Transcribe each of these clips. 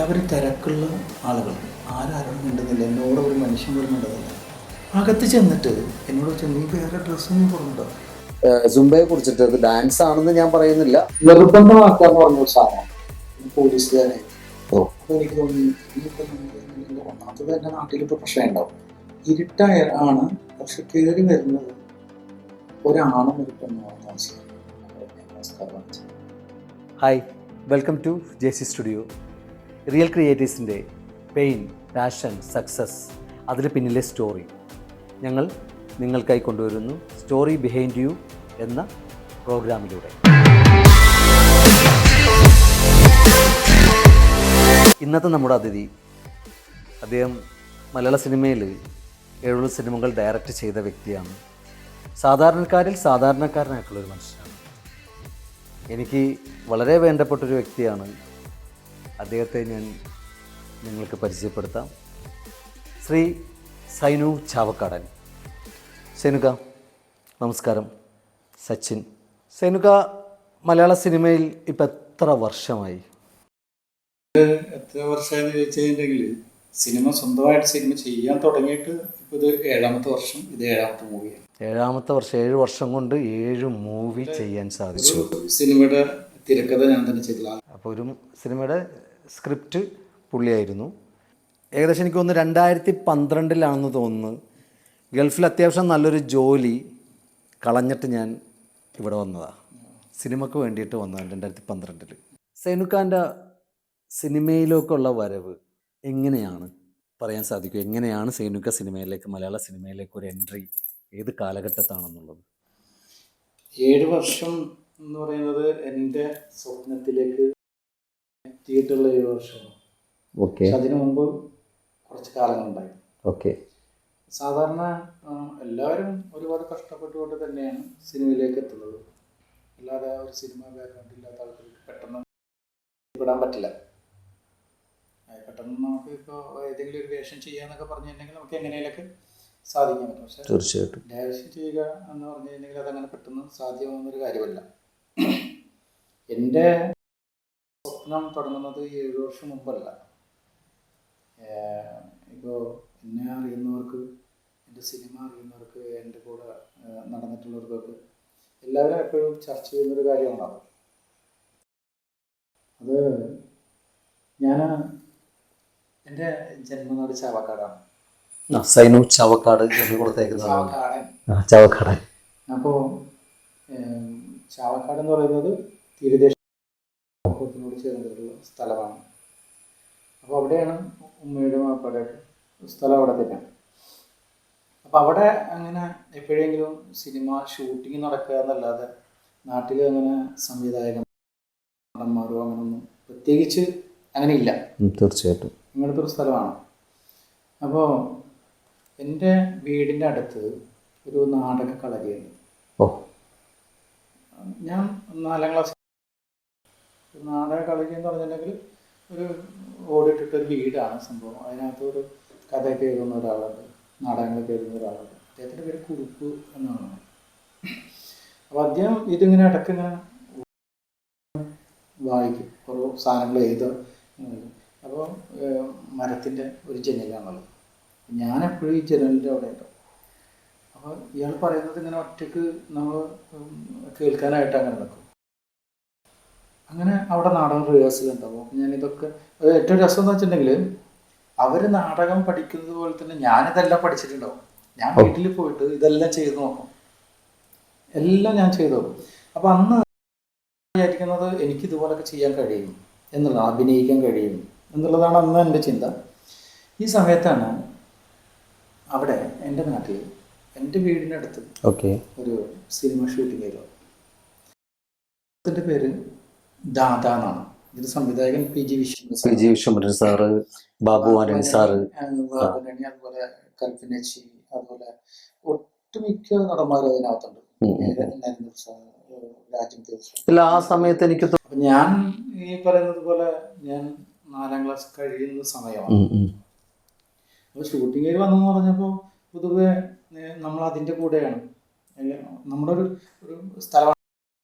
എല്ലാവരും തിരക്കുള്ള ആളുകൾ ആരും മിണ്ടുന്നില്ല. എന്നോട് ഒരു മനുഷ്യൻ പോലും മിണ്ടുന്നില്ല. അകത്ത് ചെന്നിട്ട് എന്നോട് ചോദിച്ചു, നീ വേറെ ഡ്രസ്സൊന്നും കുറവുണ്ടോ? സുംബയെ കുറിച്ചിട്ട് അത് ഡാൻസ് ആണെന്ന് ഞാൻ പറയുന്നില്ല, നിർബന്ധമാക്കാന്ന് പറഞ്ഞ സാധനം പോലീസുകാരെ. അപ്പോൾ എനിക്ക് തോന്നി ഒന്നാമത് തന്നെ നാട്ടിലിപ്പോൾ പ്രശ്നം ഉണ്ടാവും. ഇരുട്ടായ ആണ്, പക്ഷെ കയറി വരുന്നത് ഒരാണും ഒരു പെണ്ണുമാണ്. നമസ്കാരം. Hi, welcome to JC studio. Real ക്രിയേറ്റീവ്സിൻ്റെ പെയിൻ, പാഷൻ, സക്സസ്, അതിന് പിന്നിലെ സ്റ്റോറി ഞങ്ങൾ നിങ്ങൾക്കായി കൊണ്ടുവരുന്നു. സ്റ്റോറി ബിഹൈൻഡ് യു എന്ന പ്രോഗ്രാമിലൂടെ. ഇന്നത്തെ നമ്മുടെ അതിഥി, അദ്ദേഹം മലയാള സിനിമയിൽ 7 സിനിമകൾ ഡയറക്റ്റ് ചെയ്ത വ്യക്തിയാണ്. സാധാരണക്കാരിൽ സാധാരണക്കാരനായിട്ടുള്ളൊരു മനുഷ്യനാണ്. എനിക്ക് വളരെ വേണ്ടപ്പെട്ടൊരു വ്യക്തിയാണ്. അദ്ദേഹത്തെ ഞാൻ നിങ്ങൾക്ക് പരിചയപ്പെടുത്താം. ശ്രീ സൈനു ചാവക്കാടൻ. സൈനുക നമസ്കാരം. സച്ചിൻ. സൈനുക, മലയാള സിനിമയിൽ ഇപ്പം എത്ര വർഷമായി? എത്ര വർഷമായെന്ന് ചോദിച്ചിട്ടുണ്ടെങ്കിൽ, സിനിമ സ്വന്തമായിട്ട് സിനിമ ചെയ്യാൻ തുടങ്ങിയിട്ട് ഇപ്പോൾ ഇത് 7ാമത്തെ വർഷം. ഇത് 7ാമത്തെ മൂവിയാണ്. 7ാമത്തെ വർഷം. 7 വർഷം കൊണ്ട് 7 മൂവി ചെയ്യാൻ സാധിച്ചു. സിനിമയുടെ തിരക്കഥ ഞാൻ തന്നെ ചെയ്തില്ല. അപ്പോൾ ഒരു സിനിമയുടെ സ്ക്രിപ്റ്റ് പുള്ളിയായിരുന്നു. ഏകദേശം എനിക്ക് തോന്നുന്നു 2012 തോന്നുന്നു. ഗൾഫിൽ അത്യാവശ്യം നല്ലൊരു ജോലി കളഞ്ഞിട്ട് ഞാൻ ഇവിടെ വന്നതാണ്. സിനിമയ്ക്ക് വേണ്ടിയിട്ട് വന്നതാണ് 2012. സൈനുഖാൻ്റെ സിനിമയിലേക്കുള്ള വരവ് എങ്ങനെയാണ് പറയാൻ സാധിക്കും? എങ്ങനെയാണ് സൈനുഖ സിനിമയിലേക്ക്, മലയാള സിനിമയിലേക്ക് ഒരു എൻട്രി ഏത് കാലഘട്ടത്താണെന്നുള്ളത്? 7 വർഷം എന്ന് പറയുന്നത് എൻ്റെ സ്വപ്നത്തിലേക്ക് എത്തിയിട്ടുള്ള 7 വർഷമാണ്. ഓക്കെ. അതിനു മുമ്പ് കുറച്ച് കാലങ്ങളുണ്ടായി. ഓക്കെ. സാധാരണ എല്ലാവരും ഒരുപാട് കഷ്ടപ്പെട്ടുകൊണ്ട് തന്നെയാണ് സിനിമയിലേക്ക് എത്തുന്നത്. അല്ലാതെ ഒരു സിനിമ ബാക്ക്ഗ്രൗണ്ട് ഇല്ലാത്ത ആൾക്കാർക്ക് പെട്ടെന്ന് പെടാൻ പറ്റില്ല. പെട്ടെന്ന് നമുക്ക് ഇപ്പോൾ ഏതെങ്കിലും ഒരു വേഷം ചെയ്യാന്നൊക്കെ പറഞ്ഞിട്ടുണ്ടെങ്കിൽ നമുക്ക് എങ്ങനെയൊക്കെ സാധിക്കാൻ പറ്റും. പക്ഷേ തീർച്ചയായിട്ടും ഡയറക്ഷൻ ചെയ്യുക എന്ന് പറഞ്ഞിട്ടുണ്ടെങ്കിൽ അതങ്ങനെ പെട്ടെന്ന് സാധ്യമാകുന്നൊരു കാര്യമല്ല. എൻ്റെ സ്വപ്നം തുടങ്ങുന്നത് 7 വർഷം മുമ്പല്ല. ഇപ്പോൾ എന്നെ അറിയുന്നവർക്ക്, എൻ്റെ സിനിമ അറിയുന്നവർക്ക്, എൻ്റെ കൂടെ നടന്നിട്ടുള്ളവർക്കൊക്കെ എല്ലാവരും എപ്പോഴും ചർച്ച ചെയ്യുന്നൊരു കാര്യമാണ്. അത് ഞാൻ എൻ്റെ ജന്മനാട് ചാവക്കാടാണ്. സൈനു ചാവക്കാട് എന്ന് കൊടുത്തേക്കുന്നത് ചാവക്കാടൻ. അപ്പോൾ ചാവക്കാട് എന്ന് പറയുന്നത് തീരദേശ സമൂഹത്തിനോട് ചേർന്നിട്ടുള്ള സ്ഥലമാണ്. അപ്പോൾ അവിടെയാണ് ഉമ്മയുടെ മാപ്പയുടെ സ്ഥലം. അവിടെ തന്നെയാണ്. അപ്പോൾ അവിടെ അങ്ങനെ എപ്പോഴെങ്കിലും സിനിമ ഷൂട്ടിങ് നടക്കുക എന്നല്ലാതെ നാട്ടിൽ അങ്ങനെ സംവിധായകൻ നടന്മാരോ അങ്ങനെയൊന്നും പ്രത്യേകിച്ച് അങ്ങനെ ഇല്ല. തീർച്ചയായിട്ടും ഇങ്ങനത്തെ ഒരു സ്ഥലമാണ്. അപ്പോൾ എൻ്റെ വീടിൻ്റെ അടുത്ത് ഒരു നാടക കളരിയുണ്ട്. ഞാൻ 4ാം ക്ലാസ്. നാടക കളരി എന്ന് പറഞ്ഞിട്ടുണ്ടെങ്കിൽ ഒരു ഓടിട്ടിട്ടൊരു വീടാണ് സംഭവം. അതിനകത്ത് ഒരു കഥയൊക്കെ എഴുതുന്ന ഒരാളുണ്ട്, നാടകങ്ങളൊക്കെ എഴുതുന്ന ഒരാളുണ്ട്. അദ്ദേഹത്തിൻ്റെ പേര് കുറുപ്പ് എന്നാണ്. അപ്പോൾ അദ്ദേഹം ഇതിങ്ങനെ ഇടയ്ക്കിങ്ങനെ വായിക്കും, കുറേ സാധനങ്ങൾ എഴുതുക. അപ്പോൾ മരത്തിൻ്റെ ഒരു ജനലാണുള്ളത്. ഞാനെപ്പോഴും ഈ ജനലിൻ്റെ അവിടെ ഉണ്ടാവും. അപ്പോൾ ഇയാൾ പറയുന്നത് ഇങ്ങനെ ഒറ്റയ്ക്ക് നമ്മൾ കേൾക്കാനായിട്ട് അങ്ങനെ നിൽക്കും. അങ്ങനെ അവിടെ നാടകം റിഹേഴ്സൽ ഉണ്ടാവും. അപ്പം ഞാനിതൊക്കെ ഏറ്റവും രസം എന്ന് വെച്ചിട്ടുണ്ടെങ്കിൽ, അവർ നാടകം പഠിക്കുന്നത് പോലെ തന്നെ ഞാനിതെല്ലാം പഠിച്ചിട്ടുണ്ടാവും. ഞാൻ വീട്ടിൽ പോയിട്ട് ഇതെല്ലാം ചെയ്ത് നോക്കും, എല്ലാം ഞാൻ ചെയ്തു നോക്കും. അപ്പം അന്ന് വിചാരിക്കുന്നത് എനിക്കിതുപോലൊക്കെ ചെയ്യാൻ കഴിയും എന്നുള്ളതാണ്, അഭിനയിക്കാൻ കഴിയും എന്നുള്ളതാണ് അന്ന് എൻ്റെ ചിന്ത. ഈ സമയത്താണ് അവിടെ എൻ്റെ നാട്ടിൽ എൻ്റെ വീടിനടുത്ത് ഒരു സിനിമ ഷൂട്ടിംഗ് ചെയ്തത്. അതിൻ്റെ പേര് ദാദ എന്നാണ്. ഇതിന്റെ സംവിധായകൻ PG Vishwambharan sir, Babu Antony sir, അതുപോലെ കൽപ്പനച്ചി, അതുപോലെ ഒട്ടുമിക്ക നടന്മാരും അതിനകത്തുണ്ട്. ആ സമയത്ത് എനിക്ക് ഞാൻ ഈ പറയുന്നത് പോലെ ഞാൻ 4ാം ക്ലാസ് കഴിയുന്ന സമയമാണ്. അപ്പോൾ ഷൂട്ടിങ്ങിൽ വന്നെന്ന് പറഞ്ഞപ്പോൾ പൊതുവെ നമ്മൾ അതിൻ്റെ കൂടെയാണ്. നമ്മുടെ ഒരു സ്ഥലമാണ്.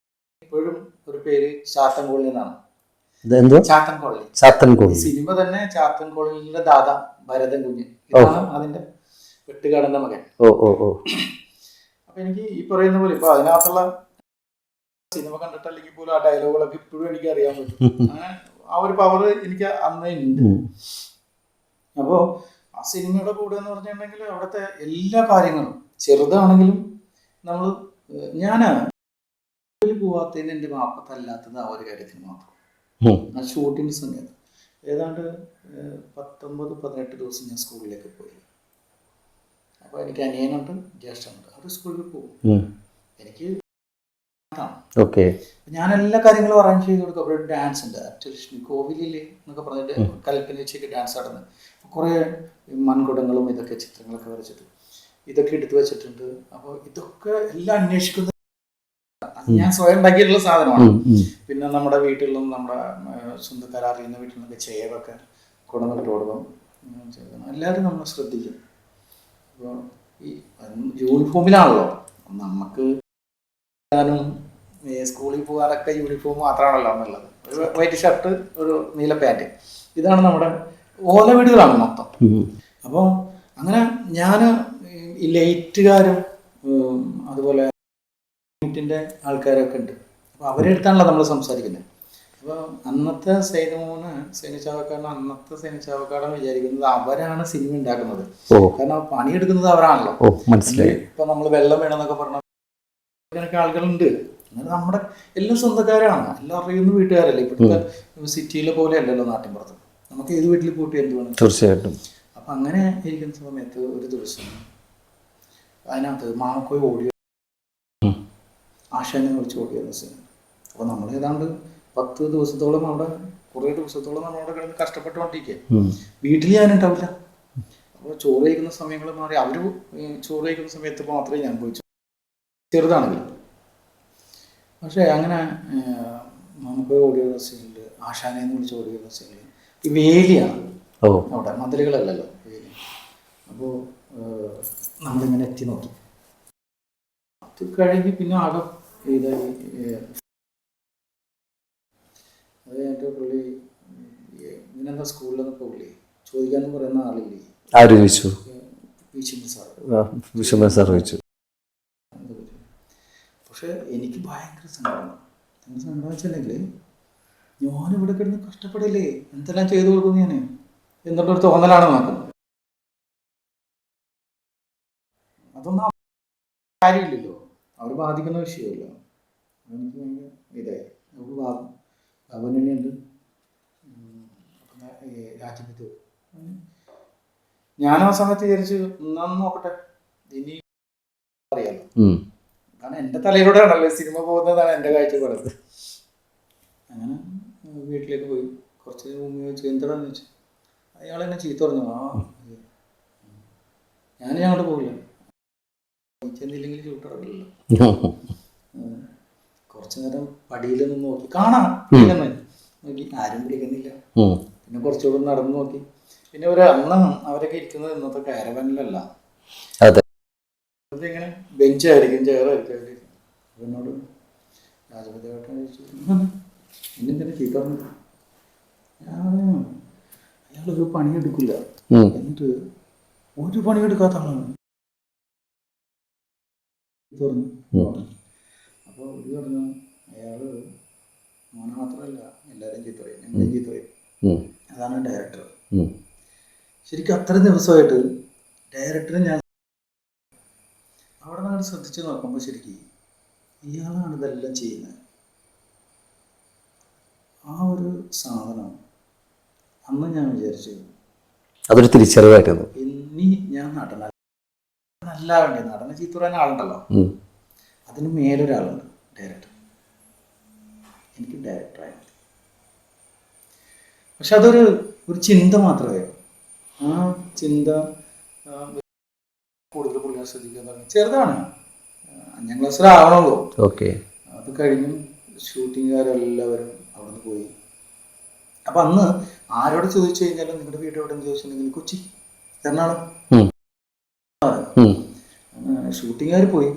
ഇപ്പോഴും ഒരു പേര് ചാത്തൻകോളി എന്നാണ്. ഇതെന്തോ Chathan colony. Chathan colony. Cinema തന്നെ ചാത്തൻ കോളനിയിലെ ദാദ ഭരതൻ കുഞ്ഞ്, ഇതാണ് അതിന്റെ വെട്ടുകാടന്റെ മകൻ. ഓ ഓ ഓ. അപ്പൊ എനിക്ക് ഈ പറയുന്ന പോലെ ഇപ്പൊ അതിനകത്തുള്ള സിനിമ കണ്ടിട്ടല്ലെങ്കിൽ പോലും ആ ഡയലോഗുകളൊക്കെ ഇപ്പോഴും എനിക്ക് അറിയാൻ പറ്റും. അങ്ങനെ ആ ഒരു പവർ എനിക്ക് അന്നേ ഉണ്ട്. അപ്പോ ആ സിനിമയുടെ കൂടെ എന്ന് പറഞ്ഞിട്ടുണ്ടെങ്കിൽ അവിടുത്തെ എല്ലാ കാര്യങ്ങളും ചെറുതാണെങ്കിലും നമ്മൾ ഞാൻ പോവാത്തതിന് എൻ്റെ വാപ്പത്തല്ലാത്തത് ആ ഒരു കാര്യത്തിന് മാത്രം. ആ ഷൂട്ടിങ് സമയത്ത് ഏതാണ്ട് 19-18 ദിവസം ഞാൻ സ്കൂളിലേക്ക് പോയി. അപ്പോൾ എനിക്ക് അനിയനുണ്ട്, ജ്യേഷ്ഠനുണ്ട്, അവർ സ്കൂളിൽ പോകും. എനിക്ക് ഞാൻ എല്ലാ കാര്യങ്ങളും അറേഞ്ച് ചെയ്ത് കൊടുക്കും. അവിടെ ഡാൻസ് ഉണ്ട്, ആക്ച്വലി കോവിലിൽ എന്നൊക്കെ പറഞ്ഞിട്ട് കൽപ്പന വെച്ചൊക്കെ ഡാൻസ് ആടുന്നത്. കുറേ മൺകുടങ്ങളും ഇതൊക്കെ ചിത്രങ്ങളൊക്കെ വരച്ചിട്ട് ഇതൊക്കെ എടുത്തു വെച്ചിട്ടുണ്ട്. അപ്പോൾ ഇതൊക്കെ എല്ലാം അന്വേഷിക്കുന്നത് ഞാൻ സ്വയം ഉണ്ടാക്കിയിട്ടുള്ള സാധനമാണ്. പിന്നെ നമ്മുടെ വീട്ടിൽ നിന്നും നമ്മുടെ സ്വന്തക്കാർ അറിയുന്ന വീട്ടിൽ നിന്നൊക്കെ ചേവൊക്കെ കൊണ്ടുവന്നിട്ട് കൊടുക്കും. എല്ലാവരും നമ്മൾ ശ്രദ്ധിക്കും. അപ്പോൾ ഈ യൂണിഫോമിലാണല്ലോ നമുക്ക് സ്കൂളിൽ പോകാനൊക്കെ യൂണിഫോം മാത്രമാണല്ലോ എന്നുള്ളത്. ഒരു വൈറ്റ് ഷർട്ട്, ഒരു നീല പാൻറ്, ഇതാണ് നമ്മുടെ ഓല വീടുകളാണ് മൊത്തം. അപ്പോൾ അങ്ങനെ ഞാൻ ഈ ലൈറ്റുകാരും അതുപോലെ ിന്റെ ആൾക്കാരൊക്കെ ഉണ്ട്. അപ്പോൾ അവരുടെ അടുത്താണല്ലോ നമ്മൾ സംസാരിക്കുന്നത്. അപ്പോൾ അന്നത്തെ സൈനിക ചാവക്കാരൻ വിചാരിക്കുന്നത് അവരാണ് സിനിമ ഉണ്ടാക്കുന്നത്. കാരണം പണിയെടുക്കുന്നത് അവരാണല്ലോ. ഇപ്പൊ നമ്മൾ വെള്ളം വേണമെന്നൊക്കെ പറഞ്ഞാൽ അങ്ങനെയൊക്കെ ആളുകളുണ്ട്. നമ്മുടെ എല്ലാം സ്വന്തക്കാരാണ്, എല്ലാം അറിയുന്ന വീട്ടുകാരല്ലേ. ഇപ്പോഴത്തെ സിറ്റിയിലെ പോലെ അല്ലല്ലോ നാട്ടിൻപുറത്ത്. നമുക്ക് ഏത് വീട്ടിൽ കൂട്ടി എന്ത് വേണം. തീർച്ചയായിട്ടും. അപ്പം അങ്ങനെ ഇരിക്കുന്ന സമയത്ത് ഒരു ദിവസം അതിനകത്ത് മാമക്കോയി ഓടിയോ ആശാനെ വിളിച്ച് ഓടിയെന്ന സീൻ. അപ്പോൾ നമ്മൾ ഏതാണ്ട് 10 ദിവസത്തോളം അവിടെ കുറേ ദിവസത്തോളം നമ്മളവിടെ കിടന്ന് കഷ്ടപ്പെട്ടുകൊണ്ടിരിക്കുക. വീട്ടിൽ ഞാനുണ്ടാവില്ല. അപ്പോൾ ചോറ് കഴിക്കുന്ന സമയങ്ങൾ മാറി അവർ ചോറ് കഴിക്കുന്ന സമയത്ത് മാത്രമേ ഞാൻ പോയി, ചെറുതാണെങ്കിൽ. പക്ഷേ അങ്ങനെ നമുക്ക് ഓടിയ സീനിൽ ആശാനെന്ന് വിളിച്ച് ഓടിയ സീനിൽ ഈ വേലിയാണ് അവിടെ, മതിലുകളല്ലല്ലോ വേലി. അപ്പോൾ നമ്മളിങ്ങനെ എത്തി നോക്കി. അത് കഴിഞ്ഞ് പിന്നെ ആകെ ഇത് അത് കഴിഞ്ഞിട്ട് പുള്ളി ഇങ്ങനെന്താ സ്കൂളിലൊന്നും പോകില്ലേ ചോദിക്കാന്ന് പറയുന്ന ആളില്ലേ, ആര് ചോദിച്ചു? വിശ്വനാഥ് സാർ ചോദിച്ചു. പക്ഷെ എനിക്ക് ഭയങ്കര സങ്കടമാണ്. സങ്കടം വെച്ചിട്ടുണ്ടെങ്കിൽ ഞാനിവിടെ കിടന്ന് കഷ്ടപ്പെടില്ലേ, എന്തെല്ലാം ചെയ്തു കൊടുക്കുന്നു ഞാൻ എന്നുള്ളൊരു തോന്നലാണ് നോക്കുന്നത്. അതൊന്നും കാര്യമില്ലല്ലോ, അവർ ബാധിക്കുന്ന വിഷയമല്ല. എനിക്ക് ഭയങ്കര ഇതായി. നമുക്ക് അവനുണ്ട് രാജ്യത്ത്. ഞാൻ ആ സമയത്ത് വിചാരിച്ച് ഒന്നാന്ന് നോക്കട്ടെ, ഇനി അറിയാലോ. കാരണം എൻ്റെ തലയിലൂടെ ആണല്ലോ സിനിമ പോകുന്നതാണ് എൻ്റെ കാഴ്ചപ്പാട്. അങ്ങനെ വീട്ടിലേക്ക് പോയി. കുറച്ച് മുമ്പ് ചോദിച്ചു എന്താണെന്ന് ചോദിച്ചു. അയാൾ എന്നെ ചീത്ത പറഞ്ഞു. ഞാൻ അങ്ങോട്ട് പോകില്ല, ചെന്നില്ലെങ്കിൽ ചൂട്ടിറങ്ങില്ലല്ലോ. കുറച്ചു നേരം പടിയിൽ നിന്ന് നോക്കി, കാണാം നോക്കി, ആരും വിളിക്കുന്നില്ല. പിന്നെ കുറച്ചുകൂടെ നടന്നു നോക്കി. പിന്നെ അന്ന് അവരൊക്കെ ഇരിക്കുന്നത് ഇന്നത്തെ കാരവനിലല്ല, ഇങ്ങനെ ബെഞ്ചായിരിക്കും, ചെയറായിരിക്കും അവർ. എന്നോട് രാജപതിയായിട്ട് ചോദിച്ചു എന്നെന്തിനാ ചീത്ത പറഞ്ഞു. അയാളൊരു പണിയെടുക്കില്ല, എന്നിട്ട് ഒരു പണിയെടുക്കാത്ത ആളാണ് പറഞ്ഞു. അപ്പോൾ ഒരു പറഞ്ഞു അയാള് മോനെ മാത്രമല്ല എല്ലാവരും ചീത്ത പറയും, ഞങ്ങളെയും ചീത്ത പറയും. അതാണ് ഡയറക്ടർ. ശരിക്കും അത്രയും ദിവസമായിട്ട് ഡയറക്ടറെ ഞാൻ അവിടെ നിന്ന് ശ്രദ്ധിച്ച് നോക്കുമ്പോൾ ശരിക്കും ഇയാളാണ് ഇതെല്ലാം ചെയ്യുന്നത്. ആ ഒരു സാധനം അന്ന് ഞാൻ വിചാരിച്ചു അതൊരു തിരിച്ചറിവായിരുന്നു. ഇനി ഞാൻ നടനല്ല വേണ്ടി, നടന ചീത്ത പറയാൻ ആളുണ്ടല്ലോ, അതിന് മേലൊരാളുണ്ട് ഡയറക്ടർ. എനിക്ക് ഡയറക്ടറായി മതി. പക്ഷെ അതൊരു ചിന്ത മാത്രമേ. ആ ചിന്ത കൂടുതൽ പുള്ളിയെ ശ്രദ്ധിക്കാൻ ചെറുതാണ്, 5ാം ക്ലാസ്സിലാവണമല്ലോ. അത് കഴിഞ്ഞും ഷൂട്ടിങ്ങുകാരെല്ലാവരും അവിടെ നിന്ന് പോയി. അപ്പം അന്ന് ആരോട് ചോദിച്ചു കഴിഞ്ഞാലും നിങ്ങളുടെ വീട് എവിടെ ചോദിച്ചിട്ടുണ്ടെങ്കിൽ കൊച്ചി, എറണാകുളം. ഷൂട്ടിങ്ങുകാർ പോയി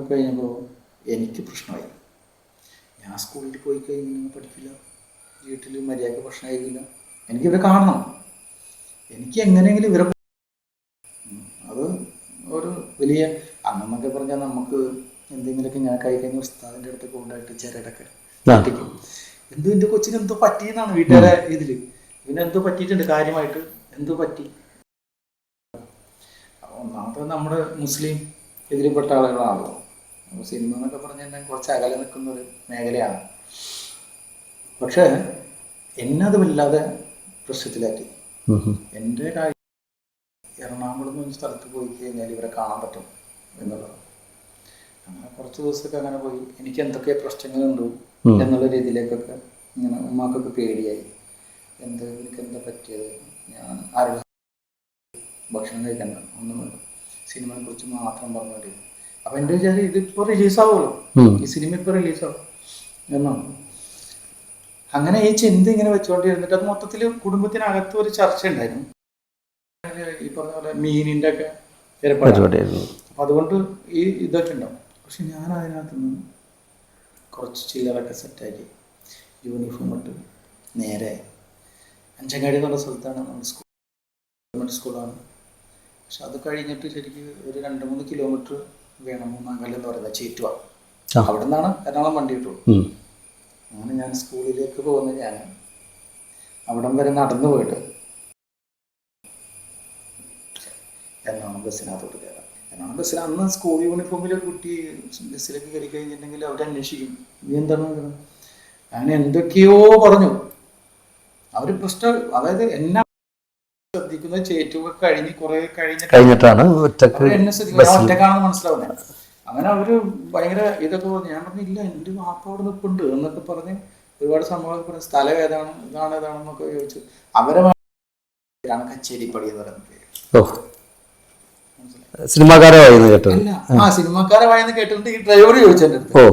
കഴിഞ്ഞപ്പോൾ എനിക്ക് പ്രശ്നമായി. ഞാൻ സ്കൂളിൽ പോയി കഴിഞ്ഞാൽ പഠിക്കില്ല, വീട്ടിൽ മര്യാദക്ക് ഭക്ഷണം കഴിക്കില്ല. എനിക്കിവരെ കാണണം, എനിക്ക് എങ്ങനെയെങ്കിലും ഇവരെ. അത് ഒരു വലിയ അന്നെന്നൊക്കെ പറഞ്ഞാൽ നമുക്ക് എന്തെങ്കിലുമൊക്കെ ഞാൻ കഴിക്കഴിഞ്ഞ ഉസ്താദിൻ്റെ അടുത്ത് കൊണ്ടായിട്ട് ചിരടൊക്കെ പൊട്ടിക്കും. എൻ്റെ കൊച്ചിന് എന്തോ പറ്റിയെന്നാണ് വീട്ടുകാരെ ഇതിൽ. പിന്നെ എന്തോ പറ്റിയിട്ടുണ്ട് കാര്യമായിട്ട്, എന്തോ പറ്റി. ഒന്നാമത്തെ നമ്മുടെ മുസ്ലിം ഇതിൽപ്പെട്ട ആളുകളാണല്ലോ. അപ്പോൾ സിനിമ എന്നൊക്കെ പറഞ്ഞാൽ കുറച്ച് അകലെ നിൽക്കുന്ന ഒരു മേഖലയാണ്. പക്ഷേ എന്നെ അത് വല്ലാതെ പ്രശ്നത്തിലാക്കി. എൻ്റെ കാര്യം എറണാകുളം എന്നൊരു സ്ഥലത്ത് പോയി കഴിഞ്ഞാൽ ഇവരെ കാണാൻ പറ്റും എന്നുള്ളത്. അങ്ങനെ കുറച്ച് ദിവസമൊക്കെ അങ്ങനെ പോയി. എനിക്ക് എന്തൊക്കെ പ്രശ്നങ്ങളുണ്ട് എന്നുള്ള രീതിയിലേക്കൊക്കെ ഇങ്ങനെ ഉമ്മാക്കൊക്കെ പേടിയായി. എനിക്ക് എന്താ പറ്റിയത്, ഞാൻ ആരുടെ ഭക്ഷണം കഴിക്കണ്ട, ഒന്നും വേണ്ട, സിനിമയെ കുറിച്ച് മാത്രം പറഞ്ഞോണ്ടി. അപ്പം എൻ്റെ വിചാരം ഇതിപ്പോൾ റിലീസാവുമല്ലോ, ഈ സിനിമ ഇപ്പോൾ റിലീസാവും എന്നാണ്. അങ്ങനെ ഈ ചിന്ത ഇങ്ങനെ വെച്ചുകൊണ്ടിരുന്നിട്ട് അത് മൊത്തത്തിൽ കുടുംബത്തിനകത്ത് ഒരു ചർച്ച ഉണ്ടായിരുന്നു. ഈ പറഞ്ഞ പോലെ മീനിൻ്റെ ഒക്കെ ഏർപ്പാടായിരുന്നു. അപ്പം അതുകൊണ്ട് ഈ ഇതൊക്കെ ഉണ്ടാവും. പക്ഷെ ഞാൻ അതിനകത്ത് നിന്ന് കുറച്ച് ചില്ലറൊക്കെ സെറ്റാക്കി യൂണിഫോം ഇട്ട് നേരെ അഞ്ചങ്ങാടി എന്ന് പറഞ്ഞ സ്ഥലത്താണ് നമ്മുടെ സ്കൂൾ, ഗവൺമെൻറ് സ്കൂളാണ്. പക്ഷെ അത് കഴിഞ്ഞിട്ട് ശരിക്കും ഒരു 2-3 കിലോമീറ്റർ വേണം മൂന്നാങ്കല്ല് എന്ന് പറയുന്നത്, ചേറ്റുവ. അവിടെ നിന്നാണ് എറണാകുളം വണ്ടി കിട്ടുള്ളൂ. അങ്ങനെ ഞാൻ സ്കൂളിലേക്ക് പോകുന്നത് ഞാൻ അവിടം വരെ നടന്നു പോയിട്ട് എറണാകുളം ബസ്സിനകത്തോട്ട് കയറാം. എറണാകുളം ബസ്സിന് അന്ന് സ്കൂൾ യൂണിഫോമിൽ കുട്ടി ബസ്സിലേക്ക് കയറി കഴിഞ്ഞിട്ടുണ്ടെങ്കിൽ അവരന്വേഷിക്കും നീ എന്താണ്. അങ്ങനെ എന്തൊക്കെയോ പറഞ്ഞു അവർ. പ്രശ്നം അതായത് എന്നെ ശ്രദ്ധിക്കുന്നത് ചേറ്റുവ കഴിഞ്ഞ് കുറെ കഴിഞ്ഞിട്ടാണ് എന്നെ ഒറ്റക്കാണെന്ന് മനസ്സിലാവുന്നത്. അങ്ങനെ അവര് ഭയങ്കര ഇതൊക്കെ പറഞ്ഞു. ഞാൻ പറഞ്ഞില്ല, എൻ്റെ വാപ്പ അവിടെ നിൽപ്പുണ്ട് എന്നൊക്കെ പറഞ്ഞ് ഒരുപാട് സംഭവങ്ങൾ പറഞ്ഞു. സ്ഥലം ഏതാണ്, ഏതാണെന്നൊക്കെ ചോദിച്ചു. അവരെ കച്ചേരിപ്പടി എന്ന് പറയുന്നത്. സിനിമാക്കാരെ കേട്ടത്. സിനിമാക്കാരെ വായെന്ന് കേട്ടിട്ട് ഈ ഡ്രൈവർ ചോദിച്ചു എൻ്റെ അടുത്ത്.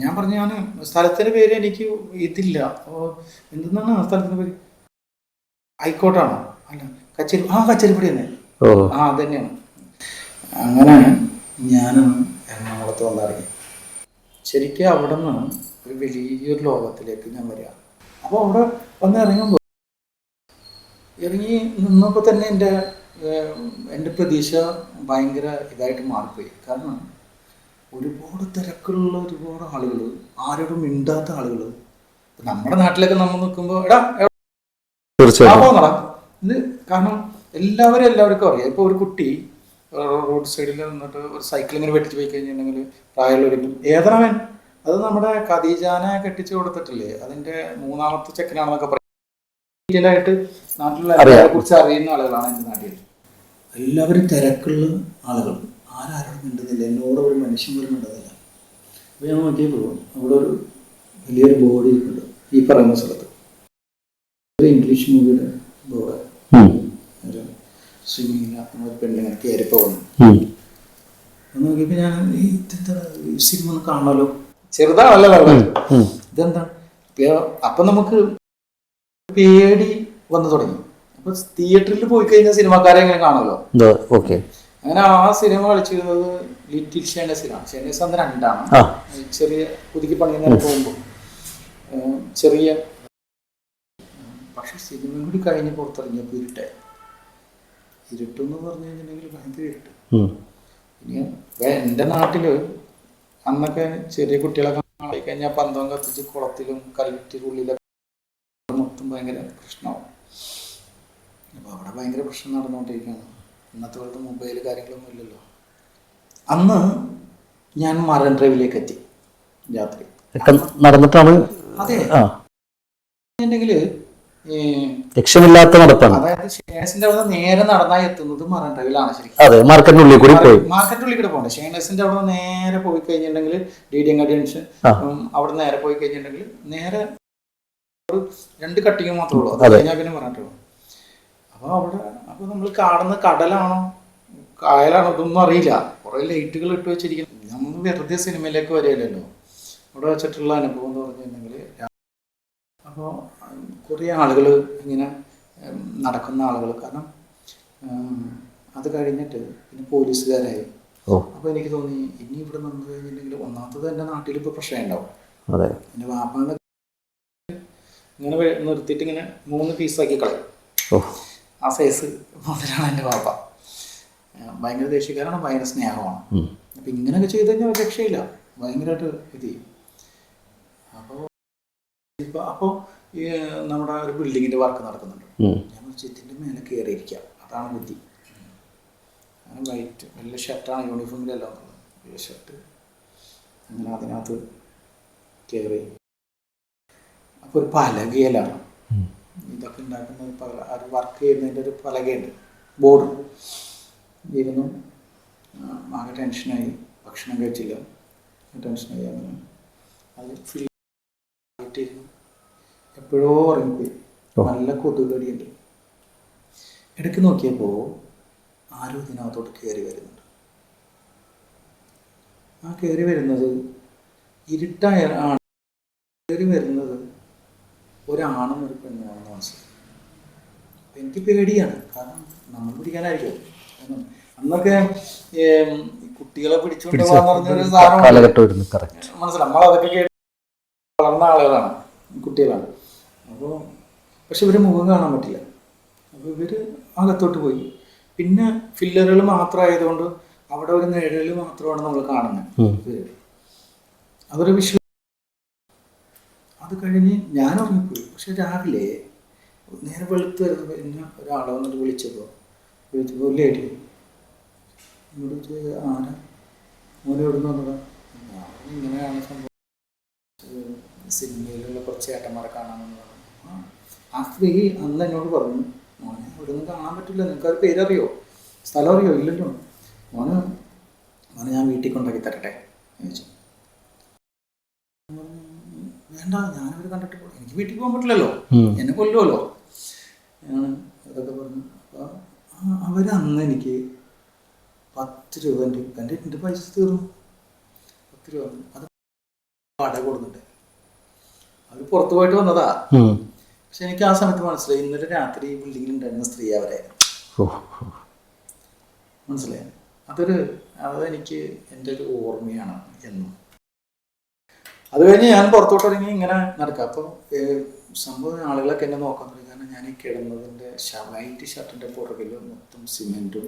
ഞാൻ പറഞ്ഞു ഞാൻ സ്ഥലത്തിന്റെ പേര് എനിക്ക് ഇതില്ല. അപ്പോൾ എന്തെന്നാണ് ആ സ്ഥലത്തിന്റെ പേര്? ഹൈക്കോട്ടാണോ? അല്ല, കച്ചേരിപ്പടി തന്നെ. അത് തന്നെയാണ്. അങ്ങനെ ഞാൻ എറണാകുളത്ത് വന്നിറങ്ങി. ശരിക്കും അവിടെ നിന്ന് ഒരു വലിയൊരു ലോകത്തിലേക്ക് ഞാൻ വരിക. അപ്പോൾ അവിടെ വന്ന് ഇറങ്ങി നിന്നപ്പോൾ തന്നെ എൻ്റെ പ്രതീക്ഷ ഭയങ്കര ഇതായിട്ട് മാറിപ്പോയി. കാരണം ഒരുപാട് തിരക്കുള്ള ഒരുപാട് ആളുകൾ, ആരോടും മിണ്ടാത്ത ആളുകൾ. നമ്മുടെ നാട്ടിലൊക്കെ നമ്മൾ നിൽക്കുമ്പോൾ ഇത് കാരണം എല്ലാവർക്കും അറിയാം. ഇപ്പോൾ ഒരു കുട്ടി റോഡ് സൈഡിൽ നിന്നിട്ട് ഒരു സൈക്കിൾ ഇങ്ങനെ വെട്ടിച്ച് പോയി കഴിഞ്ഞിട്ടുണ്ടെങ്കിൽ പ്രായമുള്ളവർ ഏതവൻ അത് നമ്മുടെ ഖദീജാനെ കെട്ടിച്ചു കൊടുത്തിട്ടില്ലേ, അതിൻ്റെ 3ാമത്തെ ചെക്കനാണെന്നൊക്കെ പറയും. ഡീറ്റെയിലായിട്ട് നാട്ടിലുള്ള എല്ലാവരെ കുറിച്ച് അറിയുന്ന ആളുകളാണ് എൻ്റെ നാട്ടിൽ. എല്ലാവരും തിരക്കുള്ള ആളുകൾ, ആരോടും മിണ്ടുന്നില്ല. എന്നോട് ഒരു മനുഷ്യൻ പോലും മിണ്ടുന്നില്ല. അപ്പോൾ ഞാൻ നോക്കിയപ്പോൾ അവിടെ ഒരു വലിയൊരു ബോർഡ് ഇരിക്കുന്നുണ്ട് ഈ പറയുന്ന സ്ഥലത്ത്. ഒരു ഇംഗ്ലീഷ് മൂവിയുടെ ബോർഡ്. ഒരു സ്വിമ്മിങ്ങിന് ഒരു പെണ്ണിങ്ങനെ കയറി പോകുന്നു. നോക്കിയപ്പോൾ ഞാൻ ഇതെന്താ സിനിമ ഒന്ന് കാണാമല്ലോ, ചെറുതാണല്ലോ ഇതെന്താണ്. അപ്പം നമുക്ക് പേടി വന്നു തുടങ്ങി. അപ്പൊ തിയേറ്ററിൽ പോയി കഴിഞ്ഞാൽ സിനിമക്കാരെ എങ്ങനെ കാണുമല്ലോ. അങ്ങനെ ആ സിനിമ കളിച്ചിരുന്നത് ലിറ്റിൽ ഷേണേഴ്സിലാണ്. ഷേണേഴ്സ് അന്ന് 2ആണ്. ചെറിയ പുതുക്കി പണിയുന്നേരം പോകുമ്പോൾ ചെറിയ. പക്ഷെ സിനിമ കൂടി കഴിഞ്ഞ് പുറത്തിറങ്ങിയപ്പോൾ ഇരുട്ടായി. ഇരുട്ടെന്ന് പറഞ്ഞു കഴിഞ്ഞിട്ടുണ്ടെങ്കിൽ ഭയങ്കര ഇരുട്ട്. ഇനി എൻ്റെ നാട്ടില് അന്നൊക്കെ ചെറിയ കുട്ടികളൊക്കെ ആയി കഴിഞ്ഞാൽ പന്തം കത്തിച്ച് കുളത്തിലും കല്ലിട്ടുള്ളിലൊക്കെ മൊത്തം ഭയങ്കര പ്രശ്നമാവും. അപ്പോൾ അവിടെ ഭയങ്കര പ്രശ്നം നടന്നുകൊണ്ടിരിക്കുകയാണ്. ഇന്നത്തെ പോലത്തെ മൊബൈൽ കാര്യങ്ങളൊന്നും ഇല്ലല്ലോ. അന്ന് ഞാൻ മറൈൻ ഡ്രൈവിലേക്ക് എത്തി രാത്രി നടന്നിട്ടാണ്. അതെ, ഉണ്ടെങ്കിൽ ലക്ഷ്യമില്ലാത്ത നടപ്പാണ്. അതായത് ഷേണേഴ്സിന്റെ അവിടെ നേരെ നടന്നായി എത്തുന്നത് മറൈൻ ഡ്രൈവിലാണ് ശരിക്കും. അതെ, മാർക്കറ്റിനുള്ളിൽ കൂടി പോകണ്ട. ഷേണേഴ്സിന്റെ അവിടെ നേരെ പോയി കഴിഞ്ഞിട്ടുണ്ടെങ്കിൽ DDN ജംഗ്ഷൻ അവിടെ നേരെ പോയി കഴിഞ്ഞിട്ടുണ്ടെങ്കിൽ നേരെ 2 കട്ടിങ് മാത്രമേ ഉള്ളൂ. അത് കഴിഞ്ഞാൽ പിന്നെ മറൈൻ ഡ്രൈവ്. അപ്പോൾ നമ്മൾ കാണുന്ന കടലാണോ കായലാണോ ഇതൊന്നും അറിയില്ല. കുറേ ലൈറ്റുകൾ ഇട്ട് വെച്ചിരിക്കുന്നു. നമ്മൾ വെറുതെ സിനിമയിലേക്ക് വരികയല്ലോ. അവിടെ വെച്ചിട്ടുള്ള അനുഭവം എന്ന് പറഞ്ഞിട്ടുണ്ടെങ്കിൽ, അപ്പോൾ കുറേ ആളുകൾ ഇങ്ങനെ നടക്കുന്ന ആളുകൾ. കാരണം അത് കഴിഞ്ഞിട്ട് പിന്നെ പോലീസുകാരായി. അപ്പോൾ എനിക്ക് തോന്നി ഇനി ഇവിടെ നിന്ന് കഴിഞ്ഞിട്ടുണ്ടെങ്കിൽ ഒന്നാമത്തത് എൻ്റെ നാട്ടിൽ ഇപ്പോൾ പ്രശ്നം ഉണ്ടാവും. എൻ്റെ വാപ്പാന്ന് ഇങ്ങനെ നിർത്തിയിട്ട് ഇങ്ങനെ 3 പീസാക്കി കളയും. ഓ, ആ സൈസ് മുതലാണ് എൻ്റെ പാപ്പ. ഭയങ്കര ദേഷ്യക്കാരാണ്, ഭയങ്കര സ്നേഹമാണ്. അപ്പം ഇങ്ങനെയൊക്കെ ചെയ്ത് കഴിഞ്ഞാൽ ഒരു രക്ഷയില്ല, ഭയങ്കരമായിട്ട് ഇത് ചെയ്യും. അപ്പോൾ ഈ നമ്മുടെ ഒരു ബിൽഡിങ്ങിൻ്റെ വർക്ക് നടക്കുന്നുണ്ട്. ഞാൻ ഇതിൻ്റെ മേലെ കയറിയിരിക്കാം, അതാണ് ബുദ്ധി. അങ്ങനെ വൈറ്റ് വലിയ ഷർട്ടാണ്, യൂണിഫോമിലല്ല വലിയ ഷർട്ട്. അങ്ങനെ അതിനകത്ത് കയറി. അപ്പോൾ ഒരു പലകയിലാണ് ഇതൊക്കെ ഉണ്ടാക്കുന്ന ഒരു വർക്ക് ചെയ്യുന്നതിൻ്റെ ഒരു പലകയുണ്ട്, ബോർഡ്. ഇരുന്നു ആകെ ടെൻഷനായി, ഭക്ഷണം കഴിച്ചില്ല, ടെൻഷനായി. അങ്ങനെ അത് ഫിൽ ആയിട്ടിരുന്നു. എപ്പോഴോ ഉറങ്ങിപ്പോയി. നല്ല കൊതുകടിയുണ്ട്. ഇടയ്ക്ക് നോക്കിയപ്പോൾ ആരും ഇതിനകത്തോട്ട് കയറി വരുന്നുണ്ട്. ആ കയറി വരുന്നത് ഇരുട്ടായ ആണ്. കയറി വരുന്നത് ഒരാണും ഒരു പെണ്ണുമാണെന്ന് മനസ്സിലായി. അപ്പം എനിക്ക് പേടിയാണ്, കാരണം നമ്മൾ പിടിക്കാനായിരിക്കും. അന്നൊക്കെ കുട്ടികളെ പിടിച്ചുകൊണ്ട് പോകാന്ന് പറഞ്ഞൊരു സാധനം മനസ്സിലായി. നമ്മളതൊക്കെ കേട്ട് വളർന്ന ആളുകളാണ്, കുട്ടികളാണ്. അപ്പോൾ പക്ഷെ ഇവർ മുഖം കാണാൻ പറ്റില്ല. അപ്പോൾ ഇവർ അകത്തോട്ട് പോയി. പിന്നെ ഫില്ലറുകൾ മാത്രമായതുകൊണ്ട് അവിടെ ഒരു നിഴൽ മാത്രമാണ് നമ്മൾ കാണുന്നത്. അതൊരു വിഷ്വൽ. അത് കഴിഞ്ഞ് ഞാൻ ഉറങ്ങിപ്പോയി. പക്ഷെ രാവിലെ നേരെ വെളുത്ത് വരുന്നത് പിന്നെ ഒരാളെ വന്നിട്ട് വിളിച്ചപ്പോൾ ലേഡി എന്നോട് ആരാ മോനെ എവിടുന്ന് വന്നതാ? ഇങ്ങനെയാണ് സംഭവം, സിനിമയിലുള്ള കുറച്ച് ചേട്ടന്മാരെ കാണാമെന്നതാണ്. ആ സ്ത്രീ അന്ന് എന്നോട് പറഞ്ഞു, മോനെ ഇവിടെ നിന്ന് കാണാൻ പറ്റില്ല, നിങ്ങൾക്ക് അത് പേരറിയോ, സ്ഥലം അറിയോ? ഇല്ലല്ലോ. മോനെ ഞാൻ വീട്ടിൽ കൊണ്ടാക്കി തരട്ടെ ചോദിച്ചു. വേണ്ട, ഞാനവർ കണ്ടിട്ട് പോകും, എനിക്ക് വീട്ടിൽ പോകാൻ പറ്റില്ലല്ലോ, എന്നെ കൊല്ലുമല്ലോ. അതൊക്കെ പറഞ്ഞു. അപ്പോൾ അവരന്ന് എനിക്ക് 10 രൂപ എൻ്റെ പൈസ തീർന്നു. 10 രൂപ അത് കട കൊടുക്കുന്നുണ്ട്. അവർ പുറത്തു പോയിട്ട് വന്നതാ. പക്ഷെ എനിക്ക് ആ സമയത്ത് മനസ്സിലായി, ഇന്നലെ രാത്രി ഈ ബിൽഡിങ്ങിൽ ഉണ്ടായിരുന്ന സ്ത്രീ അവരായിരുന്നു. മനസ്സിലായി. അതെനിക്ക് എൻ്റെ ഒരു ഓർമ്മയാണ് എന്നും. അത് കഴിഞ്ഞ് ഞാൻ പുറത്തോട്ട് ഇറങ്ങി ഇങ്ങനെ നടക്കാം. അപ്പോൾ സംഭവം ആളുകളൊക്കെ എന്നെ നോക്കാൻ തുടങ്ങി. കാരണം ഞാൻ ഈ കിടന്നതിൻ്റെ വൈറ്റ് ഷർട്ടിൻ്റെ പുറകിൽ മൊത്തം സിമെൻറ്റും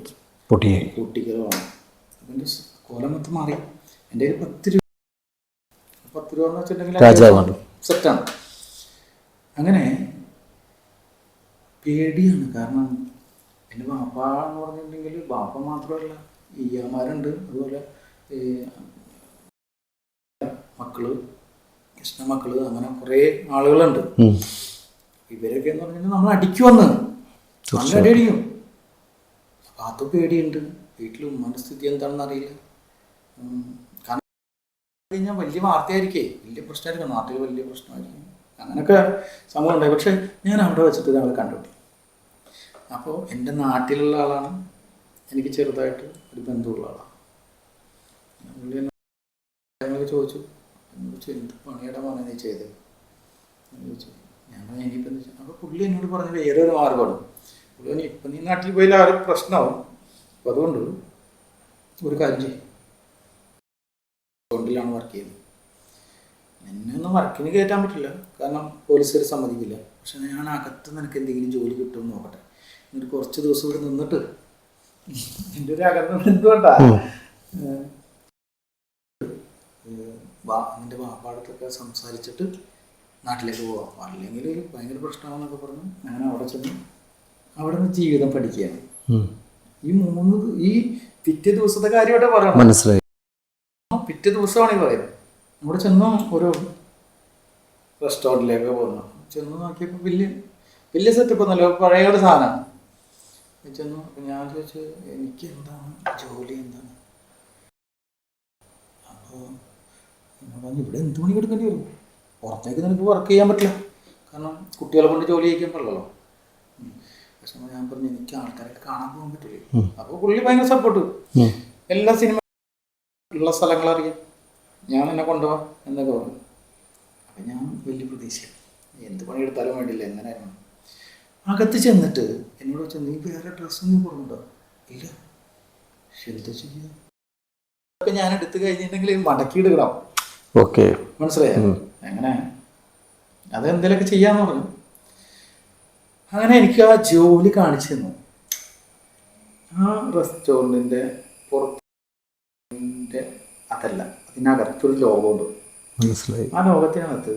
കുട്ടികളുമാണ്. അതിൻ്റെ കോലം മൊത്തം മാറി. എൻ്റെ കയ്യിൽ 10 രൂപ എന്ന് വെച്ചിട്ടുണ്ടെങ്കിൽ സെറ്റാണ്. അങ്ങനെ പേടിയാണ്. കാരണം എൻ്റെ ബാപ്പ എന്ന് പറഞ്ഞിട്ടുണ്ടെങ്കിൽ ബാപ്പ മാത്രമല്ല, ഈയമാരുണ്ട്, അതുപോലെ മക്കള്, കൃഷ്ണമക്കള്, അങ്ങനെ കുറേ ആളുകളുണ്ട്. ഇവരൊക്കെ എന്ന് പറഞ്ഞിട്ടുണ്ടെങ്കിൽ നമ്മൾ അടിക്കുവന്ന്, നല്ല അടി അടിക്കും. അപ്പം അത് പേടിയുണ്ട്. വീട്ടിൽ ഉമ്മാൻ്റെ സ്ഥിതി എന്താണെന്ന് അറിയില്ല. കാരണം കഴിഞ്ഞാൽ വലിയ വാർത്തയായിരിക്കേ, വലിയ പ്രശ്നമായിരിക്കും, നാട്ടിൽ വലിയ പ്രശ്നമായിരിക്കും. അങ്ങനെയൊക്കെ സംഭവം ഉണ്ടായി. പക്ഷെ ഞാൻ അവിടെ വെച്ചിട്ട് ഞങ്ങൾ കണ്ടുപിടി. അപ്പോൾ എൻ്റെ നാട്ടിലുള്ള ആളാണ്, എനിക്ക് ചെറുതായിട്ട് ഒരു ബന്ധമുള്ള ആളാണ്. പുള്ളി എന്നോട് ചോദിച്ചു, എന്ത് പണിയുടെ മോനെ നീ ചെയ്തത് എന്ന് ചോദിച്ചു. ഞാൻ ഇനിയിപ്പോൾ എന്താ വെച്ചാൽ, അപ്പോൾ പുള്ളി എന്നോട് പറഞ്ഞ വേറെ ഒരു മാർഗ്ഗമാണ്. പുള്ളി പറഞ്ഞു, ഇപ്പം നീ നാട്ടിൽ പോയാൽ ആ ഒരു പ്രശ്നമാവും, അപ്പോൾ അതുകൊണ്ട് ഒരു കാര്യം ചെയ്യും, അക്കൗണ്ടിലാണ് വർക്ക് ചെയ്യുന്നത്. എന്നെ ഒന്നും വർക്കിന് കയറ്റാൻ പറ്റില്ല, കാരണം പോലീസുകാർ സമ്മതിക്കില്ല. പക്ഷെ ഞാൻ അകത്ത് നിനക്ക് എന്തെങ്കിലും ജോലി കിട്ടുമെന്ന് നോക്കട്ടെ, എന്നിട്ട് കുറച്ച് ദിവസം ഇവിടെ നിന്നിട്ട് എൻ്റെ ഒരു അകത്ത് എന്തുകൊണ്ടാ നിൻ്റെ വാപ്പാടത്തൊക്കെ സംസാരിച്ചിട്ട് നാട്ടിലേക്ക് പോവാം, അല്ലെങ്കിൽ ഭയങ്കര പ്രശ്നമാണെന്നൊക്കെ പറഞ്ഞു. അങ്ങനെ അവിടെ ചെന്ന് അവിടെ നിന്ന് ജീവിതം പഠിക്കുകയാണ്. ഈ പിറ്റേ ദിവസത്തെ കാര്യമായിട്ട് പറയണം, മനസ്സിലായി. പിറ്റേ ദിവസമാണ് ഈ പറയുന്നത്. അവിടെ ചെന്ന് ഒരു റെസ്റ്റോറൻറ്റിലേക്ക് പോകുന്നു. ചെന്ന് നോക്കിയപ്പോൾ വലിയ സെറ്റപ്പ് ഒന്നുമല്ല, പഴയ ഒരു സാധനമാണ്. ചെന്നു ഞാൻ ചോദിച്ചു, എനിക്ക് എന്താണ് ജോലി, എന്താണ്? അപ്പോൾ എന്നോട് ഇവിടെ എന്ത് പണി കൊടുക്കേണ്ടി വരും, പുറത്തേക്ക് നിനക്ക് വർക്ക് ചെയ്യാൻ പറ്റില്ല, കാരണം കുട്ടികളെ കൊണ്ട് ജോലി ചെയ്യിക്കാൻ പറ്റില്ലല്ലോ. പക്ഷെ ഞാൻ പറഞ്ഞു, എനിക്ക് ആൾക്കാരെ കാണാൻ പോകാൻ പറ്റില്ല. അപ്പോൾ പുള്ളി ഭയങ്കര സപ്പോർട്ട്, എല്ലാ സിനിമ ഉള്ള സ്ഥലങ്ങളറിയാം, ഞാൻ എന്നെ കൊണ്ടുപോകാം എന്നൊക്കെ പറഞ്ഞു. അപ്പം ഞാൻ വലിയ പ്രതീക്ഷ, എന്ത് പണിയെടുത്താലും വേണ്ടില്ല, എങ്ങനെയായിരുന്നു. അകത്ത് ചെന്നിട്ട് എന്നോട് വെച്ചാൽ, നീ വേറെ ഡ്രസ്സൊന്നും കൊടുക്കണ്ടോ? ഇല്ല. പക്ഷെ എന്താ ചെയ്യുക, അതൊക്കെ ഞാൻ എടുത്തു കഴിഞ്ഞിട്ടുണ്ടെങ്കിൽ മടക്കിയിടുകണം. ഓക്കെ, മനസ്സിലായോ? അങ്ങനെ അതെന്തെങ്കിലുമൊക്കെ ചെയ്യാന്ന് പറഞ്ഞു. അങ്ങനെ എനിക്ക് ആ ജോലി കാണിച്ചു തന്നു. ആ റെസ്റ്റോറൻറ്റിൻ്റെ പുറത്തിൻ്റെ അതല്ല, അതിനകത്തൊരു ലോകമുണ്ട്. മനസ്സിലായി. ആ ലോകത്തിനകത്ത്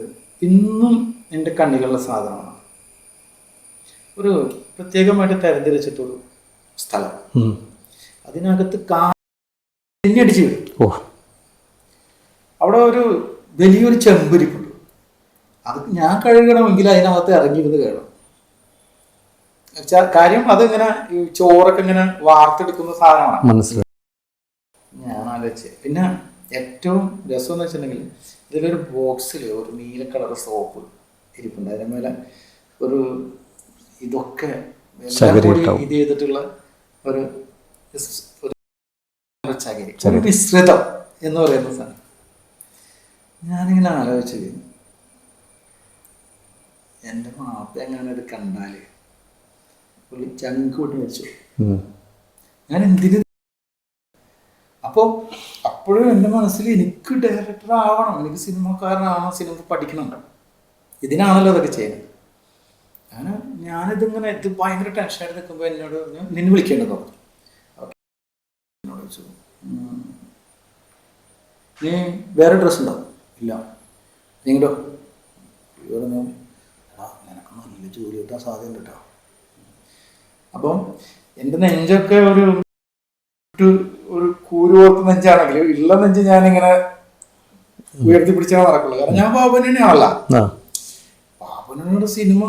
ഇന്നും എൻ്റെ കണ്ണിലുള്ള സാധനമാണ്. ഒരു പ്രത്യേകമായിട്ട് തരംതിരിച്ചിട്ടൊരു സ്ഥലം. അതിനകത്ത് കാഞ്ഞടിച്ച് വരും. അവിടെ ഒരു വലിയൊരു ചെമ്പരിപ്പുണ്ട്. അത് ഞാൻ കഴുകണമെങ്കിൽ അതിനകത്ത് ഇറങ്ങിയിരുന്ന് കഴുകണം. കാര്യം അതിങ്ങനെ ചോറൊക്കെ ഇങ്ങനെ വാർത്തെടുക്കുന്ന സാധനമാണ്. മനസ്സിലായി. ഞാൻ ആലോചിച്ച്. പിന്നെ ഏറ്റവും രസം എന്ന് വെച്ചിട്ടുണ്ടെങ്കിൽ ഇതിലൊരു ബോക്സിൽ ഒരു നീല കളർ സോപ്പ് ഇരിപ്പുണ്ട്. അതിന് മേലെ ഒരു ഇതൊക്കെ എല്ലാം കൂടി ഇത് ചെയ്തിട്ടുള്ള ഒരു ചകിരി, ഒരു മിശ്രിതം എന്ന് പറയുന്ന സാധനം. ഞാനിങ്ങനെ ആലോചിച്ചത്, എൻ്റെ മാപ്പ എങ്ങനെ ഇത് കണ്ടാല് പുള്ളി ചങ്ക് കൂട്ടി വെച്ചു. ഞാൻ എന്തിന് അപ്പോൾ അപ്പോഴും എൻ്റെ മനസ്സിൽ എനിക്ക് ഡയറക്ടർ ആവണം, എനിക്ക് സിനിമക്കാരനാവണം, സിനിമ പഠിക്കണം, ഇതിനാണല്ലോ അതൊക്കെ ചെയ്യുന്നത്. ഞാനിതിങ്ങനെ ഇത് ഭയങ്കര ടെൻഷനായിട്ട് നിൽക്കുമ്പോൾ എന്നോട് നിന്നെ വിളിക്കേണ്ടത് പറഞ്ഞു. എന്നോട് ചോദിച്ചു, നീ വേറെ ഡ്രസ്സ് ഉണ്ടോ? ഇല്ല. നീങ്ങടോ? പറഞ്ഞു, നിനക്ക് നല്ല ജോലി കിട്ടാൻ സാധ്യത കേട്ടോ. അപ്പം എൻ്റെ നെഞ്ചൊക്കെ ഒരു കൂരുപോർത്ത് നെഞ്ചാണെങ്കിലും ഉള്ള നെഞ്ച് ഞാനിങ്ങനെ ഉയർത്തി പിടിച്ചാൽ നടക്കുള്ളൂ. കാരണം ഞാൻ ബാബുവിനെയാണല്ല. ബാബുവിനോട് സിനിമ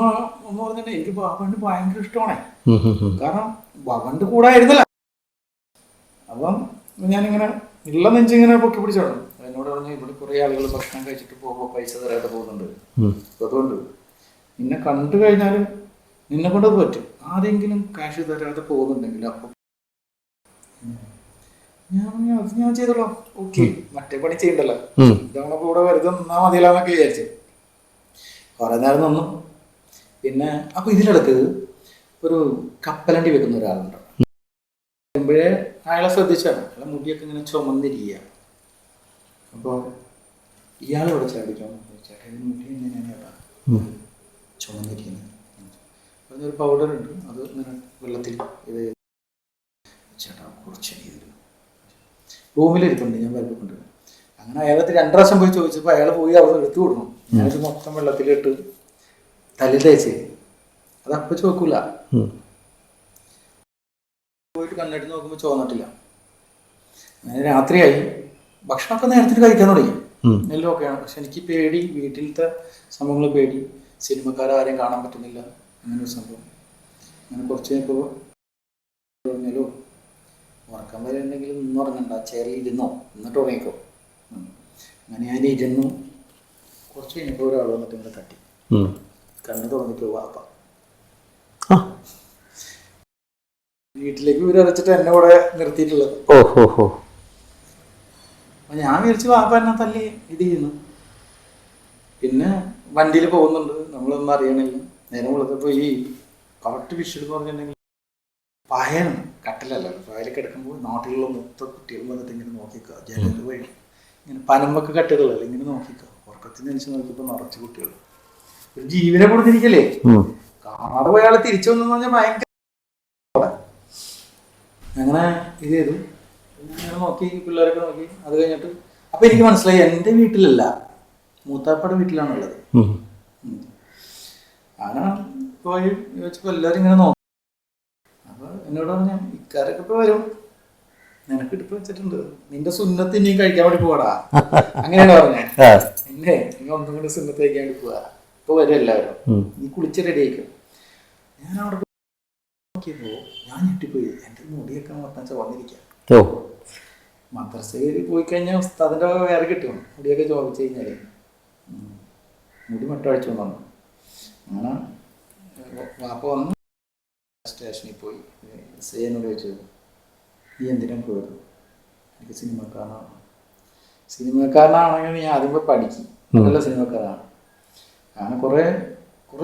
എന്ന് പറഞ്ഞിട്ട് എനിക്ക് ബാബുവിന് ഭയങ്കര ഇഷ്ടമാണ്. കാരണം ബാബുവിൻ്റെ കൂടെ ആയിരുന്നല്ല. അപ്പം ഞാനിങ്ങനെ ഉള്ള നെഞ്ചിങ്ങനെ പൊക്കി പിടിച്ചോളും. എന്നോട് പറഞ്ഞു, ഇവിടെ കുറേ ആളുകൾ ഭക്ഷണം കഴിച്ചിട്ട് പോകുമ്പോൾ പൈസ തരാതെ പോകുന്നുണ്ട്. അതുകൊണ്ട് നിന്നെ കണ്ടു കഴിഞ്ഞാൽ നിന്നെ കൊണ്ട് പറ്റും. ആരെങ്കിലും കാശ് തരാതെ പോകുന്നുണ്ടെങ്കിൽ അപ്പം ഞാൻ ചെയ്തോളാം. ഓക്കെ, മറ്റേ പണി ചെയ്യണ്ടല്ലോ, ഇതവണ കൂടെ വെറുതെ നിന്നാ മതിയല്ലാന്നൊക്കെ വിചാരിച്ചു. കുറെ നേരം നിന്നു. പിന്നെ അപ്പൊ ഇതിനിടക്ക് ഒരു കപ്പലണ്ടി വെക്കുന്ന ഒരാളുണ്ട്. വരുമ്പോഴേ അയാളെ ശ്രദ്ധിച്ചാണ്. അയാളെ മുടിയൊക്കെ ഇങ്ങനെ ചുമന്നിരിക്കുക. അപ്പോൾ ഇയാൾ ഇവിടെ ചാടിക്കാൻ ചേട്ടൻ മുടി എങ്ങനെയാണ് ചുമന്നിരിക്കുന്നത്. ഒരു പൗഡർ ഉണ്ട്, അത് ഇങ്ങനെ വെള്ളത്തിൽ ഇത് ചേട്ടാ കുറച്ച് റൂമിലിരിപ്പുണ്ട്, ഞാൻ വരുമ്പോണ്ട്. അങ്ങനെ അയാളത്ത് 2 പ്രാവശ്യം പോയി ചോദിച്ചപ്പോൾ അയാൾ പോയി അവിടെ എടുത്തു കൊടുക്കണം. ഞാനിത് മൊത്തം വെള്ളത്തിലിട്ട് തലി തേച്ച് അതപ്പോൾ ചോക്കൂല. പോയിട്ട് കണ്ണെടുത്ത് നോക്കുമ്പോൾ ചോന്നിട്ടില്ല. അങ്ങനെ രാത്രിയായി. ഭക്ഷണമൊക്കെ നേരത്തിന് കഴിക്കാൻ തുടങ്ങി. എല്ലാം ഒക്കെയാണ്. പക്ഷെ എനിക്ക് പേടി, വീട്ടിലത്തെ സംഭവങ്ങൾ പേടി, സിനിമക്കാരും കാണാൻ പറ്റുന്നില്ല, അങ്ങനെ ഒരു സംഭവം. അങ്ങനെ കുറച്ച് കഴിഞ്ഞപ്പോൾ പറഞ്ഞാലോ ഉറക്കം വരെ ഉണ്ടെങ്കിൽ നിന്നുറങ്ങണ്ട, ചെറിയ ഇരുന്നോ, എന്നിട്ട് ഉറങ്ങിക്കോ. അങ്ങനെ ഞാൻ ഇരുന്നു. കുറച്ച് കഴിഞ്ഞപ്പോൾ ഒരാൾ വന്നിട്ട് ഇങ്ങനെ തട്ടി. കണ്ണ് തുറന്നിട്ട് വാപ്പ വീട്ടിലേക്ക് വിരച്ചിട്ട് എന്നെ കൂടെ നിർത്തിയിട്ടുള്ളത്. അപ്പൊ ഞാൻ വിചാരിച്ചു വാപ്പ എന്നെ തല്ലി ഇത് ചെയ്യുന്നു. പിന്നെ വണ്ടിയിൽ പോകുന്നുണ്ട്, നമ്മളൊന്നും അറിയണില്ല. നേരം വിളിച്ചപ്പോൾ ഈ കറക്റ്റ് വിഷ്വൽ എന്ന് പറഞ്ഞിട്ടുണ്ടെങ്കിൽ പായാണ്, കട്ടിലല്ല, പായൽ കിടക്കുമ്പോൾ നാട്ടിലുള്ള മൊത്തം കുട്ടികൾ വന്നിട്ട് ഇങ്ങനെ നോക്കിക്കുക. ജനൽ വഴി ഇങ്ങനെ പനമ്പൊക്കെ കട്ടികളല്ല, ഇങ്ങനെ നോക്കിക്കുക. ഉറക്കത്തിന് അനുസരിച്ച് നോക്കിയപ്പോൾ നിറച്ച് കുട്ടികൾ ഒരു ജീവനെ കൊടുത്തിരിക്കല്ലേ. കാണാതെ പോയാൾ തിരിച്ചു വന്നു പറഞ്ഞാൽ ഭയങ്കര. അങ്ങനെ ഇത് ചെയ്തു. ഇങ്ങനെ നോക്കി, പിള്ളേരൊക്കെ നോക്കി. അത് കഴിഞ്ഞിട്ട് അപ്പൊ എനിക്ക് മനസ്സിലായി എൻ്റെ വീട്ടിലല്ല, മൂത്താപ്പയുടെ വീട്ടിലാണുള്ളത്. അങ്ങനെ പോയി ചോദിച്ചപ്പോൾ എല്ലാവരും ഇങ്ങനെ നോക്കി. അപ്പൊ എന്നോട് പറഞ്ഞ ഇക്കാരൊക്കെ ഇപ്പൊ വരും, നിനക്ക് ഇടുപ്പ് വെച്ചിട്ടുണ്ട്, നിന്റെ സുന്നത്ത് ഇനിയും കഴിക്കാൻ വേണ്ടി പോവാടാ. അങ്ങനെയാണ് പറഞ്ഞേ. എന്നെ നിങ്ങൾ ഒന്നും കൂടി സുന്നത്ത് കഴിക്കാൻ വേണ്ടി പോവാ, ഇപ്പൊ വരും എല്ലാവരും, നീ കുളിച്ച് റെഡി ആയിക്കും. ഞാൻ അവിടെ നോക്കിയപ്പോ ഞാൻ ഞെട്ടിപ്പോയി. എൻ്റെ മുടിയൊക്കെ മൊത്തം ചുവന്നിരിക്കാം. മദ്രസയിൽ പോയി കഴിഞ്ഞാൽ ഉസ്താദിന്റെ വേറെ കിട്ടും. മുടിയൊക്കെ ചോദിച്ചു കഴിഞ്ഞാല് മുടി മട്ടഴിച്ചു വന്നു. അങ്ങനെ വാപ്പ വന്നു. സ്റ്റേഷനിൽ പോയി സേനോട് ചോദിച്ചു, നീ എന്തിനാണ് പോയത്? എനിക്ക് സിനിമക്കാരനാണെങ്കിൽ നീ ആദ്യം പോയി പഠിക്കും, നല്ല സിനിമക്കാരാണ്. അങ്ങനെ കുറേ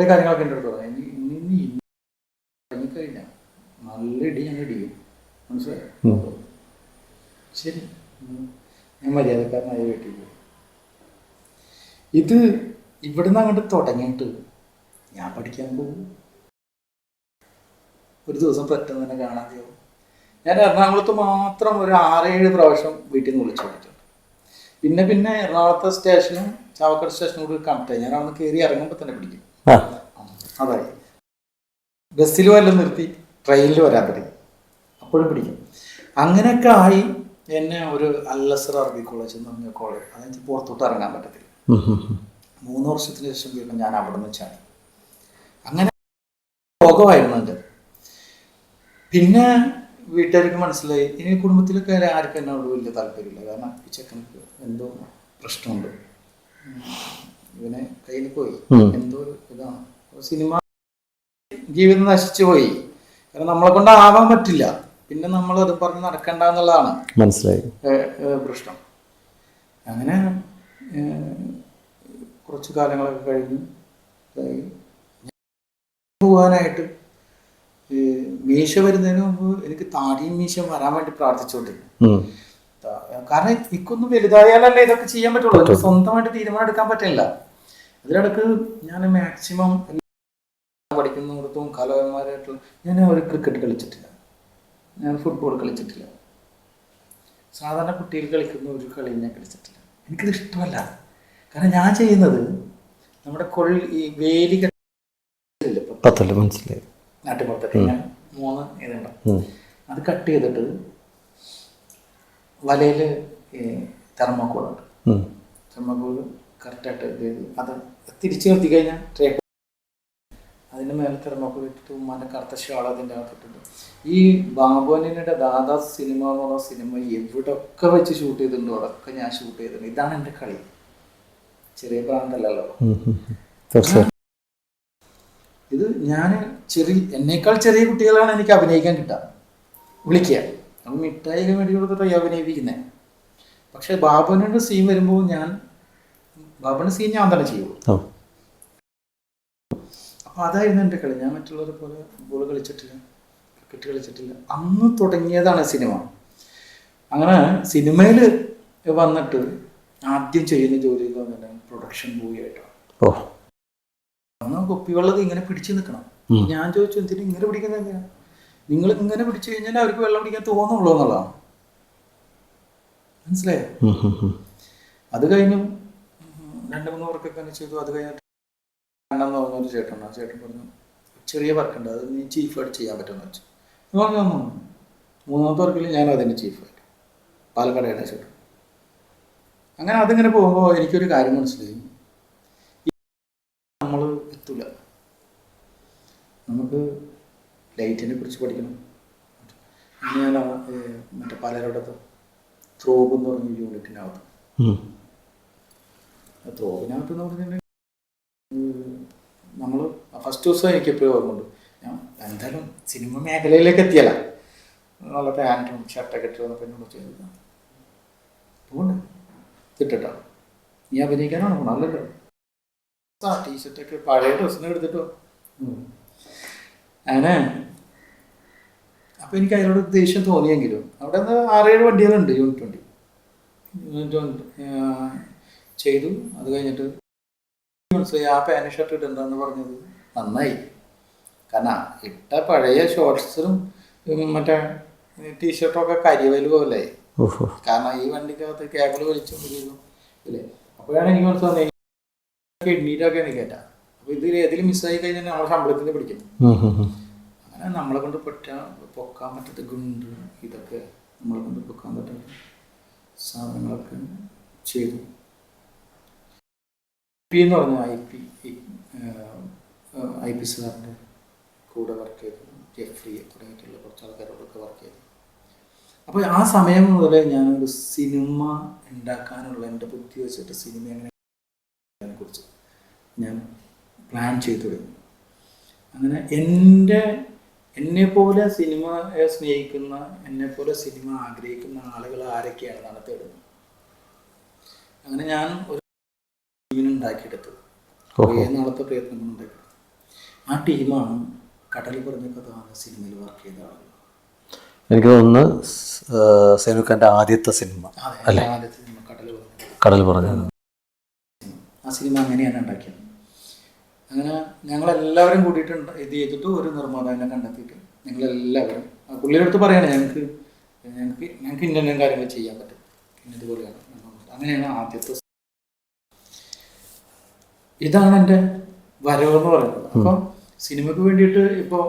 കാര്യങ്ങളൊക്കെ എൻ്റെ അടുത്ത് പറഞ്ഞു. ഇനി ഇറങ്ങിക്കഴിഞ്ഞാൽ നല്ല ഇടി ഞാൻ ഇടിയും, മനസ്സിലായോ? ശരി, ഞാൻ മര്യാദക്കാരനായ വീട്ടിൽ പോയി. ഇത് ഇവിടുന്ന് അങ്ങോട്ട് തുടങ്ങിയിട്ട് ഞാൻ പഠിക്കാൻ പോകും. ഒരു ദിവസം പെട്ടെന്ന് തന്നെ കാണാതെയാവും. ഞാൻ എറണാകുളത്ത് മാത്രം ഒരു 6-7 പ്രാവശ്യം വീട്ടിൽ നിന്ന് വിളിച്ചു പോയിട്ടുണ്ട്. പിന്നെ എറണാകുളത്തെ സ്റ്റേഷനും ചാവക്കാട് സ്റ്റേഷനും കൂടി കണക്ട് ആയി. ഞാൻ അവിടെ കയറി ഇറങ്ങുമ്പോൾ തന്നെ പിടിക്കും. അതായി ബസ്സിൽ വല്ലതും നിർത്തി ട്രെയിനിൽ വരാൻ തുടങ്ങി, അപ്പോഴും പിടിക്കും. അങ്ങനെയൊക്കെ ആയി എന്നെ ഒരു അൽ-അസ്ർ അറബി കോളേജ് എന്ന് പറഞ്ഞ കോളേജ്, അതെനിക്ക് പുറത്തോട്ട് ഇറങ്ങാൻ പറ്റത്തില്ല. 3 വർഷത്തിന് ശേഷം വീണ്ടും ഞാൻ അവിടെ നിന്ന് ചാടി. അങ്ങനെ രോഗമായിരുന്നു എൻ്റെ. പിന്നെ വീട്ടുകാർക്ക് മനസ്സിലായി. ഇനി കുടുംബത്തിലൊക്കെ ആർക്കും എന്നോട് വലിയ താല്പര്യമില്ല. കാരണം ഈ ചെക്കനക്ക് എന്തോ പ്രശ്നമുണ്ട്, ഇവനെ കയ്യിൽ പോയി, എന്തോ ഒരു ഇതാണ്. സിനിമ ജീവിതം നശിച്ചു പോയി. കാരണം നമ്മളെ കൊണ്ട് ആവാൻ പറ്റില്ല. പിന്നെ നമ്മൾ അത് പറഞ്ഞ് നടക്കണ്ട എന്നുള്ളതാണ് മനസ്സിലായി പ്രശ്നം. അങ്ങനെ കുറച്ച് കാലങ്ങളൊക്കെ കഴിഞ്ഞ് പോകാനായിട്ട് മീശ വരുന്നതിന് മുമ്പ് എനിക്ക് താടിയും മീശ വരാൻ വേണ്ടി പ്രാർത്ഥിച്ചോണ്ടിരുന്നു. കാരണം എനിക്കൊന്നും വലുതായാലല്ലേ ഇതൊക്കെ ചെയ്യാൻ പറ്റുള്ളൂ. എനിക്ക് സ്വന്തമായിട്ട് തീരുമാനം എടുക്കാൻ പറ്റില്ല. അതിനിടക്ക് ഞാൻ മാക്സിമം പഠിക്കുന്നിടത്തും കലാകാരന്മാരായിട്ടുള്ള ഞാൻ ഒരു ക്രിക്കറ്റ് കളിച്ചിട്ടില്ല, ഞാൻ ഫുട്ബോൾ കളിച്ചിട്ടില്ല, സാധാരണ കുട്ടികൾ കളിക്കുന്ന ഒരു കളി ഞാൻ കളിച്ചിട്ടില്ല. എനിക്കത് ഇഷ്ടമല്ല. കാരണം ഞാൻ ചെയ്യുന്നത് നമ്മുടെ ഈ വേലി മനസ്സിലായി നാട്ടുമ്പുറത്തൊക്കെ ഞാൻ 3 ഇതുണ്ടാവും. അത് കട്ട് ചെയ്തിട്ട് വലയിൽ തെർമോക്കോളുണ്ട്. തെർമോക്കോൾ കറക്റ്റായിട്ട് ഇത് ചെയ്ത് അത് തിരിച്ചു നിർത്തി കഴിഞ്ഞാൽ ട്രേ അതിൻ്റെ മേലെ തെർമോക്കോൾ ഇട്ടിട്ട് ഉമ്മാൻ്റെ കറുത്ത ഷാൾ അതിൻ്റെ അകത്തിട്ടുണ്ട്. ഈ ബാബുവിൻ്റെ ദാദാ സിനിമ എന്ന് പറഞ്ഞ സിനിമ എവിടെയൊക്കെ വെച്ച് ഷൂട്ട് ചെയ്തിട്ടുണ്ടോ അവിടെയൊക്കെ ഞാൻ ഷൂട്ട് ചെയ്തിട്ടുണ്ട്. ഇതാണ് എൻ്റെ കളി. ചെറിയ പ്രാന്തല്ലല്ലോ ഇത്. ഞാൻ എന്നേക്കാൾ ചെറിയ കുട്ടികളാണ് എനിക്ക് അഭിനയിക്കാൻ കിട്ടുക, വിളിക്കുക. നമ്മൾ മിഠായിക്ക് വേണ്ടി കൊടുത്തിട്ട് അഭിനയിപ്പിക്കുന്നത്. പക്ഷെ ബാബുവിൻ്റെ സീൻ വരുമ്പോൾ ബാബുവിൻ്റെ സീൻ ഞാൻ തന്നെ ചെയ്യുള്ളൂ. അപ്പോൾ അതായിരുന്നു എൻ്റെ കളി. ഞാൻ മറ്റുള്ളവരെ പോലെ ഫുട്ബോൾ കളിച്ചിട്ടില്ല, ക്രിക്കറ്റ് കളിച്ചിട്ടില്ല. അന്ന് തുടങ്ങിയതാണ് സിനിമ. അങ്ങനെ സിനിമയിൽ വന്നിട്ട് ആദ്യം ചെയ്യുന്ന ജോലി എന്ന് പറഞ്ഞാൽ പ്രൊഡക്ഷൻ മൂവി ആയിട്ടാണ്. അന്ന് കുപ്പിവെള്ളം ഇങ്ങനെ പിടിച്ചു നിൽക്കണം. ഞാൻ ചോദിച്ചു, എന്തിനും ഇങ്ങനെ പിടിക്കുന്നത് എന്തിനാ? നിങ്ങൾ ഇങ്ങനെ പിടിച്ചു കഴിഞ്ഞാൽ അവർക്ക് വെള്ളം പിടിക്കാൻ തോന്നുള്ളൂ എന്നുള്ളതാണ്. മനസ്സിലായോ? അത് കഴിഞ്ഞു 2-3 വർക്കൊക്കെ ചെയ്തു. അത് കഴിഞ്ഞിട്ട് എന്ന് പറഞ്ഞൊരു ചേട്ടൻ, ആ ചേട്ടൻ പറഞ്ഞു, ചെറിയ വർക്കുണ്ട്, അത് നീ ചീഫായിട്ട് ചെയ്യാൻ പറ്റുമെന്ന് വെച്ചു. പറഞ്ഞു 3ാമത്തെ വർക്കിൽ ഞാൻ അതിൻ്റെ ചീഫായിട്ട് പാലക്കാട് ചേട്ടൻ. അങ്ങനെ അതിങ്ങനെ പോകുമ്പോൾ എനിക്കൊരു കാര്യം മനസ്സിലായി, നമ്മൾ എത്തൂല. നമുക്ക് ലൈറ്റിനെ കുറിച്ച് പഠിക്കണം. ഞാൻ മറ്റേ പലരോടത്ത് ത്രോബ് എന്ന് പറഞ്ഞ യൂണിറ്റിനകത്ത്, ത്രോബിനകത്ത് എന്ന് പറഞ്ഞിട്ടുണ്ടെങ്കിൽ നമ്മൾ ഫസ്റ്റ് ദിവസം എനിക്ക് എപ്പോഴും ഓർമ്മയുണ്ട്. ഞാൻ എന്തായാലും സിനിമ മേഖലയിലേക്ക് എത്തിയല്ല, നല്ല പാൻറ്റും ഷർട്ടൊക്കെ ഇട്ട് വന്നപ്പോൾ എന്നോട് ചെയ്തത് പോകണ്ട തിട്ടോ, നീ അഭിനയിക്കാനാണോ? നല്ലല്ലോ. ടീഷർട്ടൊക്കെ പഴയ ഡ്രസ്സിന് എടുത്തിട്ടോ. അങ്ങനെ അപ്പോൾ എനിക്ക് അതിനോട് ദേഷ്യം തോന്നിയെങ്കിലും അവിടെ നിന്ന് 6-7 വണ്ടികളുണ്ട്, യൂണിറ്റ് വണ്ടി ചെയ്തു. അത് കഴിഞ്ഞിട്ട് മനസ്സിലായി ആ പാൻറ് ഷർട്ട് ഇടണ്ടെന്ന് പറഞ്ഞത് നന്നായി. കാരണം ഇട്ട പഴയ ഷോർട്ട്സും മറ്റേ ടീഷർട്ടൊക്കെ കരിവല് പോലെ. കാരണം ഈ വണ്ടിക്കകത്ത് കേബിൾ വലിച്ചോണ്ടിരുന്നു ഇല്ലേ. അപ്പോഴാണ് എനിക്ക് മനസ്സിലായി കിഡ്നീറ്റൊക്കെ എനിക്ക് കയറ്റാം. അപ്പോൾ ഇതിൽ ഏതിൽ മിസ്സായി കഴിഞ്ഞാൽ നമ്മളെ ശമ്പളത്തിന് പിടിക്കും. അങ്ങനെ നമ്മളെ കൊണ്ട് പൊക്കാൻ പറ്റാത്ത ഗുണ്ട് ഇതൊക്കെ നമ്മളെ കൊണ്ട് പൊക്കാൻ പറ്റാത്ത സാധനങ്ങളൊക്കെ ചെയ്തു. എന്ന് പറഞ്ഞ ഐ പി സാറിൻ്റെ കൂടെ വർക്ക് ചെയ്തു. ജെഫ്രി തുടങ്ങിയിട്ടുള്ള കുറച്ച് ആൾക്കാരോടൊക്കെ വർക്ക് ചെയ്തു. അപ്പോൾ ആ സമയം മുതൽ ഞാനൊരു സിനിമ ഉണ്ടാക്കാനുള്ള എൻ്റെ ബുദ്ധി വെച്ചിട്ട് സിനിമ കുറിച്ച് ഞാൻ പ്ലാൻ ചെയ്തു തുടങ്ങി. അങ്ങനെ എന്നെപ്പോലെ സിനിമയെ സ്നേഹിക്കുന്ന, എന്നെപ്പോലെ സിനിമ ആഗ്രഹിക്കുന്ന ആളുകൾ ആരൊക്കെയാണെന്നാണ് തേടുന്നത്. അങ്ങനെ ഞാൻ ഒരു ടീമിനുണ്ടാക്കിയെടുത്തത്, കുറേ നാളത്തെ പ്രയത്നം ഉണ്ടാക്കിയെടുത്തത്. ആ ടീമാണ് കടൽ പറഞ്ഞ കഥ സിനിമയിൽ വർക്ക് ചെയ്ത ആളുകൾ. എനിക്ക് തോന്നുന്നു സേനുഖാന്റെ ആദ്യത്തെ സിനിമ അല്ലേ? ആദ്യത്തെ സിനിമ കടൽ പറഞ്ഞു. ആ സിനിമ അങ്ങനെയാണ് ഉണ്ടാക്കിയത്. അങ്ങനെ ഞങ്ങളെല്ലാവരും കൂടിയിട്ട് ഇത് ചെയ്തിട്ട് ഒരു നിർമ്മാതാവിനെ കണ്ടെത്തിയിട്ട് ഞങ്ങളെല്ലാവരും പുള്ളിയുടെ അടുത്ത് പറയണേ ഞങ്ങൾക്ക് ഇന്ന കാര്യങ്ങൾ ചെയ്യാൻ പറ്റും, ഇന്നതുപോലെയാണ്. അങ്ങനെയാണ് ആദ്യത്തെ. ഇതാണ് എൻ്റെ വരവെന്ന് പറയുന്നത്. അപ്പം സിനിമയ്ക്ക് വേണ്ടിയിട്ട് ഇപ്പോൾ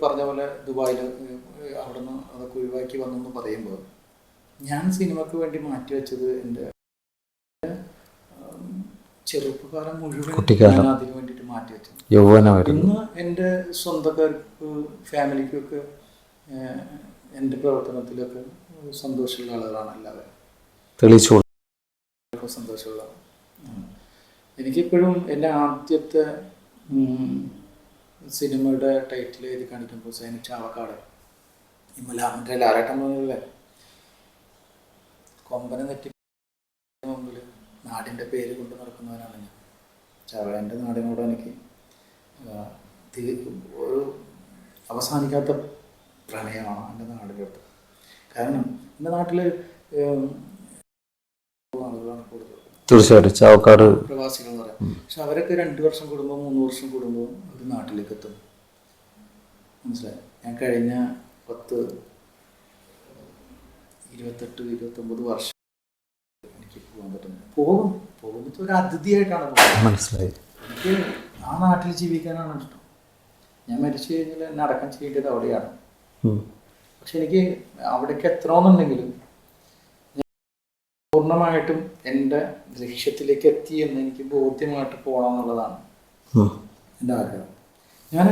പറഞ്ഞ പോലെ ദുബായിൽ അവിടെ നിന്ന് അതൊക്കെ ഒഴിവാക്കി വന്നെന്ന് പറയുമ്പോൾ ഞാൻ സിനിമയ്ക്ക് വേണ്ടി മാറ്റിവെച്ചത് എൻ്റെ ചെറുപ്പകാലം മുഴുവൻ ഞാൻ അതിന് വേണ്ടിയിട്ട് മാറ്റിവെച്ചത്. ഇന്ന് എൻ്റെ സ്വന്തക്കാർക്ക് ഫാമിലിക്കൊക്കെ എൻ്റെ പ്രവർത്തനത്തിലൊക്കെ സന്തോഷമുള്ള ആളുകളാണ് എല്ലാവരും. സന്തോഷമുള്ള എനിക്കിപ്പോഴും എൻ്റെ ആദ്യത്തെ സിനിമയുടെ ടൈറ്റിൽ എഴുതി കാണിക്കുമ്പോൾ സൈനിക് ചാവക്കാട് മറ്റേ ലാലേട്ടൻ പറഞ്ഞല്ലേ കൊമ്പനെ നെറ്റി മുമ്പിൽ നാടിൻ്റെ പേര് കൊണ്ട് നടക്കുന്നവനാണ് ഞാൻ. എൻ്റെ നാടിനോട് എനിക്ക് ഒരു അവസാനിക്കാത്ത പ്രണയമാണ് എൻ്റെ നാടിൻ്റെ അടുത്ത്. കാരണം എൻ്റെ നാട്ടിൽ ആളുകളാണ് കൂടുതൽ, തീർച്ചയായിട്ടും ചാവക്കാട് പ്രവാസികൾ എന്ന് പറയാം. പക്ഷെ അവരൊക്കെ 2 വർഷം കൂടുമ്പോൾ 3 വർഷം കൂടുമ്പോൾ ഒരു നാട്ടിലേക്ക് എത്തും. മനസ്സിലായി? ഞാൻ കഴിഞ്ഞ 28-29 വർഷം എനിക്ക് പോകാൻ പറ്റുന്നത്. പോകുന്നത് ഒരു അതിഥിയായിട്ടാണ് പോകുന്നത്. മനസ്സിലായി. എനിക്ക് ആ നാട്ടിൽ ജീവിക്കാനാണ് ഇഷ്ടം. ഞാൻ മരിച്ചു കഴിഞ്ഞാൽ എന്നെ അടക്കം ചെയ്യേണ്ടത് അവിടെയാണ്. പക്ഷെ എനിക്ക് അവിടേക്ക് എത്തണമെന്നുണ്ടെങ്കിലും പൂർണ്ണമായിട്ടും എൻ്റെ ലക്ഷ്യത്തിലേക്ക് എത്തി എന്ന് എനിക്ക് ബോധ്യമായിട്ട് പോകണം എന്നുള്ളതാണ് എൻ്റെ ആഗ്രഹം. ഞാൻ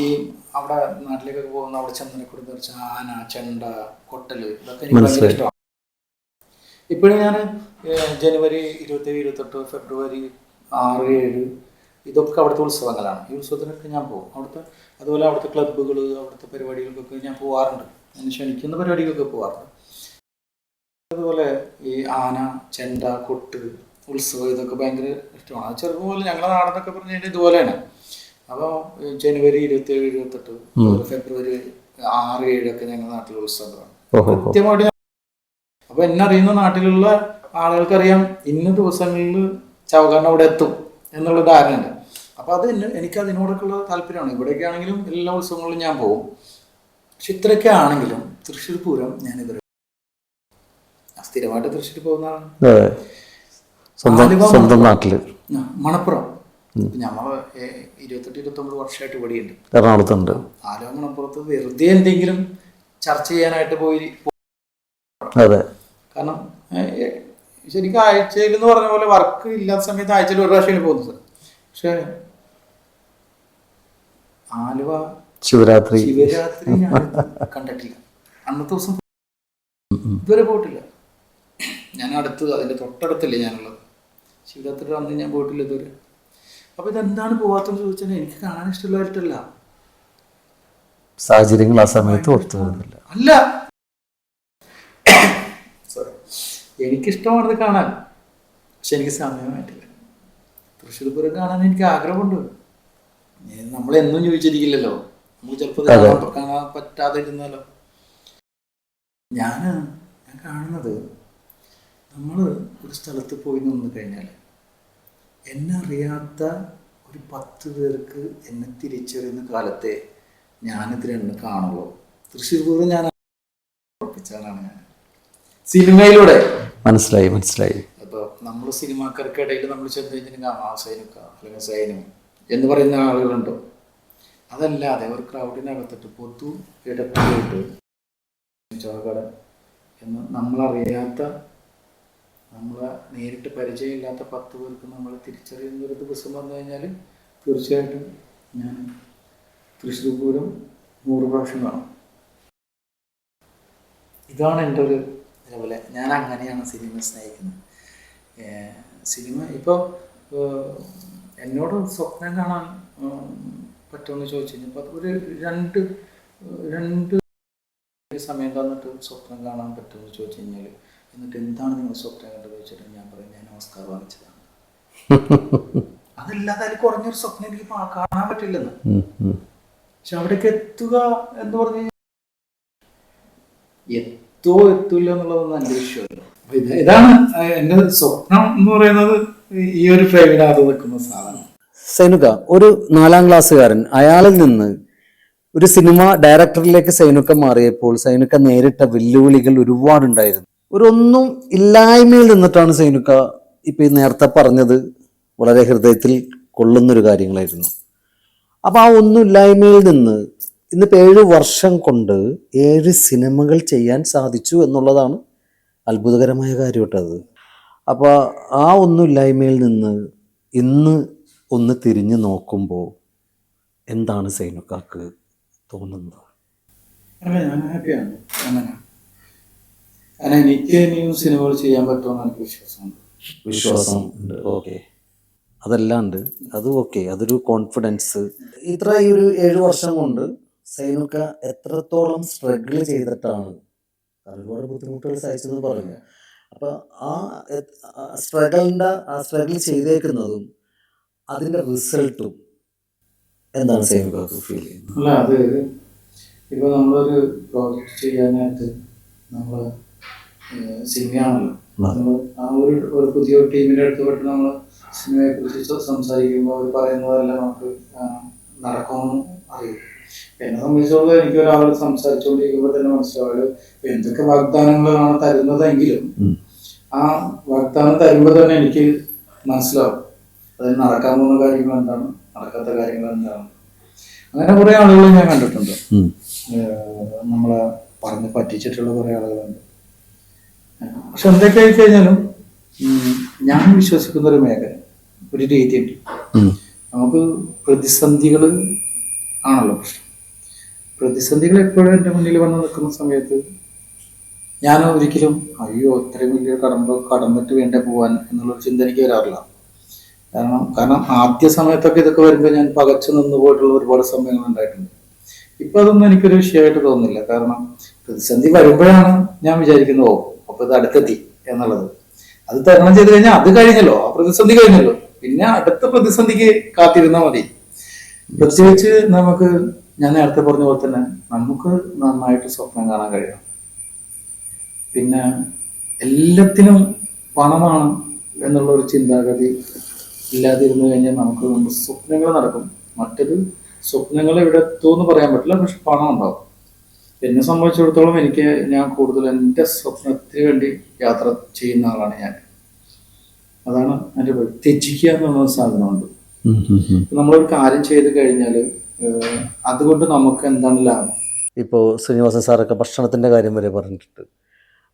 ഈ അവിടെ നാട്ടിലേക്കൊക്കെ പോകുന്ന അവിടെ ചന്ദനക്കുടി നിറച്ച ആന, ചെണ്ട, കൊട്ടൽ ഇതൊക്കെ എനിക്ക് ഭയങ്കര ഇഷ്ടമാണ്. ഇപ്പോഴും ഞാൻ ജനുവരി 27, 28, ഫെബ്രുവരി 6, 7 ഇതൊക്കെ അവിടുത്തെ ഉത്സവങ്ങളാണ്. ഈ ഉത്സവത്തിനൊക്കെ ഞാൻ പോകും. അതുപോലെ അവിടുത്തെ ക്ലബ്ബുകൾ, അവിടുത്തെ പരിപാടികൾക്കൊക്കെ ഞാൻ പോകാറുണ്ട്. എന്നെ ക്ഷണിക്കുന്ന പരിപാടികൾക്കൊക്കെ പോകാറുണ്ട്. അതുപോലെ ഈ ആന, ചെണ്ട, കൊട്ട്, ഉത്സവം ഇതൊക്കെ ഭയങ്കര ഇഷ്ടമാണ്. അത് ചെറുപ്പം പോലെ ഞങ്ങളുടെ നാടെന്നൊക്കെ പറഞ്ഞു കഴിഞ്ഞാൽ ഇതുപോലെയാണ്. അപ്പോൾ ജനുവരി 27, 28, ഫെബ്രുവരി 6, 7 ഒക്കെ ഞങ്ങളുടെ നാട്ടിലെ ഉത്സവങ്ങളാണ് കൃത്യമായിട്ട്. അപ്പോൾ എന്നെ അറിയുന്ന നാട്ടിലുള്ള ആളുകൾക്കറിയാം ഇന്ന ദിവസങ്ങളിൽ ചാവക്കാടിന് അവിടെ എത്തും എന്നുള്ള ധാരണയുണ്ട്. അപ്പോൾ അത് എനിക്ക് അതിനോടൊക്കെയുള്ള താല്പര്യമാണ്. ഇവിടെയൊക്കെ ആണെങ്കിലും എല്ലാ ഉത്സവങ്ങളിലും ഞാൻ പോകും. പക്ഷെ ഇത്രയൊക്കെ ആണെങ്കിലും തൃശ്ശൂർ പൂരം ഞാനിതുവരെ സ്ഥിരമായിട്ട് തൃശ്ശൂർ പോകുന്നതാണ്. സ്വന്തം നാട്ടില് മണപ്പുറം ഞമ്മള് 28-29 വർഷമായിട്ട് ഇവിടെയുണ്ട്, എറണാകുളത്തുണ്ട്. ആലുവ മണപ്പുറത്ത് വെറുതെ എന്തെങ്കിലും ചർച്ച ചെയ്യാനായിട്ട് പോയി. അതെ, കാരണം ശരിക്കും ആഴ്ചയിൽ എന്ന് പറഞ്ഞ പോലെ വർക്ക് ഇല്ലാത്ത സമയത്ത് ആഴ്ചയിൽ ഒരു പ്രാവശ്യമാണ് പോകുന്നത്. പക്ഷെ ആലുവ ശിവരാത്രി ഞാൻ കണ്ടിട്ടില്ല. അന്നത്തെ ദിവസം ഇതുവരെ പോയിട്ടില്ല. ഞാൻ അതിൻ്റെ തൊട്ടടുത്തല്ലേ ഞാനുള്ളത്. ശിവരാത്രി അന്ന് ഞാൻ പോയിട്ടില്ല ഇതുവരെ. അപ്പോൾ ഇതെന്താണ് പോകാത്തെന്ന് ചോദിച്ചാൽ എനിക്ക് കാണാൻ ഇഷ്ടമുള്ളതായിട്ടല്ല, സാഹചര്യങ്ങൾ ആ സമയത്ത് ഒത്തു വരുന്നില്ല. അല്ല, സോറി, എനിക്കിഷ്ടമാണത് കാണാൻ. പക്ഷെ എനിക്ക് സമയമായിട്ടില്ല. തൃശ്ശൂർ പൂരം കാണാൻ എനിക്ക് ആഗ്രഹമുണ്ട്. നമ്മളെന്നും ചോദിച്ചിരിക്കില്ലല്ലോ, നമുക്ക് ചിലപ്പോൾ കാണാൻ പറ്റാതെ ഇരുന്നാലോ. ഞാൻ കാണുന്നത് നമ്മൾ ഒരു സ്ഥലത്ത് പോയി നിന്ന് കഴിഞ്ഞാൽ എന്നെ അറിയാത്ത ഒരു 10 പേർക്ക് എന്നെ തിരിച്ചറിയുന്ന കാലത്തെ ഞാനിതിലെണ്ണം കാണുള്ളൂ. തൃശ്ശൂർ പൂരം ഞാൻ ഉറപ്പിച്ചാലാണ് ഞാൻ സിനിമയിലൂടെ മനസ്സിലായി. അപ്പോൾ നമ്മൾ സിനിമാക്കാർക്കിടയിൽ നമ്മൾ ചെന്ന് കഴിഞ്ഞാൽ സൈനിക അല്ലെങ്കിൽ സൈനം എന്ന് പറയുന്ന ആളുകളുണ്ടോ? അതല്ലാതെ ഒരു ക്രൗഡിനകത്തിട്ട് പൊതു ഇടത്തിലോട്ട് ചാവക്കാട് എന്ന് നമ്മളറിയാത്ത, നമ്മളെ നേരിട്ട് പരിചയമില്ലാത്ത 10 പേർക്ക് നമ്മൾ തിരിച്ചറിയുന്ന ഒരു ദിവസം വന്നു കഴിഞ്ഞാൽ തീർച്ചയായിട്ടും ഞാൻ തൃശ്ശൂർ പൂരം 100 പ്രാവശ്യം കാണും. ഇതാണ് എൻ്റെ ഒരു ലെവല്. ഞാൻ അങ്ങനെയാണ് സിനിമ സ്നേഹിക്കുന്നത്. സിനിമ ഇപ്പോൾ എന്നോട് സ്വപ്നം കാണാൻ പറ്റുമെന്ന് ചോദിച്ചു കഴിഞ്ഞപ്പോൾ ഒരു രണ്ട് സമയം തന്നിട്ട് സ്വപ്നം കാണാൻ പറ്റുമെന്ന് ചോദിച്ചു കഴിഞ്ഞാൽ, എന്നിട്ട് എന്താണ് നിങ്ങൾ സ്വപ്നം കണ്ടത് ചോദിച്ചിട്ട് ഞാൻ പറയും ഞാൻ ഓസ്കാർ വാങ്ങിച്ചതാണ്. അതല്ലാതെ അതിൽ കുറഞ്ഞൊരു സ്വപ്നം എനിക്ക് കാണാൻ പറ്റില്ലെന്ന്. പക്ഷെ അവിടേക്ക് എത്തുക എന്ന് പറഞ്ഞു കഴിഞ്ഞാൽ എത്തില്ല എന്നുള്ളതൊന്നും എൻ്റെ വിഷയമല്ല. അപ്പൊ ഇതാണ് എൻ്റെ സ്വപ്നം എന്ന് പറയുന്നത്, ഈ ഒരു ഫ്രെയിമിനകത്ത് നിൽക്കുന്ന സാധനം. സൈനുക ഒരു 4ാം ക്ലാസ്സുകാരൻ, അയാളിൽ നിന്ന് ഒരു സിനിമ ഡയറക്ടറിലേക്ക് സൈനുക്ക മാറിയപ്പോൾ സൈനുക്ക നേരിട്ട വെല്ലുവിളികൾ ഒരുപാടുണ്ടായിരുന്നു. ഒന്നും ഇല്ലായ്മയിൽ നിന്നിട്ടാണ് സൈനുക്ക ഇപ്പൊ ഈ നേരത്തെ പറഞ്ഞത് വളരെ ഹൃദയത്തിൽ കൊള്ളുന്നൊരു കാര്യങ്ങളായിരുന്നു. അപ്പൊ ആ ഒന്നുമില്ലായ്മയിൽ നിന്ന് ഇന്നിപ്പോൾ 7 വർഷം കൊണ്ട് 7 സിനിമകൾ ചെയ്യാൻ സാധിച്ചു എന്നുള്ളതാണ് അത്ഭുതകരമായ കാര്യം കേട്ടത്. അപ്പോൾ ആ ഒന്നുമില്ലായ്മയിൽ നിന്ന് ഇന്ന് ഒന്ന് തിരിഞ്ഞു നോക്കുമ്പോൾ എന്താണ് സൈനുക്കാക്ക് തോന്നുന്നത്? അല്ല, ഞാൻ ഹാപ്പിയാണ്. അങ്ങനെ കാരണം എനിക്ക് ഇനിയും സിനിമകൾ ചെയ്യാൻ പറ്റുമെന്ന് എനിക്ക് വിശ്വാസമുണ്ട്. വിശ്വാസം ഉണ്ട്. ഓക്കെ, അതല്ലാണ്ട് അത് ഓക്കെ, അതൊരു കോൺഫിഡൻസ്. ഇത്ര ഈ ഒരു 7 വർഷം കൊണ്ട് സൈനുക്ക എത്രത്തോളം സ്ട്രഗിൾ ചെയ്തിട്ടാണ്, ഒരുപാട് ബുദ്ധിമുട്ടുകൾ സഹിച്ചെന്ന് പറഞ്ഞു. അപ്പൊ ആ സ്ട്രഗിൾ ചെയ്തേക്കുന്നതും അതിന്റെ റിസൾട്ടും എന്താണ് സൈനുക്കാക്ക് ഫീൽ ചെയ്യുന്നത്? അല്ല, അത് ഇപ്പൊ നമ്മളൊരു പ്രോജക്റ്റ് ചെയ്യാനായിട്ട് നമ്മൾ സിനിമയാണല്ലോ, നമ്മൾ ആ ഒരു പുതിയ ടീമിന്റെ അടുത്ത് പോയിട്ട് നമ്മൾ സിനിമയെ കുറിച്ച് സംസാരിക്കുമ്പോൾ അവർ പറയുന്നതെല്ലാം നമുക്ക് നടക്കുമെന്ന് അറിയും. എന്നെ സംബന്ധിച്ചോളം എനിക്ക് ഒരാൾ സംസാരിച്ചുകൊണ്ടിരിക്കുമ്പോൾ തന്നെ മനസ്സിലാവുക എന്തൊക്കെ വാഗ്ദാനങ്ങളാണ് തരുന്നതെങ്കിലും ആ വാഗ്ദാനം തരുമ്പോൾ തന്നെ എനിക്ക് മനസ്സിലാവും അതിന് നടക്കാൻ പോകുന്ന കാര്യങ്ങൾ എന്താണ്, നടക്കാത്ത കാര്യങ്ങൾ എന്താണ്. അങ്ങനെ കുറെ ആളുകളെ ഞാൻ കണ്ടിട്ടുണ്ട്, നമ്മളെ പറഞ്ഞ് പറ്റിച്ചിട്ടുള്ള കുറെ ആളുകളുണ്ട്. പക്ഷെ എന്തൊക്കെ ആയിക്കഴിഞ്ഞാലും ഞാൻ വിശ്വസിക്കുന്ന ഒരു മേഖല, ഒരു രീതിയുണ്ട്. നമുക്ക് പ്രതിസന്ധികൾ ആണല്ലോ പ്രശ്നം. പ്രതിസന്ധികൾ എപ്പോഴും എൻ്റെ മുന്നിൽ വന്ന് നിൽക്കുന്ന സമയത്ത് ഞാൻ ഒരിക്കലും അയ്യോ ഇത്രയും വലിയ കടന്നിട്ട് വേണ്ടേ പോവാൻ എന്നുള്ളൊരു ചിന്ത എനിക്ക് വരാറില്ല. കാരണം ആദ്യ സമയത്തൊക്കെ ഇതൊക്കെ വരുമ്പോൾ ഞാൻ പകച്ചു നിന്ന് പോയിട്ടുള്ള ഒരുപാട് സമയങ്ങൾ ഉണ്ടായിട്ടുണ്ട്. ഇപ്പൊ അതൊന്നും എനിക്കൊരു വിഷയമായിട്ട് തോന്നുന്നില്ല. കാരണം പ്രതിസന്ധി വരുമ്പോഴാണ് ഞാൻ വിചാരിക്കുന്നത് അപ്പൊ ഇത് അടുത്തെത്തി എന്നുള്ളത്. അത് തരണം ചെയ്ത് കഴിഞ്ഞാൽ അത് കഴിഞ്ഞല്ലോ, ആ പ്രതിസന്ധി കഴിഞ്ഞല്ലോ, പിന്നെ അടുത്ത പ്രതിസന്ധിക്ക് കാത്തിരുന്നാൽ മതി. പ്രത്യേകിച്ച് നമുക്ക്, ഞാൻ നേരത്തെ പറഞ്ഞ പോലെ തന്നെ നമുക്ക് നന്നായിട്ട് സ്വപ്നം കാണാൻ കഴിയണം. പിന്നെ എല്ലാത്തിനും പണമാണ് എന്നുള്ള ഒരു ചിന്താഗതി ഇല്ലാതിരുന്നു കഴിഞ്ഞാൽ നമുക്ക് നമ്മുടെ സ്വപ്നങ്ങൾ നടക്കും. മറ്റൊരു സ്വപ്നങ്ങൾ എവിടെ എത്തുമെന്ന് പറയാൻ പറ്റില്ല, പക്ഷെ പണം ഉണ്ടാവും. എന്നെ സംബന്ധിച്ചിടത്തോളം ഞാൻ കൂടുതൽ എൻ്റെ സ്വപ്നത്തിന് വേണ്ടി യാത്ര ചെയ്യുന്ന ആളാണ് ഞാൻ. അതാണ് എൻ്റെ ത്യജിക്കുക എന്നുള്ള സാധനമുണ്ട്. നമ്മളൊരു കാര്യം ചെയ്ത് കഴിഞ്ഞാൽ അതുകൊണ്ട് നമുക്ക് എന്താണ് ലാഭം. ഇപ്പോൾ ശ്രീനിവാസൻ സാറൊക്കെ ഭക്ഷണത്തിൻ്റെ കാര്യം വരെ പറഞ്ഞിട്ടുണ്ട്.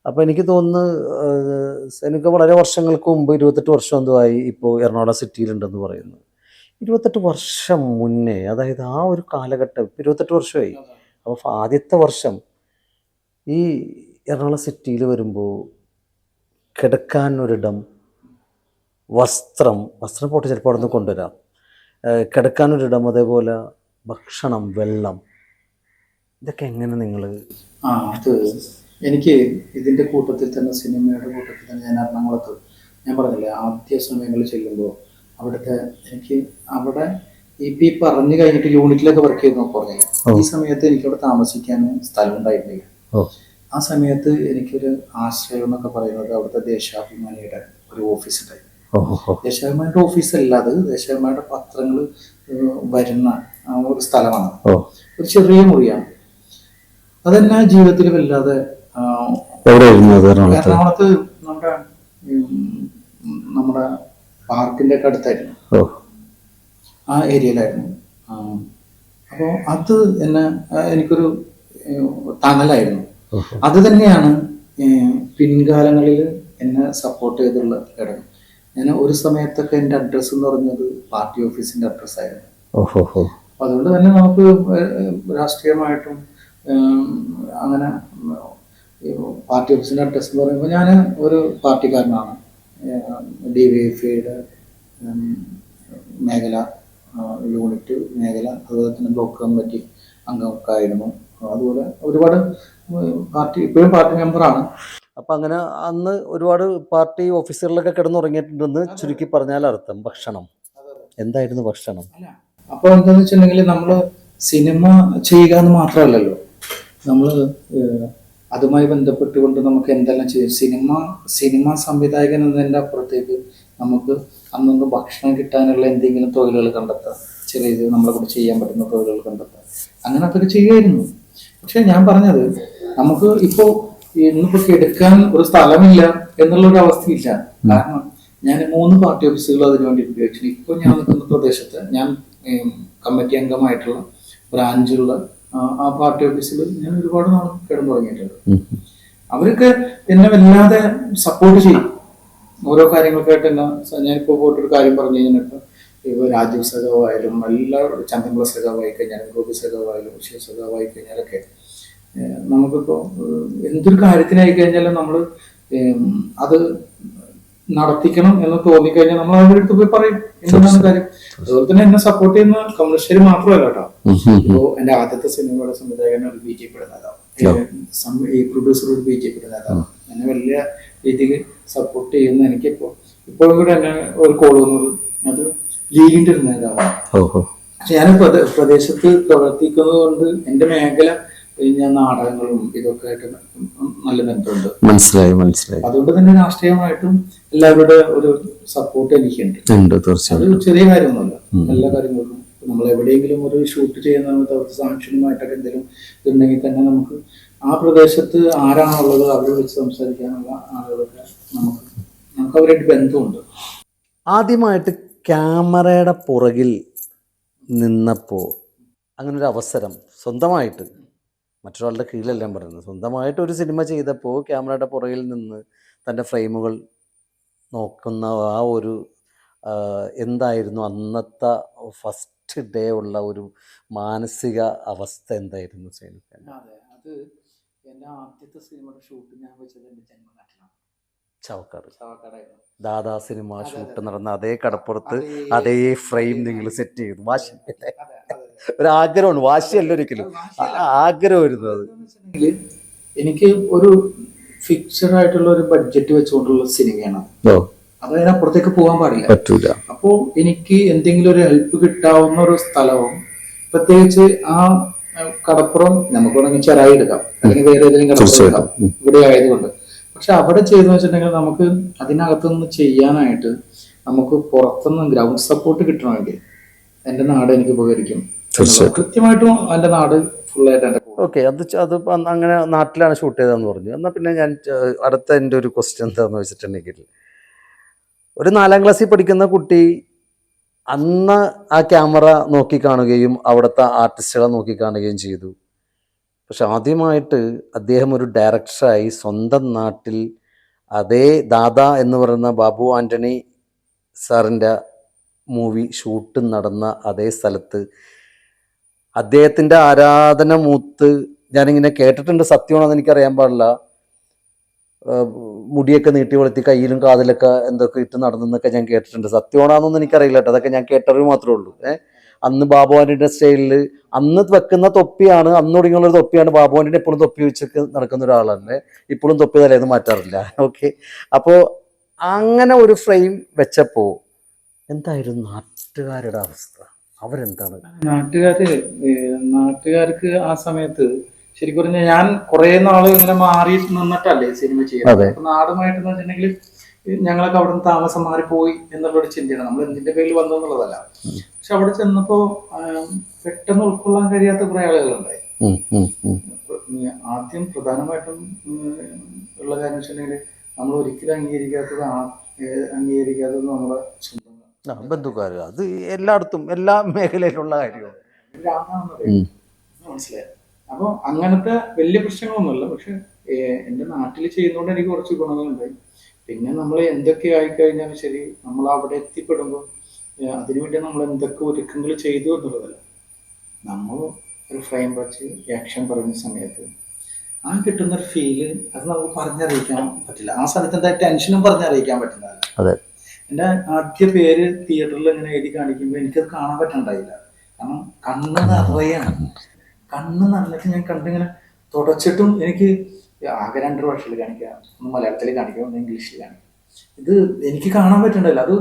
അപ്പോൾ എനിക്ക് തോന്നുന്നു എനിക്ക് വളരെ വർഷങ്ങൾക്ക് മുമ്പ് 28 വർഷം എന്തോ ആയി ഇപ്പോൾ എറണാകുളം സിറ്റിയിലുണ്ടെന്ന് പറയുന്നു. 28 വർഷം മുന്നേ, അതായത് ആ ഒരു കാലഘട്ടം 28 വർഷമായി. അപ്പോൾ ആദ്യത്തെ വർഷം ഈ എറണാകുളം സിറ്റിയിൽ വരുമ്പോൾ കിടക്കാൻ ഒരിടം, വസ്ത്രം പോട്ട് ചിലപ്പോൾ അവിടെ നിന്ന് കൊണ്ടുവരാം, കിടക്കാനൊരിടം, അതേപോലെ ഭക്ഷണം, വെള്ളം, ഇതൊക്കെ എങ്ങനെ നിങ്ങൾ? അത് എനിക്ക് ഇതിൻ്റെ കൂട്ടത്തിൽ തന്നെ, സിനിമയുടെ കൂട്ടത്തിൽ തന്നെ ഞാൻ എറണാകുളത്ത്, ഞാൻ പറഞ്ഞില്ലേ ആദ്യ സമയങ്ങളിൽ ചെല്ലുമ്പോൾ അവിടുത്തെ എനിക്ക് അവിടെ ഈ പറഞ്ഞു കഴിഞ്ഞിട്ട് യൂണിറ്റിലൊക്കെ വർക്ക് ചെയ്യുന്ന പറഞ്ഞില്ല, ഈ സമയത്ത് എനിക്കവിടെ താമസിക്കാൻ സ്ഥലം ഉണ്ടായിരുന്നില്ല. ആ സമയത്ത് എനിക്കൊരു ആശ്രയം എന്നൊക്കെ പറയുന്നത് അവിടുത്തെ ദേശാഭിമാനിയുടെ ഒരു ഓഫീസ് ഉണ്ടായിരുന്നു. ദേശാഭിമാനിയുടെ ഓഫീസല്ല, അത് ദേശാഭിമാനിയുടെ പത്രങ്ങൾ വരുന്ന ഒരു സ്ഥലമാണ്. ഒരു ചെറിയ മുറിയാണ്. അതെന്നാ ജീവിതത്തിൽ വല്ലാതെ എറണാകുളത്ത് നമ്മുടെ പാർക്കിന്റെ ഒക്കെ അടുത്തായിരുന്നു, ആ ഏരിയയിലായിരുന്നു. അപ്പോൾ അത് എനിക്കൊരു തണലായിരുന്നു. അത് തന്നെയാണ് പിൻകാലങ്ങളിൽ എന്നെ സപ്പോർട്ട് ചെയ്തുള്ള ഘടകം. ഞാൻ ഒരു സമയത്തൊക്കെ എൻ്റെ അഡ്രസ്സ് എന്ന് പറഞ്ഞത് പാർട്ടി ഓഫീസിന്റെ അഡ്രസ്സായിരുന്നു. അപ്പൊ അതുകൊണ്ട് തന്നെ നമുക്ക് രാഷ്ട്രീയമായിട്ടും അങ്ങനെ പാർട്ടി ഓഫീസിന്റെ അഡ്രസ്സ് എന്ന് പറയുമ്പോൾ ഞാൻ ഒരു പാർട്ടിക്കാരനാണ്. DYFIയുടെ മേഖല, യൂണിറ്റ് മേഖല, അതുപോലെ തന്നെ ബ്ലോക്ക് കമ്മിറ്റി അംഗമൊക്കെ ആയിരുന്നു. അതുപോലെ ഒരുപാട് ഇപ്പോഴും പാർട്ടി മെമ്പറാണ്. അപ്പൊ അങ്ങനെ അന്ന് ഒരുപാട് പാർട്ടി ഓഫീസുകളിലൊക്കെ കിടന്നുറങ്ങിയിട്ടുണ്ടെന്ന് ചുരുക്കി പറഞ്ഞാൽ അർത്ഥം. ഭക്ഷണം എന്തായിരുന്നു ഭക്ഷണം? അപ്പൊ എന്താന്ന് വെച്ചിട്ടുണ്ടെങ്കിൽ നമ്മള് സിനിമ ചെയ്യുക എന്ന് മാത്രമല്ലല്ലോ, നമ്മള് അതുമായി ബന്ധപ്പെട്ടുകൊണ്ട് നമുക്ക് എന്തെല്ലാം ചെയ്യും. സിനിമ സംവിധായകൻ എന്നതിൻ്റെ അപ്പുറത്തേക്ക് നമുക്ക് അന്നൊന്ന് ഭക്ഷണം കിട്ടാനുള്ള എന്തെങ്കിലും തൊഴിലുകൾ കണ്ടെത്താം, ചെറിയ നമ്മളെ കൂടെ ചെയ്യാൻ പറ്റുന്ന തൊഴിലുകൾ കണ്ടെത്താം, അങ്ങനെ അതൊക്കെ ചെയ്യുമായിരുന്നു. പക്ഷെ ഞാൻ പറഞ്ഞത് നമുക്ക് ഇന്നിപ്പോ എടുക്കാൻ ഒരു സ്ഥലമില്ല എന്നുള്ളൊരു അവസ്ഥയില്ല. കാരണം ഞാൻ 3 പാർട്ടി ഓഫീസുകൾ അതിനു വേണ്ടി ഉപയോഗിച്ചു. ഇപ്പോൾ ഞാൻ നിൽക്കുന്ന പ്രദേശത്ത് ഞാൻ കമ്മിറ്റി അംഗമായിട്ടുള്ള ബ്രാഞ്ചുള്ള ആ പാർട്ടി ഓഫീസിൽ ഞാൻ ഒരുപാട് നാൾ കിടന്നു തുടങ്ങിയിട്ടുണ്ട്. അവരൊക്കെ എന്നെ വല്ലാതെ സപ്പോർട്ട് ചെയ്യും ഓരോ കാര്യങ്ങൾക്കായിട്ട്. ഞാനിപ്പോൾ പോയിട്ടൊരു കാര്യം പറഞ്ഞു കഴിഞ്ഞിട്ട് ഇപ്പോൾ രാജീവ് സഖാവായാലും എല്ലാവരും, ചന്ദ്രമുള്ള സഖാവായി കഴിഞ്ഞാലും ഗോപി സഖാവായാലും ശിവ സഖാവായി കഴിഞ്ഞാലൊക്കെ നമുക്കിപ്പോൾ എന്തൊരു കാര്യത്തിനായി കഴിഞ്ഞാലും നമ്മൾ അത് നടത്തിക്കണം എന്ന് തോന്നിക്കഴിഞ്ഞാൽ നമ്മൾ അവരുടെ അടുത്ത് പോയി പറയും എന്താണ് കാര്യം. അതുപോലെ തന്നെ എന്നെ സപ്പോർട്ട് ചെയ്യുന്ന കമ്മ്യൂണിസ്റ്റുകാർ മാത്രമല്ല കേട്ടോ. ഇപ്പോൾ എന്റെ ആദ്യത്തെ സിനിമയുടെ സംവിധായകൻ ഒരു BJP നേതാവ്, ഈ പ്രൊഡ്യൂസർ ഒരു BJP നേതാവ്, എന്നെ വലിയ രീതിയിൽ സപ്പോർട്ട് ചെയ്യുന്ന ഇപ്പോഴും കൂടെ എന്നെ ഒരു കോൾ വന്നത് അത് ലീഗിന്റെ ഒരു നേതാവാണ്. പക്ഷെ ഞാൻ പ്രദേശത്ത് പ്രവർത്തിക്കുന്നത് കൊണ്ട് എന്റെ മേഖല ഞാൻ നാടകങ്ങളും ഇതൊക്കെ ആയിട്ട് നല്ല ബന്ധമുണ്ട്. മനസ്സിലായി. അതുകൊണ്ട് തന്നെ രാഷ്ട്രീയമായിട്ടും എല്ലാവരുടെ ഒരു സപ്പോർട്ട് എനിക്കുണ്ട്. അത് ചെറിയ കാര്യമൊന്നുമല്ല. എല്ലാ കാര്യങ്ങൾക്കും നമ്മൾ എവിടെയെങ്കിലും ഒരു ഷൂട്ട് ചെയ്യുന്ന സമയത്ത് അവർക്ക് സാക്ഷരമായിട്ടൊക്കെ എന്തെങ്കിലും ഇതുണ്ടെങ്കിൽ തന്നെ നമുക്ക് ആ പ്രദേശത്ത് ആരാണുള്ളത് അവരെ വെച്ച് സംസാരിക്കാനുള്ള ആളുകളൊക്കെ നമുക്ക് അവരായിട്ട് ബന്ധമുണ്ട്. ആദ്യമായിട്ട് ക്യാമറയുടെ പുറകിൽ നിന്നപ്പോൾ അങ്ങനെ ഒരു അവസരം സ്വന്തമായിട്ട്, മറ്റൊരാളുടെ കീഴിലെല്ലാം പറയുന്നത്, സ്വന്തമായിട്ട് ഒരു സിനിമ ചെയ്തപ്പോൾ ക്യാമറയുടെ പുറകിൽ നിന്ന് തൻ്റെ ഫ്രെയിമുകൾ നോക്കുന്ന ആ ഒരു എന്തായിരുന്നു അന്നത്തെ ഫസ്റ്റ് ഡേ ഉള്ള ഒരു മാനസിക അവസ്ഥ എന്തായിരുന്നു സൈനുഖാൻ? അതെ, അത് എൻ്റെ ആദ്യത്തെ സിനിമയുടെ ഷൂട്ട് ഞാൻ വെച്ചത് എൻ്റെ ജന്മനാട്ടിലാണ്, ചാവക്കാടായിരുന്നു. ദാദാ സിനിമ ഷൂട്ട് നടന്ന അതേ കടപ്പുറത്ത് അതേ ഫ്രെയിം നിങ്ങൾ സെറ്റ് ചെയ്തു. വാശി, ഒരു ആഗ്രഹമാണ്, വാശിയല്ല ഒരിക്കലും, ആഗ്രഹം വരുന്നത്. എനിക്ക് ഒരു ഫിക്സഡ് ആയിട്ടുള്ള ഒരു ബഡ്ജറ്റ് വെച്ചുകൊണ്ടുള്ള സിനിമയാണ്. അപ്പൊ അതിനപ്പുറത്തേക്ക് പോകാൻ പറ്റില്ല. അപ്പോ എനിക്ക് എന്തെങ്കിലും ഒരു ഹെൽപ്പ് കിട്ടാവുന്ന ഒരു സ്ഥലവും, പ്രത്യേകിച്ച് ആ കടപ്പുറം നമുക്ക് വേണമെങ്കിൽ ചെറായി എടുക്കാം, അല്ലെങ്കിൽ വേറെ ഏതെങ്കിലും കടപ്പുറം എടുക്കാം ഇവിടെ ആയതുകൊണ്ട്. പക്ഷെ അവിടെ ചെയ്തെന്ന് വെച്ചിട്ടുണ്ടെങ്കിൽ നമുക്ക് അതിനകത്തുനിന്ന് ചെയ്യാനായിട്ട് നമുക്ക് പുറത്തുനിന്ന് ഗ്രൗണ്ട് സപ്പോർട്ട് കിട്ടണമെങ്കിൽ എൻ്റെ നാട് എനിക്ക് ഉപകരിക്കും. കൃത്യമായിട്ടും എൻ്റെ നാട് ഫുള്ളായിട്ട് എൻ്റെ. ഓക്കെ, അത് അങ്ങനെ നാട്ടിലാണ് ഷൂട്ട് ചെയ്തതെന്ന് പറഞ്ഞു. എന്നാൽ പിന്നെ ഞാൻ അടുത്ത എൻ്റെ ഒരു ക്വസ്റ്റ്യൻ എന്താണെന്ന് വെച്ചിട്ടുണ്ടെങ്കിൽ, ഒരു 4ാം ക്ലാസ്സിൽ പഠിക്കുന്ന കുട്ടി അന്ന് ആ ക്യാമറ നോക്കിക്കാണുകയും അവിടുത്തെ ആർട്ടിസ്റ്റുകളെ നോക്കിക്കാണുകയും ചെയ്തു. പക്ഷെ ആദ്യമായിട്ട് അദ്ദേഹം ഒരു ഡയറക്ടറായി സ്വന്തം നാട്ടിൽ അതേ ദാദാ എന്ന് പറയുന്ന ബാബു ആൻ്റണി സാറിൻ്റെ മൂവി ഷൂട്ട് നടന്ന അതേ സ്ഥലത്ത് അദ്ദേഹത്തിൻ്റെ ആരാധന മൂത്ത് ഞാനിങ്ങനെ കേട്ടിട്ടുണ്ട്, സത്യമാണെന്ന് എനിക്കറിയാൻ പാടില്ല, മുടിയൊക്കെ നീട്ടി വളർത്തി കയ്യിലും കാതിലൊക്കെ എന്തൊക്കെ ഇട്ട് നടന്നൊക്കെ ഞാൻ കേട്ടിട്ടുണ്ട്. സത്യമാണെന്നൊന്നും എനിക്കറിയില്ല കേട്ടോ, അതൊക്കെ ഞാൻ കേട്ടറിവ് മാത്രമേ ഉള്ളൂ. അന്ന് ബാബു ആൻ്റണിയുടെ സ്റ്റൈലിൽ അന്ന് വെക്കുന്ന തൊപ്പിയാണ്, അന്ന് തുടങ്ങിയുള്ളൊരു തൊപ്പിയാണ്. ബാബു ആൻ്റണി എപ്പോഴും തൊപ്പി വെച്ചൊക്കെ നടക്കുന്ന ഒരാളല്ലേ, ഇപ്പോഴും തൊപ്പി തലേന്ന് മാറ്റാറില്ല. ഓക്കെ, അപ്പോൾ അങ്ങനെ ഒരു ഫ്രെയിം വെച്ചപ്പോൾ എന്തായിരുന്നു നാട്ടുകാരുടെ അവസ്ഥ? അവരെന്താണ്? നാട്ടുകാർക്ക് ആ സമയത്ത് ശരിക്കും പറഞ്ഞാൽ ഞാൻ കുറെ നാള് ഇങ്ങനെ മാറി നിന്നിട്ടല്ലേ സിനിമ ചെയ്യുന്നത്. നാടുമായിട്ടെന്ന് വെച്ചിട്ടുണ്ടെങ്കിൽ ഞങ്ങളൊക്കെ അവിടെ നിന്ന് താമസം മാറിപ്പോയി എന്നുള്ളൊരു ചിന്തയാണ്. നമ്മൾ എന്തിന്റെ പേരിൽ വന്നു എന്നുള്ളതല്ല. പക്ഷെ അവിടെ ചെന്നപ്പോ പെട്ടെന്ന് ഉൾക്കൊള്ളാൻ കഴിയാത്ത കുറെ ആളുകളുണ്ടായി. ആദ്യം പ്രധാനമായിട്ടും ഉള്ള കാര്യം വെച്ചിട്ടുണ്ടെങ്കിൽ നമ്മൾ ഒരിക്കലും അംഗീകരിക്കാത്തത് നമ്മുടെ സ്വന്തം ബന്ധുക്കാർ. അത് എല്ലായിടത്തും എല്ലാ മേഖലയിലുള്ള കാര്യമാണ്, മനസ്സിലായി. അപ്പൊ അങ്ങനത്തെ വലിയ പ്രശ്നങ്ങളൊന്നുമില്ല. പക്ഷെ എൻ്റെ നാട്ടിൽ ചെയ്യുന്നതുകൊണ്ട് എനിക്ക് കുറച്ച് ഗുണങ്ങളുണ്ടായി. പിന്നെ നമ്മൾ എന്തൊക്കെ ആയിക്കഴിഞ്ഞാലും ശരി, നമ്മൾ അവിടെ എത്തിപ്പെടുമ്പോൾ അതിനുവേണ്ടി നമ്മൾ എന്തൊക്കെ ഒരുക്കങ്ങൾ ചെയ്തു എന്നുള്ളതല്ല, നമ്മൾ ഒരു ഫ്രെയിം വച്ച് ആക്ഷൻ പറയുന്ന സമയത്ത് ആ കിട്ടുന്നൊരു ഫീല് അത് നമുക്ക് പറഞ്ഞറിയിക്കാൻ പറ്റില്ല. ആ സമയത്ത് എന്താ ടെൻഷനും പറഞ്ഞറിയിക്കാൻ പറ്റുന്നതല്ല. എൻ്റെ ആദ്യ പേര് തിയേറ്ററിൽ ഇങ്ങനെ എഴുതി കാണിക്കുമ്പോൾ എനിക്കത് കാണാൻ പറ്റണ്ടായില്ല. കാരണം കണ്ണ് നിറയാണ്. കണ്ണ് നിറഞ്ഞിട്ട് ഞാൻ കണ്ടിങ്ങനെ തുടച്ചിട്ടും എനിക്ക് ആകെ 2 ഭാഷയിൽ കാണിക്കാം, ഒന്ന് മലയാളത്തിൽ കാണിക്കാം, ഒന്ന് ഇംഗ്ലീഷിൽ കാണിക്കാം. ഇത് എനിക്ക് കാണാൻ പറ്റണ്ടല്ലോ. അത്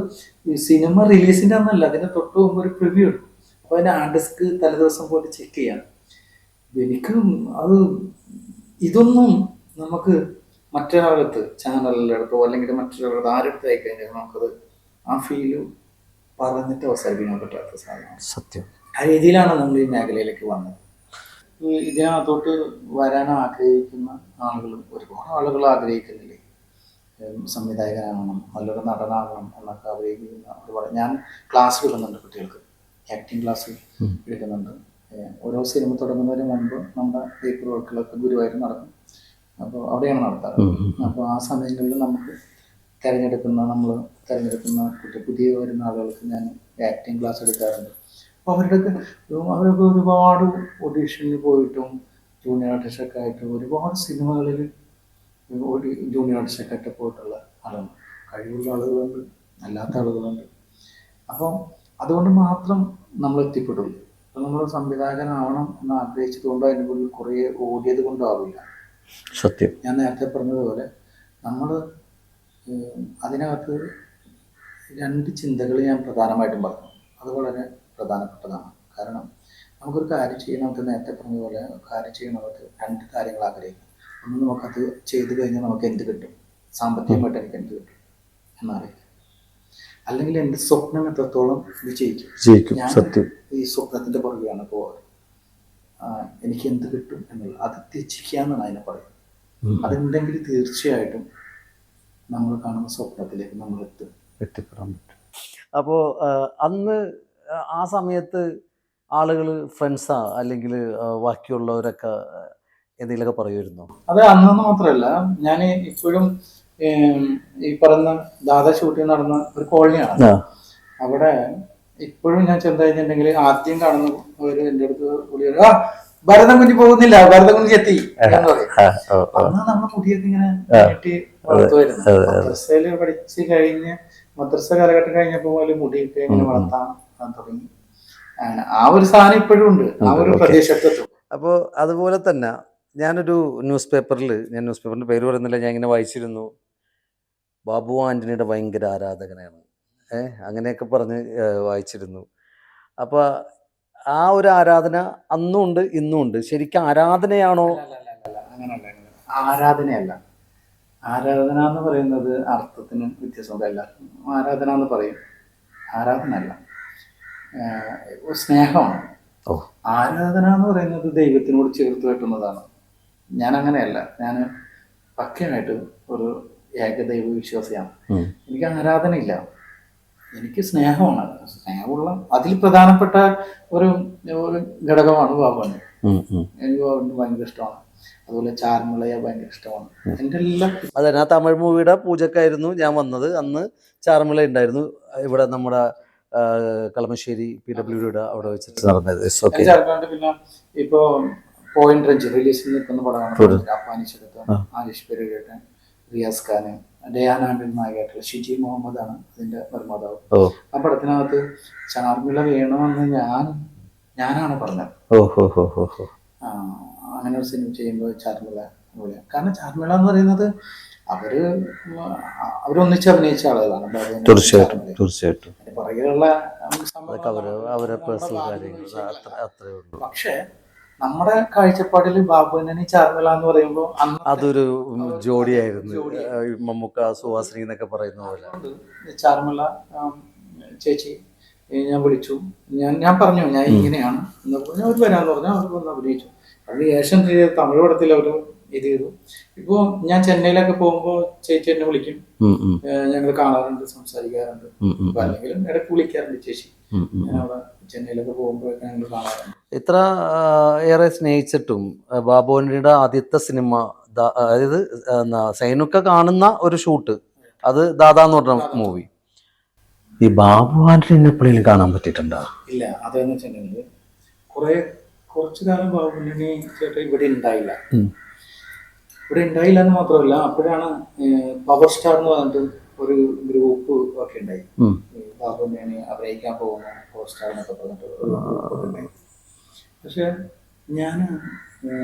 സിനിമ റിലീസിൻ്റെ അന്നല്ല, അതിന് തൊട്ട് മുമ്പ് ഒരു പ്രിവ്യൂ എടുക്കും. അപ്പോൾ അതിൻ്റെ തലേദിവസം പോയിട്ട് ചെക്ക് ചെയ്യാം. എനിക്ക് അത് ഇതൊന്നും നമുക്ക് മറ്റൊരാളടുത്ത് ചാനലിൻ്റെ അടുത്തോ അല്ലെങ്കിൽ മറ്റൊരാളടുത്ത് ആരെടുത്ത് ആയിക്കഴിഞ്ഞാൽ നമുക്കത് ആ ഫീല് പറഞ്ഞിട്ട് അവസാനിപ്പിക്കാൻ പറ്റാത്ത സാധനമാണ്. സത്യം. ആ രീതിയിലാണ് നമ്മൾ ഈ മേഖലയിലേക്ക് വന്നത്. ഇതിനകത്തോട്ട് വരാൻ ആഗ്രഹിക്കുന്ന ആളുകൾ, ഒരുപാട് ആളുകൾ ആഗ്രഹിക്കുന്നില്ലേ, സംവിധായകനാകണം, നല്ലൊരു നടനാകണം എന്നൊക്കെ ആഗ്രഹിക്കുന്ന ഒരുപാട്. ഞാൻ ക്ലാസ് എടുക്കുന്നുണ്ട് കുട്ടികൾക്ക്, ആക്ടിങ് ക്ലാസ് എടുക്കുന്നുണ്ട്. ഓരോ സിനിമ തുടങ്ങുന്നതിന് മുമ്പ് നമ്മുടെ പേപ്പർ വർക്കുകളൊക്കെ ഗുരുവായൂർ നടക്കും. അപ്പോൾ അവിടെയാണ് നടത്താറ്. അപ്പോൾ ആ സമയങ്ങളിൽ നമുക്ക് നമ്മൾ തിരഞ്ഞെടുക്കുന്ന പുതിയ വരുന്ന ആളുകൾക്ക് ഞാൻ ആക്ടിങ് ക്ലാസ് എടുക്കാറുണ്ട്. അപ്പോൾ അവരൊക്കെ ഒരുപാട് ഓഡീഷനിൽ പോയിട്ടും ജൂനിയർ ആർട്ടിസ്റ്റൊക്കെ ആയിട്ട് ഒരുപാട് സിനിമകളിൽ ജൂനിയർ ആർട്ടിസ്റ്റൊക്കെ ആയിട്ട് പോയിട്ടുള്ള ആളുണ്ട്. കഴിവുള്ള ആളുകളുണ്ട്, അല്ലാത്ത ആളുകളുണ്ട്. അപ്പം അതുകൊണ്ട് മാത്രം നമ്മൾ എത്തിപ്പെടില്ല. അപ്പം നമ്മൾ സംവിധായകനാവണം എന്ന് ആഗ്രഹിച്ചതുകൊണ്ടോ അതിൻ്റെ ഉള്ളിൽ കുറേ ഓടിയത് കൊണ്ടോ ആവില്ല. സത്യം. ഞാൻ നേരത്തെ പറഞ്ഞതുപോലെ നമ്മൾ അതിനകത്ത് 2 ചിന്തകൾ ഞാൻ പ്രധാനമായിട്ടും പറഞ്ഞു. അത് വളരെ പ്രധാനപ്പെട്ടതാണ്. കാരണം നമുക്കൊരു കാര്യം ചെയ്യണമെന്ന് നേരത്തെ പറഞ്ഞതുപോലെ കാര്യം ചെയ്യണമെന്ന് 2 കാര്യങ്ങൾ ആഗ്രഹിക്കും. ഒന്ന്, നമുക്കത് ചെയ്തു കഴിഞ്ഞാൽ നമുക്ക് എന്ത് കിട്ടും, സാമ്പത്തികമായിട്ട് എനിക്ക് എന്ത് കിട്ടും എന്നറിയില്ല. അല്ലെങ്കിൽ എൻ്റെ സ്വപ്നം എത്രത്തോളം വിജയിക്കും. ഞാൻ ഈ സ്വപ്നത്തിൻ്റെ പുറകെയാണ് പോകാറ്. എനിക്ക് എന്ത് കിട്ടും എന്നുള്ളത് അത് ത്യജിക്കുക എന്നാണ് അതിനെ പറയുന്നത്. അതുണ്ടെങ്കിൽ തീർച്ചയായിട്ടും നമ്മൾ കാണുന്ന സ്വപ്നത്തിലേക്ക് നമ്മൾ എത്തിപ്പെടാൻ പറ്റും. അപ്പോൾ അന്ന് ആ സമയത്ത് ആളുകൾ, ഫ്രണ്ട്സാ അല്ലെങ്കിൽ ബാക്കിയുള്ളവരൊക്കെ എന്തെങ്കിലുമൊക്കെ പറയുമായിരുന്നോ? അത് അന്നെന്ന് മാത്രമല്ല, ഞാൻ ഇപ്പോഴും ഈ പറയുന്ന ദാദ ഷൂട്ടിങ് നടന്ന ഒരു കോളനിയാണ്. അവിടെ ഇപ്പോഴും ഞാൻ ചെന്ന് കഴിഞ്ഞിട്ടുണ്ടെങ്കിൽ ആദ്യം കാണുന്ന ഒരു എൻ്റെ അടുത്ത് വിളിക്കുക, ഭരതം കുഞ്ഞ് പോകുന്നില്ല, ഭരതം കുഞ്ഞ് എത്തി എന്ന് പറയും. അന്ന് നമ്മൾ കുട്ടിയൊക്കെ ഇങ്ങനെ നീട്ടി വളർത്തുമായിരുന്നു. മദ്രസയിൽ പഠിച്ച് കഴിഞ്ഞ് മദ്രസ കാലഘട്ടം കഴിഞ്ഞപ്പോൾ പോലെ മുടിയൊക്കെ ഇങ്ങനെ വളർത്താൻ തുടങ്ങി. ആ ഒരു സാധനം ഇപ്പോഴും ഉണ്ട്, ആ ഒരു പ്രദേശത്തെത്തും. അപ്പോൾ അതുപോലെ തന്നെ ഞാനൊരു ന്യൂസ് പേപ്പറിൻ്റെ പേര് പറയുന്നില്ല, ഞാൻ ഇങ്ങനെ വായിച്ചിരുന്നു, ബാബു ആൻ്റണിയുടെ ഭയങ്കര ആരാധകനാണ്, അങ്ങനെയൊക്കെ പറഞ്ഞ് വായിച്ചിരുന്നു. അപ്പോൾ ആ ഒരു ആരാധന അന്നും ഉണ്ട് ഇന്നും ഉണ്ട്. ശരിക്കും ആരാധനയാണോ? അങ്ങനെയല്ല, ആരാധനയല്ല. ആരാധന എന്ന് പറയുന്നത് അർത്ഥത്തിന് വ്യത്യാസമുണ്ട്. എല്ലാവർക്കും ആരാധന എന്ന് പറയും, ആരാധന അല്ല, സ്നേഹമാണ്. ആരാധന എന്ന് പറയുന്നത് ദൈവത്തിനോട് ചേർത്ത് വെക്കുന്നതാണ്. ഞാൻ അങ്ങനെയല്ല, ഞാൻ പക്കയായിട്ട് ഒരു ഏകദൈവ വിശ്വാസിയാണ്. എനിക്ക് ആരാധന ഇല്ല, എനിക്ക് സ്നേഹമാണ്. സ്നേഹമുള്ള അതിൽ പ്രധാനപ്പെട്ട ഒരു ഘടകമാണ് ബാബുവിന്. എനിക്ക് ബാബുവിന് ഭയങ്കര ഇഷ്ടമാണ്. അതുപോലെ ചാർമിളയെ ഭയങ്കര ഇഷ്ടമാണ്. എൻ്റെ എല്ലാം അതെ, ആ തമിഴ് മൂവിയുടെ പൂജക്കായിരുന്നു ഞാൻ വന്നത്. അന്ന് ചാർമിള ഉണ്ടായിരുന്നു ഇവിടെ നമ്മുടെ കളമശ്ശേരി PWD അവിടെ വെച്ചിട്ട് നടന്നത്. ചാർമിള പിന്നെ ഇപ്പോ പോയിന്റ് റേഞ്ച് റിലീസിൽ നിൽക്കുന്ന പടമാണ് അപ്പാനിച്ചെടുത്ത് ആരിഷ് പെരേരേട്ടൻ, റിയാസ് ഖാന്, ഡയാനാണ്ടിൻ നായകയായിട്ടുള്ള ഷിജി മുഹമ്മദ് ആണ് അതിന്റെ നിർമ്മാതാവ്. ആ പടത്തിനകത്ത് ചാർമിള വേണമെന്ന് ഞാനാണ് പറഞ്ഞത്. അങ്ങനെ ഒരു സിനിമ ചെയ്യുമ്പോൾ ചാർമിള, കാരണം ചാർമിള എന്ന് പറയുന്നത് അവരൊന്നിച്ച് അഭിനയിച്ച ആളുകളാണ്. തീർച്ചയായിട്ടും പുറകെയുള്ള പക്ഷേ നമ്മുടെ കാഴ്ചപ്പാടിൽ ബാബുവിനെ ചാർമിള എന്ന് പറയുമ്പോൾ അതൊരു ജോഡിയായിരുന്നു. മമ്മൂക്ക സുഹാസിനി എന്നൊക്കെ പറയുന്ന പോലെ. ചാർമിള ചേച്ചി ഞാൻ വിളിച്ചു, ഞാൻ പറഞ്ഞു ഞാൻ ഇങ്ങനെയാണ് എന്ന് പറഞ്ഞാൽ അവർ വരാമെന്ന് പറഞ്ഞാൽ അവർക്ക് വന്ന് അഭിനയിച്ചു. അത് ഏഷ്യൻ തമിഴ് പടത്തിൽ അവർ ഇത് ചെയ്തു. ഇപ്പോൾ ഞാൻ ചെന്നൈയിലൊക്കെ പോകുമ്പോൾ ചേച്ചി എന്നെ വിളിക്കും, ഞങ്ങൾ കാണാറുണ്ട്, സംസാരിക്കാറുണ്ട്. അല്ലെങ്കിലും ഇടയ്ക്ക് വിളിക്കാറുണ്ട് ചേച്ചി. ഞാൻ അവിടെ ചെന്നൈയിലൊക്കെ പോകുമ്പോഴൊക്കെ ഞങ്ങൾ കാണാറുണ്ട്. ഇത്ര ഏറെ സ്നേഹിച്ചിട്ടും ബാബു ആന്റണിയുടെ ആദ്യത്തെ സിനിമ, അതായത് സൈനുക്ക കാണുന്ന ഒരു ഷൂട്ട്, അത് ദാദാ എന്ന് പറഞ്ഞ മൂവി. ഈ ബാബു ആന്റണി എപ്പോഴെങ്കിലും കാണാൻ പറ്റിയിട്ടുണ്ടോ? ഇല്ല. അതെന്ന് വെച്ചിട്ടുണ്ടെങ്കിൽ കുറച്ചു കാലം ബാബു ആന്റണി ചേട്ടൻ ഇവിടെ ഉണ്ടായില്ല. ഇവിടെ ഉണ്ടായില്ല എന്ന് മാത്രമല്ല, അപ്പോഴാണ് പവർ സ്റ്റാർ എന്ന് പറഞ്ഞിട്ട് ഒരു ഗ്രൂപ്പ് ഒക്കെ ഉണ്ടായി. ബാബു ആന്റണി അഭിനയിക്കാൻ പോകുന്ന പവർ സ്റ്റാർ എന്നൊക്കെ പറഞ്ഞിട്ട് ഒരു ഗ്രൂപ്പ് ഉണ്ടായി. പക്ഷെ ഞാൻ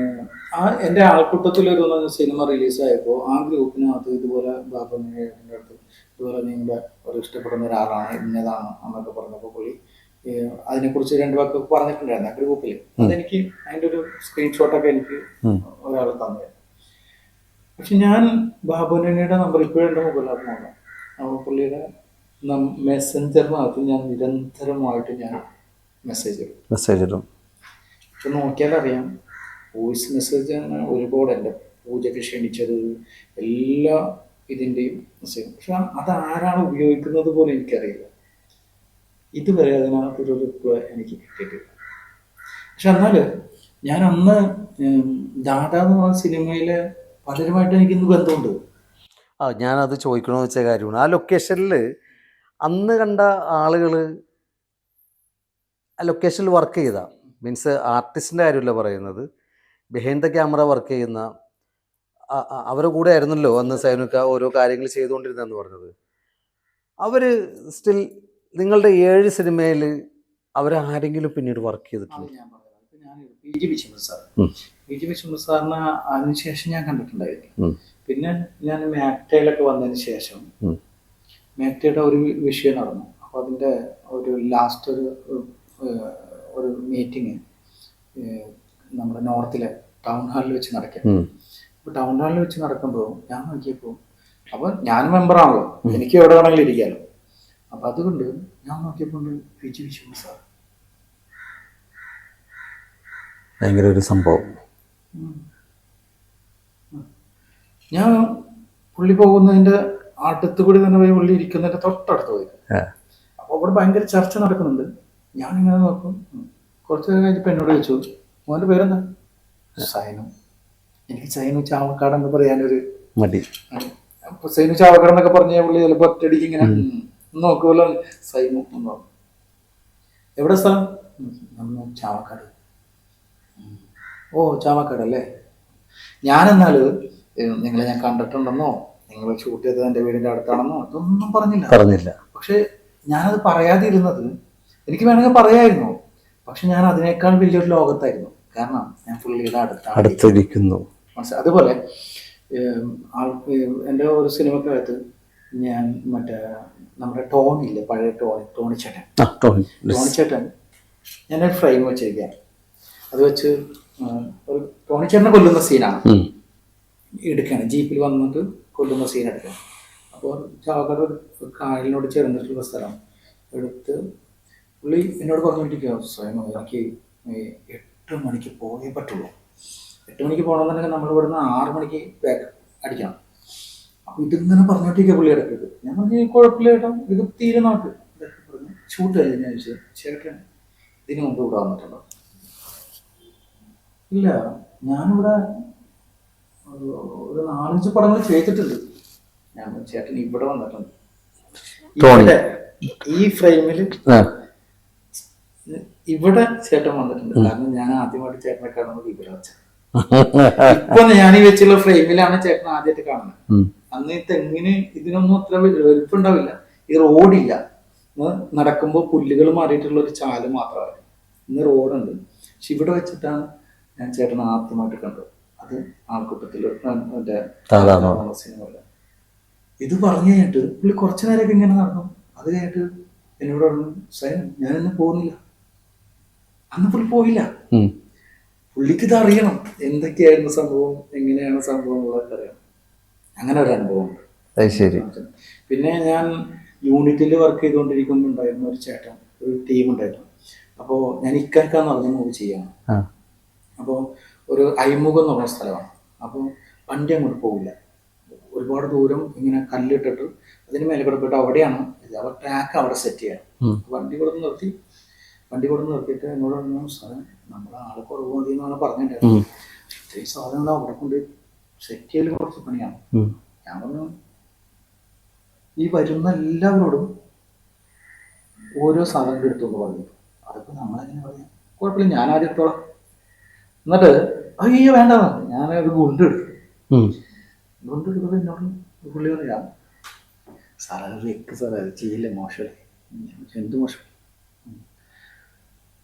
എൻ്റെ ആൾക്കൂട്ടത്തിൽ ഒരു സിനിമ റിലീസായപ്പോൾ ആ ഗ്രൂപ്പിനകത്ത് ഇതുപോലെ ബാബു ആന്റണിയുടെ അടുത്ത് ഇതുപോലെ നിങ്ങളുടെ ഒരു ഇഷ്ടപ്പെടുന്ന ഒരാളാണ്, ഇന്നതാണ് എന്നൊക്കെ പറഞ്ഞപ്പോൾ പുള്ളി അതിനെക്കുറിച്ച് 2 വാക്ക് പറഞ്ഞിട്ടുണ്ടായിരുന്നു ആ ഗ്രൂപ്പിൽ. അതെനിക്ക് അതിൻ്റെ ഒരു സ്ക്രീൻഷോട്ടൊക്കെ എനിക്ക് ഒരാൾ തന്നു. പക്ഷെ ഞാൻ ബാബുനയുടെ നമ്പർ ഇപ്പോഴും എൻ്റെ മൊബൈലിനകത്ത് അപ്പോൾ പുള്ളിയുടെ മെസ്സഞ്ചറിനകത്ത് ഞാൻ നിരന്തരമായിട്ട് ഞാൻ മെസ്സേജ് ഇടും. ഇപ്പം നോക്കിയാൽ അറിയാം, വോയിസ് മെസ്സേജ് ഒരുപാട് എൻ്റെ പൂജയ്ക്ക് ക്ഷണിച്ചത് എല്ലാ ഇതിൻ്റെയും മെസ്സേജ്. പക്ഷെ അതാരാണ് ഉപയോഗിക്കുന്നത് പോലും എനിക്കറിയില്ല. ഇതുവരെ അതിനകത്തൊരു റിപ്ലൈ എനിക്ക് കിട്ടിയിട്ടില്ല. പക്ഷെ എന്നാൽ ഞാൻ അന്ന് ദാദ എന്ന് പറഞ്ഞ സിനിമയിലെ പലരുമായിട്ട് എനിക്കിന്ന് ബന്ധമുണ്ട്. ഞാനത് ചോദിക്കണമെന്ന് വെച്ച കാര്യമാണ്. ആ ലൊക്കേഷനിൽ അന്ന് കണ്ട ആളുകൾ ആ ലൊക്കേഷനിൽ വർക്ക് ചെയ്ത, മീൻസ് ആർട്ടിസ്റ്റിൻ്റെ കാര്യമല്ല പറയുന്നത്, ബിഹൈൻഡ് ദ ക്യാമറ വർക്ക് ചെയ്യുന്ന അവരുടെ കൂടെ ആയിരുന്നല്ലോ അന്ന് സൈനുക്ക ഓരോ കാര്യങ്ങൾ ചെയ്തുകൊണ്ടിരുന്നതെന്ന് പറഞ്ഞത്. അവർ സ്റ്റിൽ നിങ്ങളുടെ 7 സിനിമയിൽ അവരാരെങ്കിലും പിന്നീട് വർക്ക് ചെയ്തിട്ടുണ്ട്? ഞാൻ പി ജി വിശ്വനാഥ് സാറിന് അതിനുശേഷം ഞാൻ കണ്ടിട്ടുണ്ടായിരുന്നു. പിന്നെ ഞാൻ മാക്ടയിലൊക്കെ വന്നതിന് ശേഷം മാക്ടയുടെ ഒരു വിഷയം നടന്നു. അപ്പോൾ അതിൻ്റെ ഒരു ലാസ്റ്റ് ഒരു മീറ്റിംഗ് നമ്മുടെ നോർത്തിലെ ടൗൺ ഹാളിൽ വെച്ച് നടക്കുക. അപ്പോൾ ടൗൺ ഹാളിൽ വെച്ച് നടക്കുമ്പോൾ ഞാൻ നോക്കിയപ്പോൾ, അപ്പോൾ ഞാൻ മെമ്പറാണല്ലോ, എനിക്ക് എവിടെ വേണമെങ്കിലും ഇരിക്കാമല്ലോ. അപ്പം അതുകൊണ്ട് ഞാൻ നോക്കിയപ്പോൾ പി ജി വിശ്വനാഥ് സാർ ഭയങ്കര ഒരു സംഭവം. ഞാൻ പുള്ളി പോകുന്നതിൻ്റെ അടുത്ത് കൂടി തന്നെ പോയി പുള്ളി ഇരിക്കുന്നതിൻ്റെ തൊട്ടടുത്ത് പോയി. അപ്പോൾ അവിടെ ഭയങ്കര ചർച്ച നടക്കുന്നുണ്ട്. ഞാനിങ്ങനെ നോക്കും. കുറച്ച് നേരം കഴിഞ്ഞപ്പോൾ എന്നോട് ചോദിച്ചു, മോൻ്റെ പേരെന്താ? സൈനു. എനിക്ക് സൈനു ചാവക്കാട് എന്ന് പറയാനൊരു മടി. അപ്പോൾ സൈനു ചാവക്കാട് എന്നൊക്കെ പറഞ്ഞ പുള്ളി ചിലപ്പോൾ ഒറ്റയടിക്ക് ഇങ്ങനെ നോക്കുമല്ലോ. സൈനു എന്ന് പറഞ്ഞു. എവിടെ സ്ഥലം? ചാവക്കാട്. ഓ ചാവക്കാട് അല്ലേ. ഞാനെന്നാൽ നിങ്ങളെ ഞാൻ കണ്ടിട്ടുണ്ടെന്നോ നിങ്ങൾ ഷൂട്ട് ചെയ്തത് എൻ്റെ വീടിൻ്റെ അടുത്താണെന്നോ ഇതൊന്നും പറഞ്ഞില്ല. പക്ഷെ ഞാനത് പറയാതിരുന്നത്, എനിക്ക് വേണമെങ്കിൽ പറയായിരുന്നു, പക്ഷെ ഞാൻ അതിനേക്കാൾ വലിയൊരു ലോകത്തായിരുന്നു. കാരണം ഞാൻ പുള്ളിയുടെ അടുത്തിരിക്കുന്നു. മനസ്സിലായി. അതുപോലെ എൻ്റെ ഒരു സിനിമക്കകത്ത് ഞാൻ നമ്മുടെ ടോണില്ലേ, പഴയ ടോണിച്ചേട്ടൻ ഞാനൊരു ഫ്രെയിം വെച്ചിരിക്കുകയാണ്. അത് വെച്ച് ഒരു ടോണിച്ചേട്ടനെ കൊല്ലുന്ന സീനാണ് എടുക്കുകയാണ്. ജീപ്പിൽ വന്നിട്ട് കൊല്ലുന്ന സീൻ എടുക്കുക. അപ്പോൾ ചാവക്കാട് ഒരു കായലിനോട് ചേർന്നിട്ടുള്ള സ്ഥലം എടുത്ത് പുള്ളി എന്നോട് പറഞ്ഞുകൊണ്ടിരിക്കുക, സ്വയം എനിക്ക് 8 മണിക്ക് പോയേ പറ്റുള്ളൂ. 8 മണിക്ക് പോകണമെന്നുണ്ടെങ്കിൽ നമ്മൾ ഇവിടുന്ന് 6 മണിക്ക് ബാക്ക് അടിക്കണം. അപ്പോൾ ഇതിങ്ങനെ പറഞ്ഞോണ്ടിരിക്കുക പുള്ളി ഇടയ്ക്ക്. ഞാൻ പറഞ്ഞു കുഴപ്പമില്ല ചേട്ടാ, ഇത് തീരെ നോക്ക് ഇതൊക്കെ പറഞ്ഞു. ഷൂട്ട് കഴിഞ്ഞ് ഞാൻ ചോദിച്ചു, ചേട്ടൻ ഇതിനു മുമ്പ് ഇവിടെ വന്നിട്ടുണ്ടോ? ഇല്ല, ഞാനിവിടെ ഒരു 4-5 പടങ്ങൾ ചെയ്തിട്ടുണ്ട്. ഞാൻ ചേട്ടൻ ഇവിടെ വന്നിട്ടുണ്ട്. ഈ ഫ്രെയിമിൽ ഇവിടെ ചേട്ടൻ വന്നിട്ടുണ്ട്. കാരണം ഞാൻ ആദ്യമായിട്ട് ചേട്ടനെ കാണുന്നത് ഇവിടെ വെച്ച. ഇപ്പൊ ഞാൻ ഈ വെച്ചുള്ള ഫ്രെയിമിലാണ് ചേട്ടൻ ആദ്യമായിട്ട് കാണുന്നത്. അന്ന് ഈ തെങ്ങിന് ഇതിനൊന്നും അത്ര വലുപ്പുണ്ടാവില്ല. ഈ റോഡില്ല. നടക്കുമ്പോൾ പുല്ലുകൾ മാറിയിട്ടുള്ള ഒരു ചാല് മാത്രമായിരുന്നു. ഇന്ന് റോഡുണ്ട്. പക്ഷെ ഇവിടെ വെച്ചിട്ടാണ് ഞാൻ ചേട്ടൻ ആദ്യമായിട്ട് കണ്ടത്. അത് ആൾക്കൂട്ടത്തിൽ മറ്റേ സിനിമ. ഇത് പറഞ്ഞു കഴിഞ്ഞിട്ട് പുള്ളി കുറച്ചു നേരമൊക്കെ ഇങ്ങനെ നടന്നു. അത് കഴിഞ്ഞിട്ട് എന്നോട് പറഞ്ഞു, സൈൻ ഞാനിന്ന് പോകുന്നില്ല. അന്ന് പുള്ളി പോയില്ല. പുള്ളിക്ക് ഇത് അറിയണം, എന്തൊക്കെയായിരുന്നു സംഭവം, എങ്ങനെയാണ് സംഭവം എന്നുള്ളതൊക്കെ അറിയണം. അങ്ങനെ ഒരു അനുഭവം ഉണ്ട്. പിന്നെ ഞാൻ യൂണിറ്റിൽ വർക്ക് ചെയ്തുകൊണ്ടിരിക്കുമ്പോൾ ഉണ്ടായിരുന്ന ഒരു ചേട്ടൻ, ഒരു ടീം ഉണ്ടായിരുന്നു. അപ്പോൾ ഞാൻ ഇക്കാക്കാന്ന് പറഞ്ഞ മൂവി ചെയ്യാണ്. അപ്പോൾ ഒരു അഴിമുഖം എന്ന് പറഞ്ഞ സ്ഥലമാണ്. അപ്പോൾ വണ്ടി അങ്ങോട്ട് പോകില്ല. ഒരുപാട് ദൂരം ഇങ്ങനെ കല്ലിട്ടിട്ട് അതിന് മേലെ കിടപ്പിട്ട് അവിടെയാണ് അവർ ട്രാക്ക് അവിടെ സെറ്റ് ചെയ്യാൻ. വണ്ടി കൊടുത്ത് നിർത്തിയിട്ട് എന്നോട് പറഞ്ഞു, സാധനം നമ്മുടെ ആള് കുറവ് മതി എന്നാണ് പറഞ്ഞിട്ടുണ്ടായിരുന്നു. ഇത്രയും സാധനങ്ങൾ അവിടെ കൊണ്ട് സെറ്റ് ചെയ്യൽ കുറച്ച് പണിയാണ്. ഞാൻ പറഞ്ഞു, ഈ വരുന്ന എല്ലാവരോടും ഓരോ സാധനം എടുത്തുകൊണ്ട് പറഞ്ഞു. അതൊക്കെ നമ്മളെങ്ങനെ പറയാം, കുഴപ്പമില്ല ഞാൻ ആദ്യം എടുത്തോളാം. എന്നിട്ട് അയ്യോ വേണ്ട, ഞാനൊരു ഗുണ്ടെടുത്തു. ഗുണ്ടെടുത്തത് എന്നോട് പുള്ളി പറയാം, സാറേ വെക്ക് സാറേ, അത് ചെയ്യില്ല, മോശമല്ലേ. എന്ത് മോശം?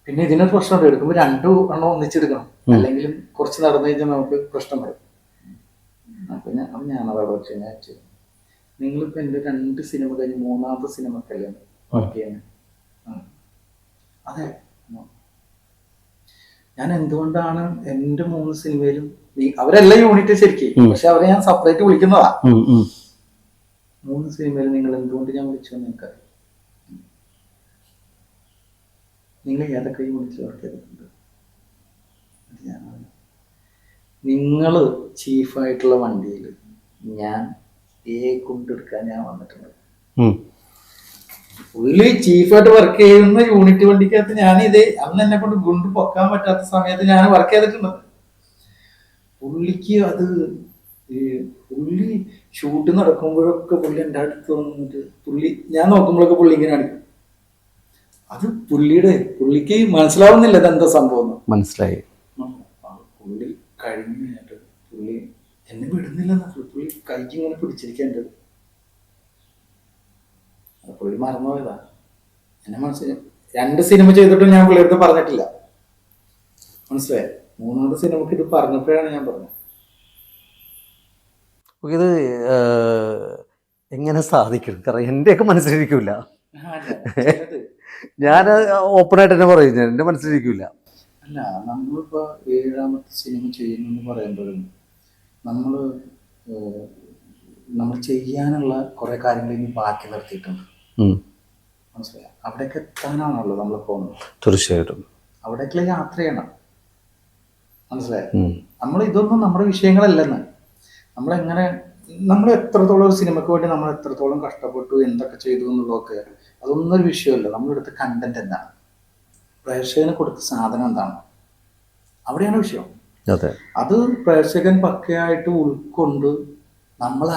പിന്നെ ഇതിനൊരു പ്രശ്നമുണ്ട്, എടുക്കുമ്പോൾ 2 എണ്ണം ഒന്നിച്ചെടുക്കണം, അല്ലെങ്കിലും കുറച്ച് നടന്നു കഴിഞ്ഞാൽ നമുക്ക് പ്രശ്നം വരും. അപ്പം ഞാനത് അവിടെ വെച്ച് ഞാൻ വെച്ചു, നിങ്ങളിപ്പോൾ എൻ്റെ 2 സിനിമ കഴിഞ്ഞ് 3ാമത്തെ സിനിമക്കല്ലേ വർക്ക് ചെയ്യുന്നത്? അതെ. ഞാൻ എന്തുകൊണ്ടാണ് എൻ്റെ 3 സിനിമയിലും അവരെല്ലാം യൂണിറ്റ് ശരിക്കും, പക്ഷെ അവരെ ഞാൻ സെപ്പറേറ്റ് വിളിക്കുന്നതാ. 3 സിനിമയിൽ നിങ്ങൾ എന്തുകൊണ്ട് ഞാൻ വിളിച്ചെന്ന് നിങ്ങൾക്കറിയാം. നിങ്ങൾ ഏതൊക്കെ യൂണിറ്റിൽ വർക്ക് ചെയ്തിട്ടുണ്ട്? നിങ്ങൾ ചീഫായിട്ടുള്ള വണ്ടിയിൽ ഞാൻ കൊണ്ടെടുക്കാൻ ഞാൻ വന്നിട്ടുണ്ട്. പുള്ളി ചീഫായിട്ട് വർക്ക് ചെയ്യുന്ന യൂണിറ്റ് വണ്ടിക്കകത്ത് ഞാനിത് അന്ന് എന്നെ കൊണ്ട് ഗുണ്ട് പൊക്കാൻ പറ്റാത്ത സമയത്ത് ഞാൻ വർക്ക് ചെയ്തിട്ടുണ്ട്. പുള്ളിക്ക് അത് പുള്ളി ഷൂട്ട് നടക്കുമ്പോഴൊക്കെ പുള്ളി എൻ്റെ അടുത്ത് വന്നിട്ട് ഞാൻ നോക്കുമ്പോഴൊക്കെ പുള്ളി ഇങ്ങനെ അടിക്കും. അത് പുള്ളിക്ക് മനസ്സിലാവുന്നില്ല ഇതെന്താ സംഭവം. മനസ്സിലായി. പുള്ളി കഴിഞ്ഞിട്ട് പുള്ളി എന്നെ വിടുന്നില്ലെന്ന് പുള്ളി കൈക്ക് ഇങ്ങനെ പിടിച്ചിരിക്കേണ്ടത്. പുള്ളി മറന്നുപോയതാ. എന്നെ മനസ്സിലായി. 2 സിനിമ ചെയ്തിട്ടും ഞാൻ പുള്ളിയെടുത്ത് പറഞ്ഞിട്ടില്ല. മനസ്സിലായി. 3ാമത്തെ സിനിമക്ക് ഇത് പറഞ്ഞപ്പോഴാണ് ഞാൻ പറഞ്ഞത്. ഇത് എങ്ങനെ സാധിക്കും? കാരണം എൻ്റെയൊക്കെ മനസ്സിലിരിക്കൂല. ഞാൻ ഓപ്പണായിട്ട് തന്നെ പറയുന്നത് എൻ്റെ മനസ്സിലിരിക്കൂല. അല്ല, നമ്മളിപ്പോ 7ാമത്തെ സിനിമ ചെയ്യുന്നു പറയുമ്പോഴും നമ്മൾ ചെയ്യാനുള്ള കുറെ കാര്യങ്ങൾ ഇനി ബാക്കി നിർത്തിയിട്ടുണ്ട്. മനസ്സിലായി. അവിടേക്ക് എത്താനാണല്ലോ നമ്മൾ പോകുന്നത്. തീർച്ചയായിട്ടും അവിടേക്കുള്ള യാത്രയാണ്. മനസ്സിലായി. ഇതൊന്നും നമ്മുടെ വിഷയങ്ങളല്ലെന്ന്. നമ്മൾ എത്രത്തോളം ഒരു സിനിമയ്ക്ക് വേണ്ടി നമ്മൾ എത്രത്തോളം കഷ്ടപ്പെട്ടു, എന്തൊക്കെ ചെയ്തു എന്നുള്ളതൊക്കെ അതൊന്നും ഒരു വിഷയമല്ല. നമ്മളെടുത്ത കണ്ടന്റ് എന്താണ്, പ്രേക്ഷകന് കൊടുത്ത സാധനം എന്താണ്, അവിടെയാണ് വിഷയം. അത് പ്രേക്ഷകൻ പക്കയായിട്ട് ഉൾക്കൊണ്ട് നമ്മൾ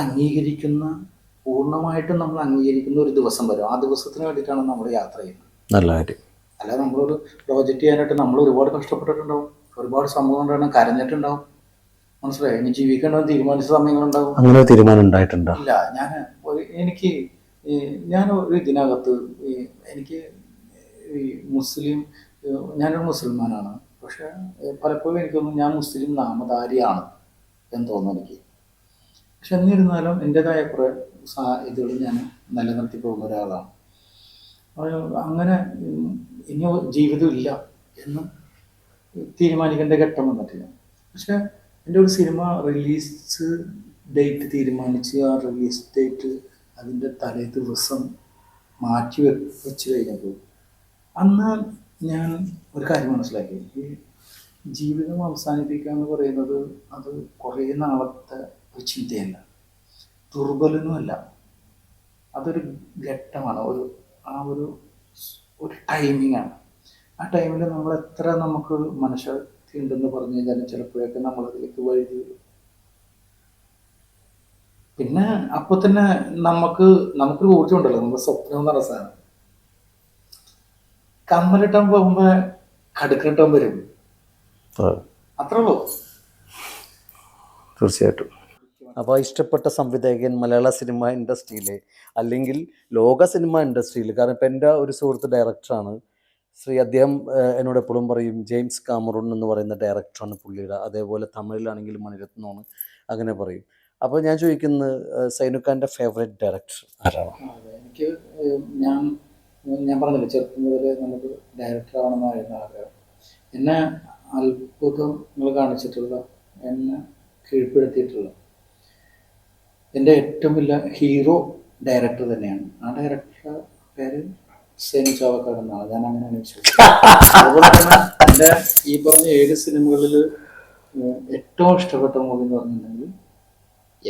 പൂർണ്ണമായിട്ടും നമ്മൾ അംഗീകരിക്കുന്ന ഒരു ദിവസം വരും. ആ ദിവസത്തിന് വേണ്ടിയിട്ടാണ് നമ്മൾ യാത്ര ചെയ്യുന്നത്. നല്ല കാര്യം. അല്ലാതെ നമ്മളൊരു പ്രോജക്റ്റ് ചെയ്യാനായിട്ട് നമ്മൾ ഒരുപാട് കഷ്ടപ്പെട്ടിട്ടുണ്ടാവും, ഒരുപാട് സംഭവം ഉണ്ടാവും, കരഞ്ഞിട്ടുണ്ടാവും. മനസ്സിലായി. ഇനി ജീവിക്കണമെന്ന് തീരുമാനിച്ച സമയങ്ങളുണ്ടാവും. അങ്ങനെ തീരുമാനം ഉണ്ടായിട്ടുണ്ടോ? ഇല്ല. ഞാൻ ഒരു ഇതിനകത്ത് എനിക്ക് ഈ ഞാനൊരു മുസൽമാനാണ്. പക്ഷെ പലപ്പോഴും എനിക്കൊന്നും ഞാൻ മുസ്ലിം നാമധാരിയാണ് എന്ന് തോന്നുന്നു എനിക്ക്. പക്ഷെ എന്നിരുന്നാലും എൻ്റെതായ കുറേ ഇതുകൾ ഞാൻ നിലനിർത്തി പോകുന്ന ഒരാളാണ്. അങ്ങനെ ഇനി ജീവിതം ഇല്ല എന്ന് തീരുമാനിക്കേണ്ട ഘട്ടം വന്നിട്ടില്ല. പക്ഷെ എൻ്റെ ഒരു സിനിമ റിലീസ് ഡേറ്റ് തീരുമാനിച്ച് ആ റിലീസ് ഡേറ്റ് അതിൻ്റെ തലേ ദിവസം മാറ്റി വെച്ച് കഴിഞ്ഞപ്പോൾ അന്ന് ഞാൻ ഒരു കാര്യം മനസ്സിലാക്കി. ഈ ജീവിതം അവസാനിപ്പിക്കുക എന്ന് പറയുന്നത് അത് കുറേ നാളത്തെ ഒരു ചിന്തയല്ല, ദുർബലനുമല്ല. അതൊരു ഘട്ടമാണ്, ഒരു ടൈമിങ്ങാണ്. ആ ടൈമിൽ നമ്മൾ എത്ര നമുക്ക് മനഃശക്തി ഉണ്ടെന്ന് പറഞ്ഞു കഴിഞ്ഞാലും ചിലപ്പോഴൊക്കെ നമ്മളതിലേക്ക് വഴുതി വരും. പിന്നെ അപ്പോൾ തന്നെ നമുക്കൊരു ഊർജ്ജം ഉണ്ടല്ലോ, നമ്മുടെ സ്വപ്നം എന്ന് പറഞ്ഞ സാധനം. കമ്മലിട്ടാൻ പോകുമ്പോ കടുക്കിട്ടാൻ വരും, അത്രേ ഉള്ളൂ. തീർച്ചയായിട്ടും. അപ്പോൾ ഇഷ്ടപ്പെട്ട സംവിധായകൻ മലയാള സിനിമ ഇൻഡസ്ട്രിയിലെ അല്ലെങ്കിൽ ലോക സിനിമ ഇൻഡസ്ട്രിയിൽ, കാരണം ഇപ്പം എൻ്റെ ഒരു സുഹൃത്ത് ഡയറക്ടറാണ് അദ്ദേഹം എന്നോട് എപ്പോഴും പറയും ജെയിംസ് കാമറൂൺ എന്ന് പറയുന്ന ഡയറക്ടറാണ് പുള്ളിയുടെ. അതേപോലെ തമിഴിലാണെങ്കിൽ മണിരത്നമാണ്, അങ്ങനെ പറയും. അപ്പോൾ ഞാൻ ചോദിക്കുന്നത് സൈനുഖാൻ്റെ ഫേവറേറ്റ് ഡയറക്ടർ ആരാണ്? എനിക്ക് ഞാൻ പറഞ്ഞില്ല, ചെറുപ്പം മുതലേ നമുക്ക് ഡയറക്ടർ ആവണമെന്നായിരുന്നു ആഗ്രഹം. എന്നെ അത്ഭുതങ്ങൾ കാണിച്ചിട്ടുള്ള, എന്നെ കീഴ്പ്പെടുത്തിയിട്ടുള്ള എൻ്റെ ഏറ്റവും വലിയ ഹീറോ ഡയറക്ടർ തന്നെയാണ്. ആ ഡയറക്ടറുടെ പേര് സേനു ചാവക്കാട് എന്നാണ്. ഞാൻ അങ്ങനെയാണ് വിശ്വസിക്കുന്നത്. അതുപോലെ തന്നെ എൻ്റെ ഈ പറഞ്ഞ 7 സിനിമകളിൽ ഏറ്റവും ഇഷ്ടപ്പെട്ട മൂവി എന്ന് പറഞ്ഞിട്ടുണ്ടെങ്കിൽ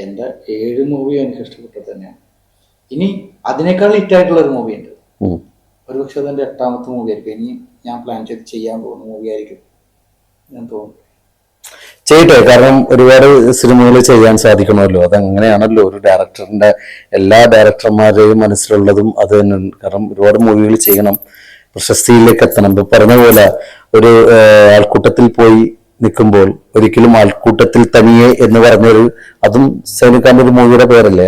എൻ്റെ 7 മൂവിയും എനിക്ക് ഇഷ്ടപ്പെട്ടത് തന്നെയാണ്. ഇനി അതിനേക്കാൾ ഹിറ്റായിട്ടുള്ളൊരു മൂവി ഉണ്ട്, ഒരുപക്ഷെ അതെൻ്റെ 8ാമത്തെ മൂവി ആയിരിക്കും. ഇനി ഞാൻ പ്ലാൻ ചെയ്ത് ചെയ്യാൻ പോകുന്ന മൂവി ആയിരിക്കും ഞാൻ തോന്നുന്നു. ചെയ്യട്ടെ, കാരണം ഒരുപാട് സിനിമകൾ ചെയ്യാൻ സാധിക്കണമല്ലോ. അതങ്ങനെയാണല്ലോ ഒരു ഡയറക്ടറിന്റെ, എല്ലാ ഡയറക്ടർമാരുടെയും മനസ്സിലുള്ളതും അത് തന്നെയാണ്. കാരണം ഒരുപാട് മൂവികൾ ചെയ്യണം, പ്രശസ്തിയിലേക്ക് എത്തണം. ഇപ്പൊ പറഞ്ഞ പോലെ ഒരു ആൾക്കൂട്ടത്തിൽ പോയി നിൽക്കുമ്പോൾ ഒരിക്കലും ആൾക്കൂട്ടത്തിൽ തനിയെ എന്ന് പറഞ്ഞൊരു, അതും സൈനുഖാന്റെ ഒരു മൂവിയുടെ പേരല്ലേ,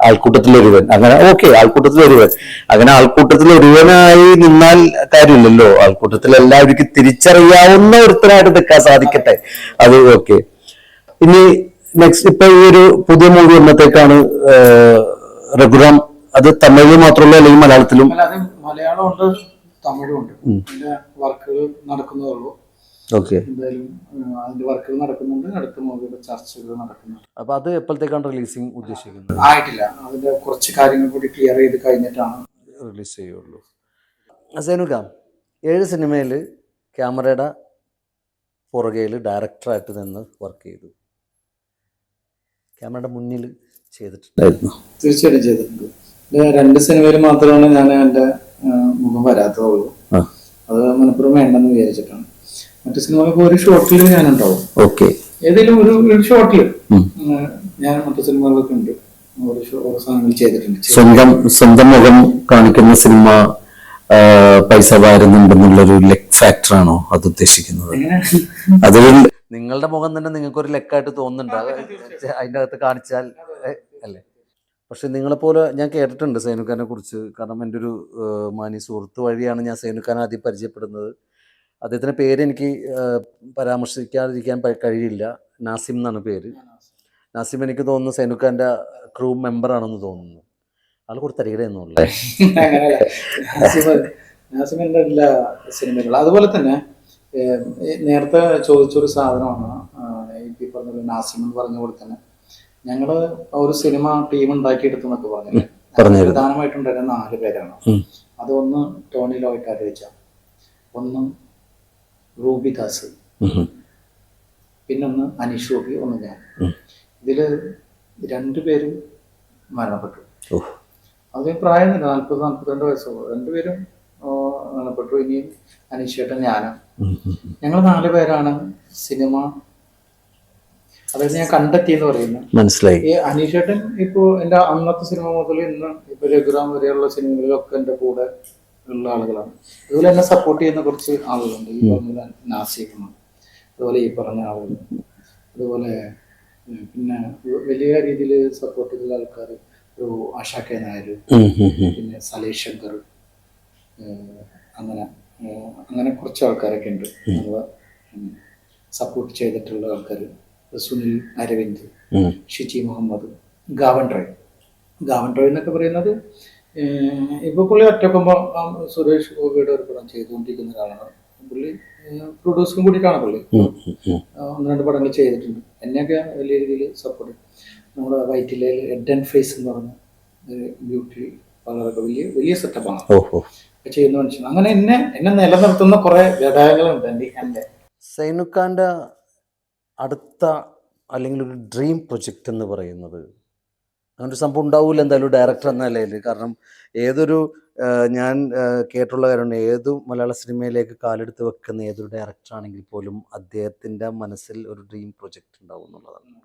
ആൾക്കൂട്ടത്തിൽ ഒരുവൻ. അങ്ങനെ ഓക്കെ, ആൾക്കൂട്ടത്തിൽ ഒരുവൻ. അങ്ങനെ ആൾക്കൂട്ടത്തിൽ ഒരുവനായി നിന്നാൽ കാര്യമില്ലല്ലോ. ആൾക്കൂട്ടത്തിൽ എല്ലാവർക്കും തിരിച്ചറിയാവുന്ന ഒരുത്തനായിട്ട് നിൽക്കാൻ സാധിക്കട്ടെ, അത് ഓക്കെ. ഇനി നെക്സ്റ്റ് ഇപ്പൊ ഈ ഒരു പുതിയ മൂവി എന്നത്തേക്കാണ് രഘുറാം? അത് തമിഴിൽ മാത്രമല്ല, അല്ലെങ്കിൽ മലയാളത്തിലും? മലയാളം ഉണ്ട്, തമിഴും ഉണ്ട്. വർക്കുകൾ നടക്കുന്നതേ ഉള്ളൂ. ഓക്കെ. എന്തായാലും അതിന്റെ വർക്കുകൾ നടക്കുന്നുണ്ട്, അടുത്ത മൂവിയുടെ ചർച്ചകൾ നടക്കുന്നുണ്ട്. അപ്പൊ അത് എപ്പോഴത്തേക്കാണ് റിലീസിങ് ഉദ്ദേശിക്കുന്നത്? ആയിട്ടില്ല, അതിന്റെ കുറച്ച് കാര്യങ്ങൾ കൂടി ക്ലിയർ ചെയ്ത് കഴിഞ്ഞിട്ടാണ് റിലീസ് ചെയ്യുള്ളൂ. സൈനുക്ക 7 സിനിമയിൽ ക്യാമറയുടെ പുറകയിൽ ഡയറക്ടറായിട്ട് നിന്ന് വർക്ക് ചെയ്തു. ക്യാമറയുടെ മുന്നിൽ ചെയ്തിട്ടുണ്ടായിരുന്നു? തീർച്ചയായിട്ടും ചെയ്തിട്ടുണ്ട്. 2 സിനിമയിൽ മാത്രമാണ് ഞാൻ എൻ്റെ മുഖം വരാത്തതുള്ളൂ. അത് മനഃപൂർവ്വം വേണ്ടെന്ന് വിചാരിച്ചിട്ടാണ്. മറ്റു സിനിമകൾക്ക് ഒരു ഷോട്ടിൽ ഞാനുണ്ടാവും. ഓക്കെ. ഏതെങ്കിലും ഒരു ഷോട്ടിൽ ഞാൻ മറ്റു സിനിമകളൊക്കെ ഉണ്ട്, ഓരോ സാധനങ്ങൾ ചെയ്തിട്ടുണ്ട്. സ്വന്തം മുഖം കാണിക്കുന്ന സിനിമ പൈസ വാരുന്നുണ്ടെന്നുള്ളൊരു ലെഗ് ഫാക്ടർ ആണോ അത് ഉദ്ദേശിക്കുന്നത്? അത് നിങ്ങളുടെ മുഖം തന്നെ നിങ്ങൾക്കൊരു ലെക്കായിട്ട് തോന്നുന്നുണ്ട് അതിൻ്റെ അകത്ത് കാണിച്ചാൽ അല്ലേ? പക്ഷെ നിങ്ങളെപ്പോലെ ഞാൻ കേട്ടിട്ടുണ്ട് സൈനുഖാനെ കുറിച്ച്. കാരണം എൻ്റെ ഒരു മാന്യ സുഹൃത്ത് വഴിയാണ് ഞാൻ സൈനുഖാനെ ആദ്യം പരിചയപ്പെടുന്നത്. അദ്ദേഹത്തിൻ്റെ പേര് എനിക്ക് പരാമർശിക്കാതിരിക്കാൻ കഴിയില്ല. നാസിം എന്നാണ് പേര്. നാസിം എനിക്ക് തോന്നുന്നു സൈനുഖാൻ്റെ ക്രൂ മെമ്പറാണെന്ന് തോന്നുന്നു. ആൾ കൊടുത്തരികടെയൊന്നുമില്ല. നാസിമിന്റെ എല്ലാ സിനിമകളും അതുപോലെ തന്നെ നേരത്തെ ചോദിച്ചൊരു സാധനമാണ് ഈ പറഞ്ഞ നാസിം എന്ന് പറഞ്ഞ പോലെ തന്നെ ഞങ്ങള് ഒരു സിനിമ ടീം ഉണ്ടാക്കിയെടുത്തെന്നൊക്കെ പറഞ്ഞില്ലേ. പ്രധാനമായിട്ടുണ്ടായിരുന്ന 4 പേരാണ്. അതൊന്ന് ടോണി ലോയ്ഡ് ആലോചിച്ച, ഒന്ന് റൂബി ദാസ്, പിന്നൊന്ന് അനീഷ് റൂബി, ഒന്ന് ഞാൻ. ഇതില് 2 പേരും മരണപ്പെട്ടു. അതിന് പ്രായമൊന്നുമില്ല, 40-42 വയസ്സുള്ളൂ. 2 പേരും മരണപ്പെട്ടു. ഇനിയും അനീഷേട്ടൻ, ഞാനും. ഞങ്ങൾ 4 പേരാണ് സിനിമ, അതായത് ഞാൻ കണ്ടെത്തിയെന്ന് പറയുന്നത്. മനസ്സിലായി. ഈ അനീഷേട്ടൻ ഇപ്പോ എന്റെ അന്നത്തെ സിനിമ മുതൽ ഇന്ന് ഇപ്പൊ രഘുറാം വരെയുള്ള സിനിമകളിലൊക്കെ എന്റെ കൂടെ ഉള്ള ആളുകളാണ്. അതുപോലെ എന്നെ സപ്പോർട്ട് ചെയ്യുന്ന കുറച്ച് ആളുകളുണ്ട്. ഈ പറഞ്ഞ നാസിം, അതുപോലെ ഈ പറഞ്ഞ ആളുകൾ, അതുപോലെ പിന്നെ വലിയ രീതിയിൽ സപ്പോർട്ട് ചെയ്ത ആൾക്കാർ ഒരു ആശാ കെ നായർ, പിന്നെ സലേഷ് ശങ്കർ, അങ്ങനെ കുറച്ച് ആൾക്കാരൊക്കെ ഉണ്ട് സപ്പോർട്ട് ചെയ്തിട്ടുള്ള ആൾക്കാർ. സുനിൽ അരവിന്ദ്, ഷിജി മുഹമ്മദ്, ഗാവൻ റോയ് എന്നൊക്കെ പറയുന്നത് ഇപ്പൊ പുള്ളി ഒറ്റക്കുമ്പോ സുരേഷ് ഗോപിയുടെ ഒരു പടം ചെയ്തുകൊണ്ടിരിക്കുന്ന ഒരാളാണ്. പുള്ളി പ്രൊഡ്യൂസറും കൂടിയിട്ടാണ് പുള്ളി. 1-2 പടങ്ങൾ ചെയ്തിട്ടുണ്ട്. എന്നെയൊക്കെ വലിയ രീതിയിൽ സപ്പോർട്ട്. നമ്മുടെ വൈറ്റിലയിൽ ഹെഡ് ആൻഡ് ഫേസ് എന്ന് പറഞ്ഞ ബ്യൂട്ടി പാർലറൊക്കെ വലിയ സെറ്റപ്പാണ് ചെയ്യുന്ന മനുഷ്യൻ. അങ്ങനെ എന്നെ നിലനിർത്തുന്ന കുറെ ഘടകങ്ങളുണ്ട് എൻ്റെ. സൈനുഖാന്റെ അടുത്ത അല്ലെങ്കിൽ ഒരു ഡ്രീം പ്രൊജക്റ്റ് എന്ന് പറയുന്നത് അങ്ങനൊരു സംഭവം ഉണ്ടാവില്ല എന്തായാലും ഡയറക്ടർ എന്ന നിലയിൽ. കാരണം ഏതൊരു ഞാൻ കേട്ടുള്ള കാര്യമാണ്, ഏതു മലയാള സിനിമയിലേക്ക് കാലെടുത്ത് വെക്കുന്ന ഏതൊരു ഡയറക്ടർ ആണെങ്കിൽ പോലും അദ്ദേഹത്തിൻ്റെ മനസ്സിൽ ഒരു ഡ്രീം പ്രൊജക്റ്റ് ഉണ്ടാവും എന്നുള്ളതാണ്.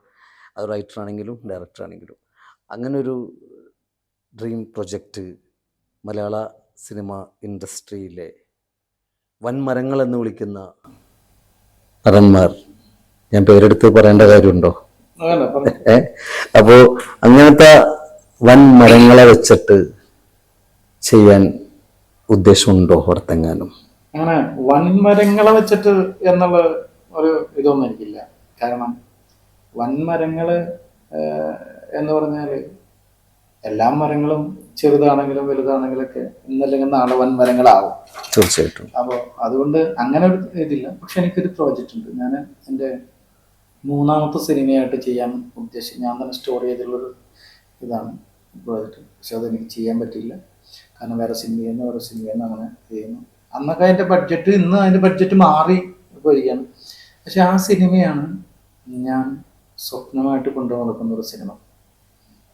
അത് റൈറ്റർ ആണെങ്കിലും ഡയറക്ടർ ആണെങ്കിലും. അങ്ങനെ ഒരു ഡ്രീം പ്രൊജക്റ്റ് മലയാള സിനിമ ഇൻഡസ്ട്രിയിലെ വൻമരങ്ങൾ എന്ന് വിളിക്കുന്ന നടന്മാർ, ഞാൻ പേരെടുത്ത് പറയേണ്ട കാര്യമുണ്ടോ? അപ്പോൾ അങ്ങനത്തെ വൻമരങ്ങളെ വെച്ചിട്ട് ചെയ്യാൻ ഉദ്ദേശമുണ്ടോ അടുത്തെങ്ങാനും? അങ്ങനെ വൻമരങ്ങളെ വെച്ചിട്ട് എന്നുള്ള ഒരു ഇതൊന്നും എനിക്കില്ല. കാരണം വൻമരങ്ങള് എന്ന് പറഞ്ഞാല് എല്ലാ മരങ്ങളും ചെറുതാണെങ്കിലും വലുതാണെങ്കിലൊക്കെ ഇന്നല്ലെങ്കിൽ നാളെ വൻമരങ്ങളാവും തീർച്ചയായിട്ടും. അപ്പോൾ അതുകൊണ്ട് അങ്ങനെ ഒരു ഇതില്ല. പക്ഷെ എനിക്കൊരു പ്രോജക്റ്റ് ഉണ്ട്. ഞാൻ എൻ്റെ 3ാമത്തെ സിനിമയായിട്ട് ചെയ്യാൻ ഉദ്ദേശിച്ച് ഞാൻ തന്നെ സ്റ്റോർ ചെയ്തിട്ടുള്ളൊരു ഇതാണ് പ്രോജക്റ്റ്. പക്ഷെ അതെനിക്ക് ചെയ്യാൻ പറ്റില്ല. കാരണം വേറെ സിനിമയെന്ന് അങ്ങനെ ചെയ്യുന്നു. അന്നൊക്കെ അതിൻ്റെ ബഡ്ജറ്റ്, ഇന്ന് അതിൻ്റെ ബഡ്ജറ്റ് മാറി പോയിരിക്കുകയാണ്. പക്ഷെ ആ സിനിമയാണ് ഞാൻ സ്വപ്നമായിട്ട് കൊണ്ടുനടക്കുന്ന ഒരു സിനിമ.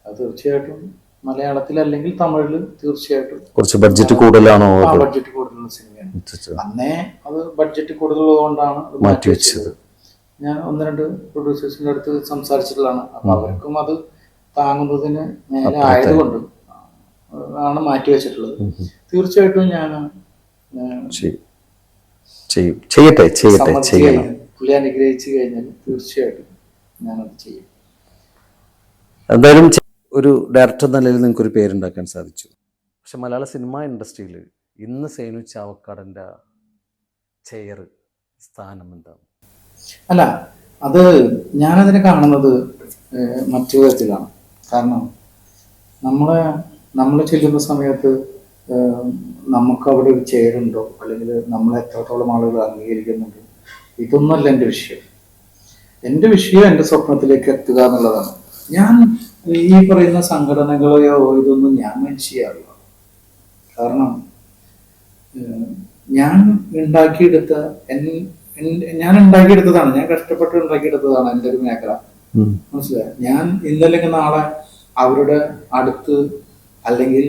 അത് തീർച്ചയായിട്ടും മലയാളത്തിൽ അല്ലെങ്കിൽ തമിഴിൽ തീർച്ചയായിട്ടും കുറച്ച് ബഡ്ജറ്റ് കൂടുതലാണോ? ബഡ്ജറ്റ് കൂടുതലുള്ള സിനിമയാണ്. അന്നേ അത് ബഡ്ജറ്റ് കൂടുതലുള്ളത് കൊണ്ടാണ് മാറ്റിവെച്ചത്. ഞാൻ 1-2 പ്രൊഡ്യൂസേഴ്സിന്റെ അടുത്ത് സംസാരിച്ചിട്ടുള്ളതാണ്. അപ്പൊ അവർക്കും അത് താങ്ങുന്നതിന് മേലെ ആയതുകൊണ്ട് ആണ് മാറ്റിവെച്ചിട്ടുള്ളത്. തീർച്ചയായിട്ടും ഞാൻ പുള്ളി അനുഗ്രഹിച്ചു കഴിഞ്ഞാൽ തീർച്ചയായിട്ടും ഞാനത് ചെയ്യും. എന്തായാലും ഒരു ഡയറക്ടർ എന്ന നിലയിൽ നിങ്ങൾക്കൊരു പേരുണ്ടാക്കാൻ സാധിച്ചു. പക്ഷെ മലയാള സിനിമ ഇൻഡസ്ട്രിയിൽ ഇന്ന് സൈനു ചാവക്കാടൻ്റെ ചെയർ സ്ഥാനം എന്താണ്? അല്ല, അത് ഞാനതിനെ കാണുന്നത് മറ്റു വിധത്തിലാണ്. കാരണം നമ്മൾ ചെല്ലുന്ന സമയത്ത് നമുക്ക് അവിടെ ഒരു ചെയറുണ്ടോ, അല്ലെങ്കിൽ നമ്മളെ എത്രത്തോളം ആളുകൾ അംഗീകരിക്കുന്നുണ്ട്, ഇതൊന്നുമല്ല എൻ്റെ വിഷയം. എൻ്റെ വിഷയം എൻ്റെ സ്വപ്നത്തിലേക്ക് എത്തുക എന്നുള്ളതാണ്. ഞാൻ ഈ പറയുന്ന സംഘടനകളെയോ ഇതൊന്നും ഞാൻ ചെയ്യാറില്ല. കാരണം ഞാൻ ഉണ്ടാക്കിയെടുത്ത ഞാൻ ഉണ്ടാക്കിയെടുത്തതാണ്, ഞാൻ കഷ്ടപ്പെട്ട് ഉണ്ടാക്കിയെടുത്തതാണ് എൻ്റെ ഒരു മേഖല. മനസ്സിലായി. ഞാൻ ഇന്നല്ലെങ്കിൽ നാളെ അവരുടെ അടുത്ത് അല്ലെങ്കിൽ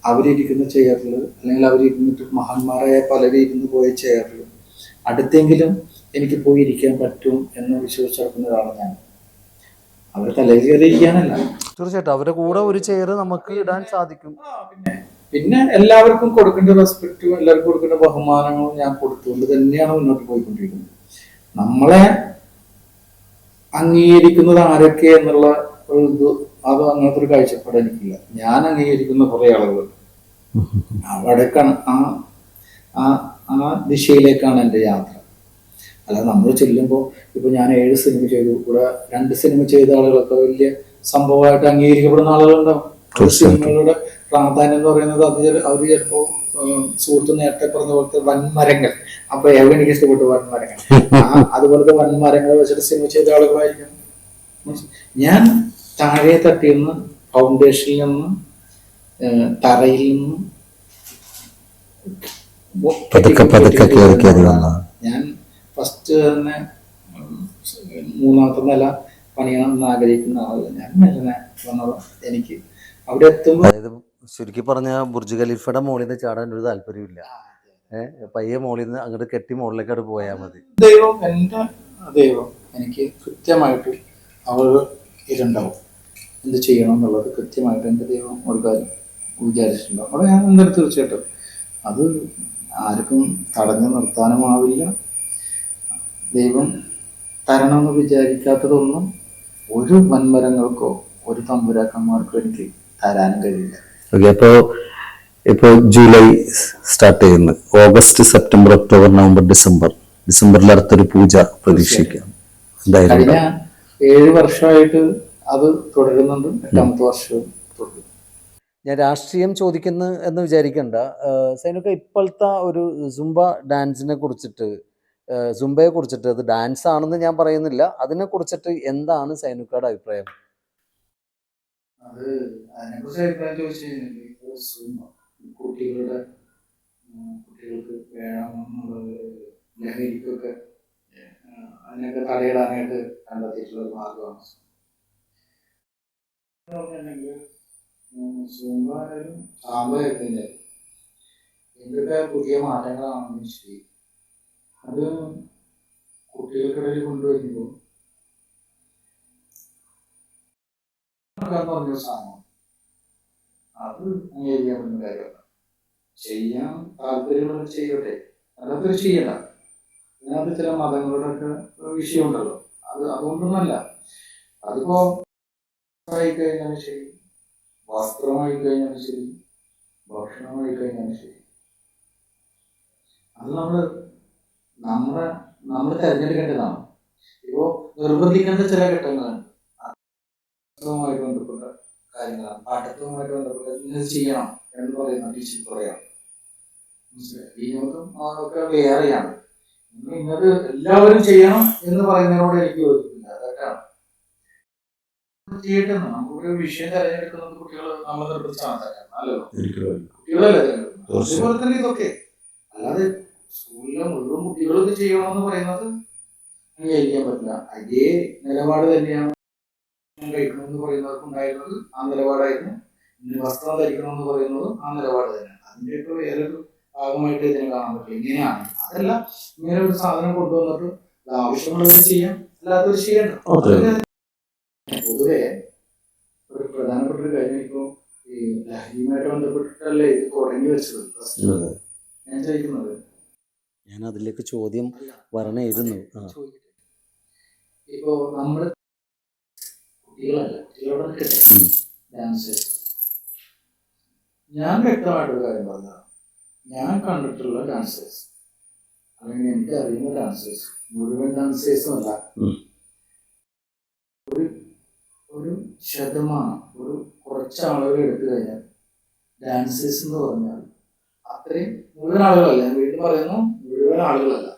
അവരിയ്ക്കുന്ന ചെയറിൽ അല്ലെങ്കിൽ അവരിരുന്നിട്ട് മഹാന്മാരായ പലരും ഇരുന്ന് പോയ ചെയറിൽ അടുത്തെങ്കിലും എനിക്ക് പോയി ഇരിക്കാൻ പറ്റും എന്ന് വിശ്വസിച്ചിരിക്കുന്ന ഒരാളാണ് ഞാൻ. അവരെ തലയിൽ കയറി ഇരിക്കാനല്ല. തീർച്ചയായിട്ടും അവരുടെ കൂടെ ഒരു ചെയർ നമുക്ക് ഇടാൻ സാധിക്കും. പിന്നെ എല്ലാവർക്കും കൊടുക്കേണ്ട റെസ്പെക്റ്റും എല്ലാവർക്കും കൊടുക്കേണ്ട ബഹുമാനങ്ങളും ഞാൻ കൊടുത്തുകൊണ്ട് തന്നെയാണ് മുന്നോട്ട് പോയിക്കൊണ്ടിരിക്കുന്നത്. നമ്മളെ അംഗീകരിക്കുന്നത് ആരൊക്കെ എന്നുള്ള ഒരു ഇത് അത് അങ്ങനത്തെ ഒരു കാഴ്ചപ്പാട് എനിക്കില്ല. ഞാൻ അംഗീകരിക്കുന്ന കുറെ ആളുകൾ അവിടേക്കാണ് ആ ദിശയിലേക്കാണ് എൻ്റെ യാത്ര. അല്ലാതെ നമ്മൾ ചെല്ലുമ്പോൾ ഇപ്പൊ ഞാൻ 7 സിനിമ ചെയ്തു, കൂടെ 2 സിനിമ ചെയ്ത ആളുകളൊക്കെ വലിയ സംഭവമായിട്ട് അംഗീകരിക്കപ്പെടുന്ന ആളുകളുണ്ടാവും. സിനിമകളുടെ പ്രാധാന്യം എന്ന് പറയുന്നത് അവർ ചിലപ്പോ സുഹൃത്ത് നേരത്തെ പറഞ്ഞ പോലത്തെ വൻമരങ്ങൾ, അപ്പൊ എനിക്ക് ഇഷ്ടപ്പെട്ടു വൻമരങ്ങൾ, അതുപോലത്തെ വൻമരങ്ങൾ വെച്ചിട്ട് സിനിമ ചെയ്ത ആളുകളായിരിക്കും. ഞാൻ താഴെ തട്ടിൽ നിന്ന്, ഫൗണ്ടേഷനിൽ നിന്ന്, തറയിൽ നിന്ന് ഞാൻ ഫസ്റ്റ് തന്നെ 3ാമത്തെ നില പണിയണമെന്ന് ആഗ്രഹിക്കുന്ന ആളല്ല ഞാൻ. മെല്ലനെ വന്നത് എനിക്ക് അവിടെ എത്തുമ്പോൾ, അതായത് ചുരുക്കി പറഞ്ഞ ബുർജ് ഖലീഫയുടെ മുകളിൽ നിന്ന് ചാടാൻ ഒരു താല്പര്യമില്ല. പയ്യെ മുകളിൽ നിന്ന് അങ്ങോട്ട് കെട്ടി മുകളിലേക്ക് അവിടെ പോയാൽ മതി. ദൈവം, എൻ്റെ ദൈവം എനിക്ക് കൃത്യമായിട്ട് അവർ ഇതുണ്ടാവും, എന്ത് ചെയ്യണം എന്നുള്ളത് കൃത്യമായിട്ട് എൻ്റെ ദൈവം ഒരു കാര്യം വിചാരിച്ചിട്ടുണ്ടാവും. അപ്പോൾ ഞാൻ എന്തായാലും തീർച്ചയായിട്ടും അത് ആർക്കും തടഞ്ഞു നിർത്താനുമാവില്ല. ദൈവം തരണമെന്ന് വിചാരിക്കാത്തതൊന്നും ഒരു വൻമരങ്ങൾക്കോ ഒരു തമ്പുരാക്കന്മാർക്കോ എനിക്ക് തരാനും കഴിയില്ല. ഓക്കെ, ഇപ്പോ ജൂലൈ സ്റ്റാർട്ട് ചെയ്യുന്നു. ഓഗസ്റ്റ്, സെപ്റ്റംബർ, ഒക്ടോബർ, നവംബർ, ഡിസംബറിൽ അടുത്തൊരു പൂജ പ്രതീക്ഷിക്കാം. കഴിഞ്ഞ 7 വർഷമായിട്ട് അത് തുടരുന്നുണ്ട്. 8ാമത്തെ വർഷവും തുടരും. ഞാൻ രാഷ്ട്രീയം ചോദിക്കുന്നു എന്ന് വിചാരിക്കണ്ട. സൈനുക്ക, ഇപ്പോഴത്തെ ഒരു സുംബ ഡാൻസിനെ കുറിച്ചിട്ട്, സുംബയെ കുറിച്ചിട്ട്, അത് ഡാൻസ് ആണെന്ന് ഞാൻ പറയുന്നില്ല, അതിനെ കുറിച്ചിട്ട് എന്താണ് സൈനുക്കയുടെ അഭിപ്രായം? അത് അതിനെക്കുറിച്ച് അഭിപ്രായം ചോദിച്ചു കഴിഞ്ഞാൽ കുട്ടികൾക്ക് വേണമെന്നുള്ളത് ലഹരിക്കൊക്കെ അതിനൊക്കെ തടയിടാനായിട്ട് കണ്ടെത്തിയിട്ടുള്ള ഒരു മാർഗമാണ്. സാമ്പത്തികത്തിന്റെ എന്തൊക്കെ പുതിയ മാറ്റങ്ങളാണെന്ന് ശരി, അത് കുട്ടികൾക്കിടയിൽ കൊണ്ടുവരുമ്പോൾ പറഞ്ഞ സാധനം അത് അംഗീകരിക്കാൻ പറ്റുന്ന കാര്യമല്ല. ചെയ്യാൻ താല്പര്യമുള്ള ചെയ്യട്ടെ, അതൊക്കെ ചെയ്യണ്ട. ഇതിനകത്ത് ചില മതങ്ങളുടെ ഒക്കെ വിഷയമുണ്ടല്ലോ, അതുകൊണ്ടൊന്നല്ല. അതിപ്പോ കഴിഞ്ഞാലും ശരി, വസ്ത്രമായി കഴിഞ്ഞാലും ശരി, ഭക്ഷണമായി കഴിഞ്ഞാലും ശരി, അത് നമ്മൾ തിരഞ്ഞെടുക്കേണ്ടതാണ്. ഇപ്പോ നിർബന്ധിക്കേണ്ട ചില ഘട്ടങ്ങളുണ്ട്. ായിട്ട് ബന്ധപ്പെട്ട കാര്യങ്ങളാണ്, പാഠത്വവുമായിട്ട് ബന്ധപ്പെട്ട ഇന്നത് ചെയ്യണം എന്ന് പറയുന്ന ടീച്ചർ പറയാം. വിനോദം അതൊക്കെ വേറെയാണ്. ഇന്നത് എല്ലാവരും ചെയ്യണം എന്ന് പറയുന്നതിനോട് എനിക്ക് യോജിപ്പില്ല. അതൊക്കെയാണ് ചെയ്യട്ടെ. നമുക്കൊരു വിഷയം തിരഞ്ഞെടുക്കുന്നത് കുട്ടികൾ നമ്മൾ നിർബന്ധിച്ചാണ് അല്ലല്ലോ, കുട്ടികളല്ലേ തിരഞ്ഞെടുക്കുന്നത്. അതുപോലെ തന്നെ ഇതൊക്കെ അല്ലാതെ സ്കൂളിലെ മുഴുവൻ കുട്ടികളും ഇത് ചെയ്യണമെന്ന് പറയുന്നത് അംഗീകരിക്കാൻ പറ്റില്ല. അതേ നിലപാട് തന്നെയാണ് കഴിക്കണമെന്ന് പറയുന്നവർക്ക് ഉണ്ടായിരുന്നത്, ആ നിലപാടായിരുന്നു. ഇന്ന് വസ്ത്രം ധരിക്കണമെന്ന് പറയുന്നത് ആ നിലപാട് തന്നെ. അതിൻ്റെയൊക്കെ വേറൊരു ഭാഗമായിട്ട് ഇതിനെ കാണാൻ പറ്റില്ല. ഇങ്ങനെയാണ്, അതല്ല ഇങ്ങനെ ഒരു സാധനം കൊണ്ടുവന്നിട്ട് ആവശ്യമുള്ളവർ ചെയ്യാം, അല്ലാത്തവർ ചെയ്യണ്ട. പൊതുവെ ഒരു പ്രധാനപ്പെട്ട ഒരു കാര്യം, ഇപ്പോൾ ഈ ലഹരിയുമായിട്ട് ബന്ധപ്പെട്ടിട്ടല്ലേ ഇത് തുടങ്ങി വെച്ചത്. ഞാൻ ചോദിക്കുന്നത്, ഞാൻ അതിലേക്ക് ചോദ്യം വരണമായിരുന്നു. ഇപ്പോ നമ്മള് കുട്ടികളോട് ഡാൻസേഴ്സ്, ഞാൻ വ്യക്തമായിട്ടൊരു കാര്യം പറഞ്ഞതാണ്. ഞാൻ കണ്ടിട്ടുള്ള ഡാൻസേഴ്സ് അല്ലെങ്കിൽ എനിക്ക് അറിയുന്ന ഡാൻസേഴ്സ് മുഴുവൻ ഡാൻസേഴ്സും അല്ല, ഒരു ശതമാനം, ഒരു കുറച്ച് ആളുകൾ എടുത്തു കഴിഞ്ഞാൽ ഡാൻസേഴ്സ് എന്ന് പറഞ്ഞാൽ അത്രയും മുഴുവൻ ആളുകളല്ല. ഞാൻ വീണ്ടും പറയുന്നു, മുഴുവൻ ആളുകളല്ല.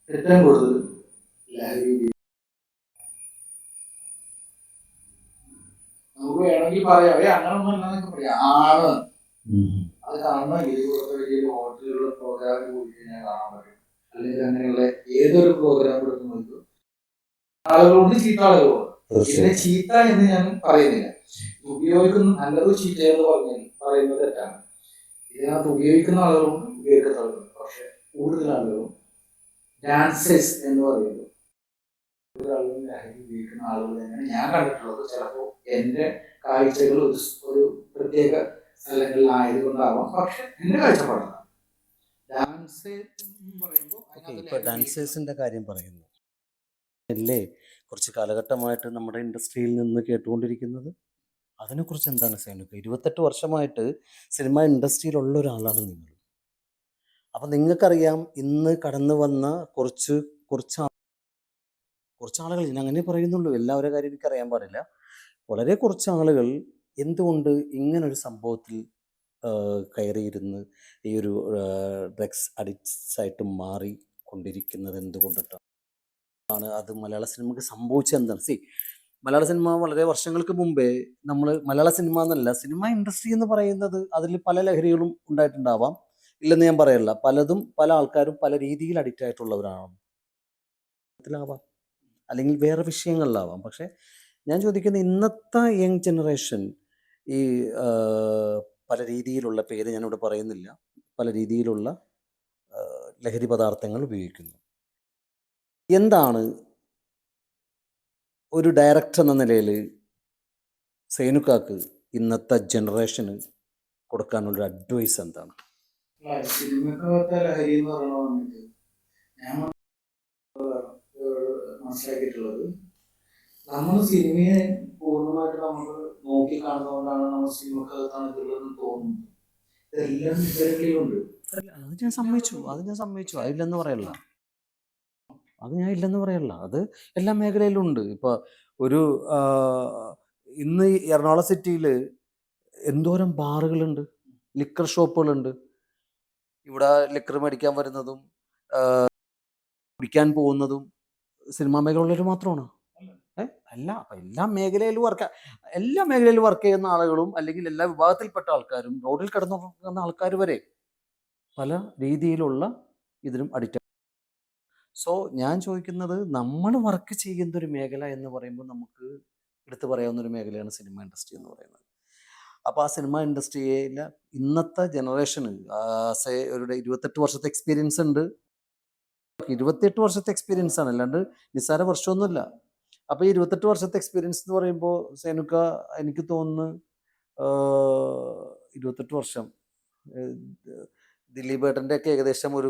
ഏറ്റവും കൂടുതൽ ലഹരി നമുക്ക് വേണമെങ്കിൽ പറയാം അങ്ങനെ ഒന്നും അല്ലെന്നൊക്കെ പറയാം ആണ്. അത് കാണണമെങ്കിൽ ഇവിടുത്തെ വലിയ ഹോട്ടലുകളിലെ പ്രോഗ്രാമിൽ പോയി കഴിഞ്ഞാൽ കാണാൻ പറ്റും. അല്ലെങ്കിൽ അങ്ങനെയുള്ള ഏതൊരു പ്രോഗ്രാം എടുക്കുന്നത് ആളുകളുണ്ട്, ചീത്ത ആളുകളുണ്ട്. ഇതിനെ ചീത്ത എന്ന് ഞാൻ പറയുന്നില്ല. ഉപയോഗിക്കുന്ന നല്ലത് ചീത്ത എന്ന് പറയുന്നത് തെറ്റാണ്. ഇതിനകത്ത് ഉപയോഗിക്കുന്ന ആളുകളുണ്ട്, ഉപയോഗിക്കുന്ന ആളുകളുണ്ട്. പക്ഷെ കൂടുതൽ ആളുകളും ഡാൻസേഴ്സ് എന്ന് പറയുന്നത് കൂടുതൽ ആളുകളും ലഹരി ഉപയോഗിക്കുന്ന ആളുകൾ തന്നെയാണ് ഞാൻ കണ്ടിട്ടുള്ളത്. ചിലപ്പോൾ എൻ്റെ കാഴ്ചകൾ ഒരു പ്രത്യേക സ്ഥലങ്ങളിലായതുകൊണ്ടാവാം. പക്ഷെ എൻ്റെ കാഴ്ചപ്പാടാണ് ഡാൻസ് എന്ന് പറയുമ്പോൾ ഇപ്പൊ ഡാൻസേഴ്സിന്റെ കാര്യം പറയുന്നു അല്ലേ, കുറച്ച് കാലഘട്ടമായിട്ട് നമ്മുടെ ഇൻഡസ്ട്രിയിൽ നിന്ന് കേട്ടുകൊണ്ടിരിക്കുന്നത്. അതിനെക്കുറിച്ച് എന്താണ് സൈനുക്ക? 28 വർഷമായിട്ട് സിനിമ ഇൻഡസ്ട്രിയിലുള്ള ഒരാളാണ് നിങ്ങൾ. അപ്പം നിങ്ങൾക്കറിയാം ഇന്ന് കടന്നു വന്ന കുറച്ച് ആളുകൾ, ഞാൻ അങ്ങനെ പറയുന്നുള്ളൂ, എല്ലാവരുടെ കാര്യം എനിക്കറിയാൻ പാടില്ല, വളരെ കുറച്ച് ആളുകൾ എന്തുകൊണ്ട് ഇങ്ങനൊരു സംഭവത്തിൽ കയറിയിരുന്ന് ഈ ഒരു ഡ്രഗ്സ് അഡിക്ട്സ് ആയിട്ട് മാറിക്കൊണ്ടിരിക്കുന്നത് എന്തുകൊണ്ടിട്ടാണ്? അത് മലയാള സിനിമയ്ക്ക് സംഭവിച്ചത് എന്താണ്? മലയാള സിനിമ വളരെ വർഷങ്ങൾക്ക് മുമ്പേ മലയാള സിനിമ എന്നല്ല, സിനിമ ഇൻഡസ്ട്രി എന്ന് പറയുന്നത് അതിൽ പല ലഹരികളും ഉണ്ടായിട്ടുണ്ടാവാം, ഇല്ലെന്ന് ഞാൻ പറയല്ല. പല ആൾക്കാരും പല രീതിയിൽ അഡിക്റ്റ് ആയിട്ടുള്ളവരാണ്, അല്ലെങ്കിൽ വേറെ വിഷയങ്ങളിലാവാം. പക്ഷെ ഞാൻ ചോദിക്കുന്നത് ഇന്നത്തെ യങ് ജനറേഷൻ ഈ പല രീതിയിലുള്ള, പേര് ഞാനിവിടെ പറയുന്നില്ല, പല രീതിയിലുള്ള ലഹരി പദാർത്ഥങ്ങൾ ഉപയോഗിക്കുന്നു. എന്താണ് ഒരു ഡയറക്ടർ എന്ന നിലയിൽ സൈനുക്കാക്ക് ഇന്നത്തെ ജനറേഷന് കൊടുക്കാനുള്ള അഡ്വൈസ് എന്താണ്? സിനിമക്കകത്തെ ലഹരി എന്ന് പറയുന്നത് ഞാൻ മനസ്സിലാക്കിയിട്ടുള്ളത്, നമ്മൾ സിനിമയെ പൂർണ്ണമായിട്ട് നമുക്ക് നോക്കി കാണുന്നതുകൊണ്ടാണ് നമ്മൾ സിനിമക്കകത്താണ് ഇതുള്ളതെന്ന് തോന്നുന്നത്. ഇതെല്ലാം ഇവരിലുണ്ട്. അത് ഞാൻ സമ്മതിച്ചു, അതില്ലെന്ന് പറയല്ല, ഞാൻ ഇല്ലെന്ന് പറയല്ല. അത് എല്ലാ മേഖലയിലും ഉണ്ട്. ഇപ്പോൾ ഒരു ഇന്ന് എറണാകുളം സിറ്റിയിൽ എന്തോരം ബാറുകളുണ്ട്, ലിക്കർ ഷോപ്പുകളുണ്ട്. ഇവിടെ ലിക്കർ മേടിക്കാൻ വരുന്നതും കുടിക്കാൻ പോകുന്നതും സിനിമാ മേഖലയുള്ളവർ മാത്രമാണ്. അല്ല, എല്ലാ മേഖലയിലും വർക്ക് ചെയ്യുന്ന ആളുകളും, അല്ലെങ്കിൽ എല്ലാ വിഭാഗത്തിൽപ്പെട്ട ആൾക്കാരും, റോഡിൽ കിടന്നുറങ്ങുന്ന ആൾക്കാർ വരെ പല രീതിയിലുള്ള ഇതിനും അഡിക്റ്റ്. സോ ഞാൻ ചോദിക്കുന്നത്, നമ്മൾ വർക്ക് ചെയ്യുന്ന ഒരു മേഖല എന്ന് പറയുമ്പോൾ നമുക്ക് എടുത്തു പറയാവുന്ന ഒരു മേഖലയാണ് സിനിമ ഇൻഡസ്ട്രി എന്ന് പറയുന്നത്. അപ്പോൾ ആ സിനിമ ഇൻഡസ്ട്രിയിൽ ഇന്നത്തെ ജനറേഷന് ഒരു 28 വർഷത്തെ എക്സ്പീരിയൻസ് ഉണ്ട്. 28 വർഷത്തെ എക്സ്പീരിയൻസ് ആണ്, അല്ലാണ്ട് നിസ്സാര വർഷമൊന്നുമില്ല. അപ്പോൾ ഈ 28 വർഷത്തെ എക്സ്പീരിയൻസ് എന്ന് പറയുമ്പോൾ സൈനുക്ക, എനിക്ക് തോന്നുന്നു 28 വർഷം ദിലീപ് ഏട്ടൻ്റെ ഒക്കെ ഏകദേശം ഒരു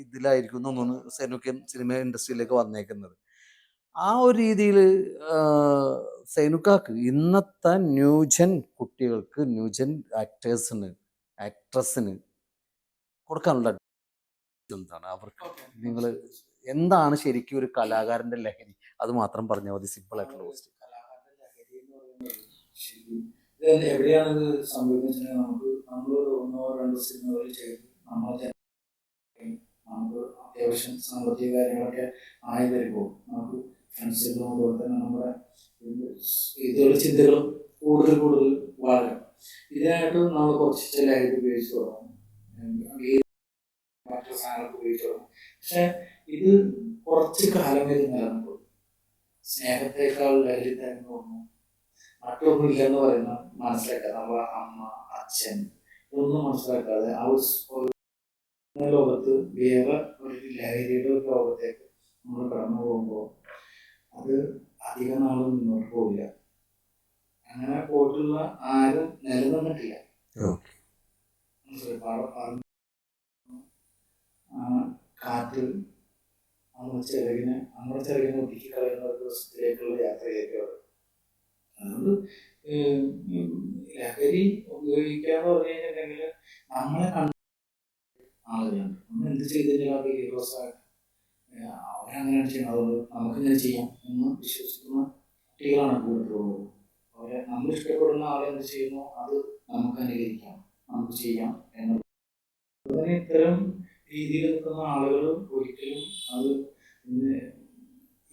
ഇതിലായിരിക്കും തോന്നുന്നു സൈനുക്കൻ സിനിമ ഇൻഡസ്ട്രിയിലേക്ക് വന്നേക്കുന്നത്. ആ ഒരു രീതിയിൽ സൈനുക്കാക്ക് ഇന്നത്തെ ന്യൂജൻ കുട്ടികൾക്ക്, ന്യൂജൻ ആക്ട്രസിന് കൊടുക്കാനുള്ള എന്താണ്? അവർക്ക് നിങ്ങൾ എന്താണ് ശരിക്കും ഒരു കലാകാരന്റെ ലഹരി? അത് മാത്രം പറഞ്ഞാൽ മതി, സിമ്പിൾ ആയിട്ടുള്ള ക്വസ്റ്റ്യൻ. കലാകാരന്റെ ലഹരി എന്ന് പറയുന്നത് ഇത് എവിടെയാണ് ഇത് സംഭവിക്കുന്നത്? നമ്മൾ ഒന്നോ രണ്ടോ സിനിമകൾ ചെയ്ത് നമുക്ക് അത്യാവശ്യം സാമ്പത്തിക കാര്യങ്ങളൊക്കെ ആയി വരുമ്പോൾ നമുക്ക് ഫ്രണ്ട്സുകളും അതുപോലെ തന്നെ നമ്മുടെ ഇതുള്ള ചിന്തകളും കൂടുതൽ വളരും. ഇതിനായിട്ട് നമ്മൾ കുറച്ച് ലഹരി ഉപയോഗിച്ച് തുടങ്ങും, മറ്റു സാധനങ്ങൾ ഉപയോഗിച്ച് തുടങ്ങും. പക്ഷെ ഇത് കുറച്ച് കാലമേ നിലനിൽക്കും. സ്നേഹത്തെക്കാൾ ലഹരി തന്നെ തോന്നുന്നു, മറ്റൊന്നും ഇല്ലെന്ന് പറയുന്ന മനസ്സിലാക്കാതെ, നമ്മളെ അമ്മ അച്ഛൻ ഇതൊന്നും മനസ്സിലാക്കാതെ ആ ലോകത്ത് വേറെ ഒരു ലഹരിയുടെ ഒരു ലോകത്തേക്ക് നമ്മൾ കടന്നു പോകുമ്പോൾ അത് അധികം നാളും മുന്നോട്ട് പോവില്ല. അങ്ങനെ പോയിട്ടുള്ള ആരും നിലനിന്നിട്ടില്ല. കാറ്റ് നമ്മുടെ ചിറകിനെ ഒതുക്കി കളയുന്ന ഒരു ദിവസത്തിലേക്കുള്ള യാത്രയായിരിക്കും. അതുകൊണ്ട് ലഹരി ഉപയോഗിക്കാന്ന് പറഞ്ഞു കഴിഞ്ഞിട്ടുണ്ടെങ്കിൽ നമ്മളെ ആളുകളുണ്ട്, നമ്മൾ എന്ത് ചെയ്തിട്ടുണ്ടെങ്കിൽ അവർക്ക് ഹീറോസായിട്ട് അവരങ്ങനെയാണ് ചെയ്യുന്നത്, അതുകൊണ്ട് നമുക്കിങ്ങനെ ചെയ്യാം എന്ന് വിശ്വസിക്കുന്ന കുട്ടികളാണ് കൂടുതലുള്ളത്. അവരെ നമ്മൾ ഇഷ്ടപ്പെടുന്ന ആളെന്ത് ചെയ്യുന്നു അത് നമുക്ക് അനുകരിക്കാം, നമുക്ക് ചെയ്യാം എന്നുള്ളത്. ഇത്തരം രീതിയിൽ നിൽക്കുന്ന ആളുകൾ ഒരിക്കലും അത് ഇന്ന്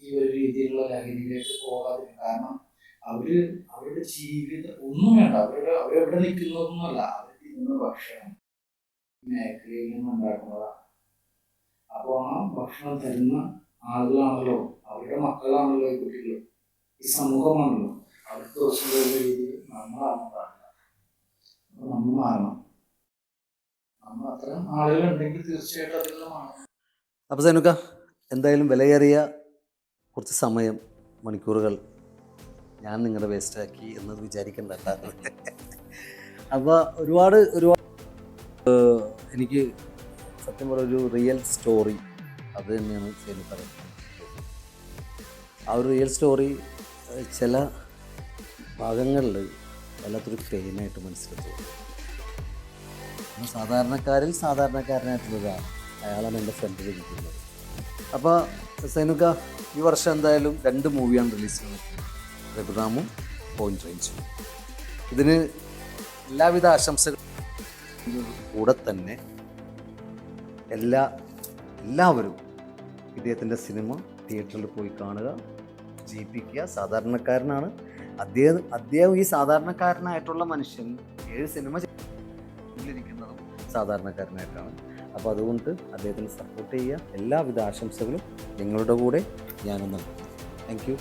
ഈ ഒരു രീതിയിലുള്ള ലഹരിയിലേക്ക് പോകാതെ, കാരണം അവരുടെ ജീവിതം ഒന്നും വേണ്ട, അവരെവിടെ നിൽക്കുന്നതൊന്നുമല്ല, അവർ തിന്നുന്ന ഭക്ഷണം മേഖലയിൽ നിന്ന് ഉണ്ടാക്കുന്നതാണ്. അപ്പോൾ ആ ഭക്ഷണം തരുന്ന ആളുകളാണല്ലോ, അവരുടെ മക്കളാണല്ലോ ഈ കുട്ടികൾ, ഈ സമൂഹമാണല്ലോ. അവർക്ക് ദിവസം രീതിയിൽ നമ്മളാണ് പാടില്ല. അപ്പോൾ നമ്മൾ മാറണം. നമ്മൾ അത്തരം ആളുകളുണ്ടെങ്കിൽ തീർച്ചയായിട്ടും അതിൽ നിന്ന് മാറണം. അപ്പോൾ സൈനുക്ക, എന്തായാലും വിലയേറിയ കുറച്ച് സമയം, മണിക്കൂറുകൾ ഞാൻ നിങ്ങളുടെ വേസ്റ്റാക്കി എന്നത് വിചാരിക്കണ്ട. അപ്പോൾ ഒരുപാട് എനിക്ക് സത്യം പറഞ്ഞ ഒരു റിയൽ സ്റ്റോറി അത് തന്നെയാണ് സൈനുക്ക പറയുന്നത്. ആ ഒരു റിയൽ സ്റ്റോറി ചില ഭാഗങ്ങളിൽ വല്ലാത്തൊരു പെയിനായിട്ട് മനസ്സിലെത്തും. സാധാരണക്കാരിൽ സാധാരണക്കാരനായിട്ടുള്ളതാണ്, അയാളാണ് എൻ്റെ ഫ്രണ്ടിൽ ഇരിക്കുന്നത്. അപ്പോൾ സൈനുക്ക, ഈ വർഷം എന്തായാലും 2 മൂവിയാണ് റിലീസ് ചെയ്യുന്നത്, രഘുറാമും പോയിന്റ് റേഞ്ചും. ഇതിന് എല്ലാവിധ ആശംസകളും കൂടെ തന്നെ എല്ലാവരും ഇദ്ദേഹത്തിൻ്റെ സിനിമ തിയേറ്ററിൽ പോയി കാണുക, ജയിപ്പിക്കുക. സാധാരണക്കാരനാണ് അദ്ദേഹം ഈ സാധാരണക്കാരനായിട്ടുള്ള മനുഷ്യൻ 7 സിനിമ ിരിക്കുന്നതും സാധാരണക്കാരനായിട്ടാണ്. അപ്പോൾ അതുകൊണ്ട് അദ്ദേഹത്തിന് സപ്പോർട്ട് ചെയ്യുക. എല്ലാവിധ ആശംസകളും നിങ്ങളുടെ കൂടെ ഞാനും നൽകുന്നു. Thank you.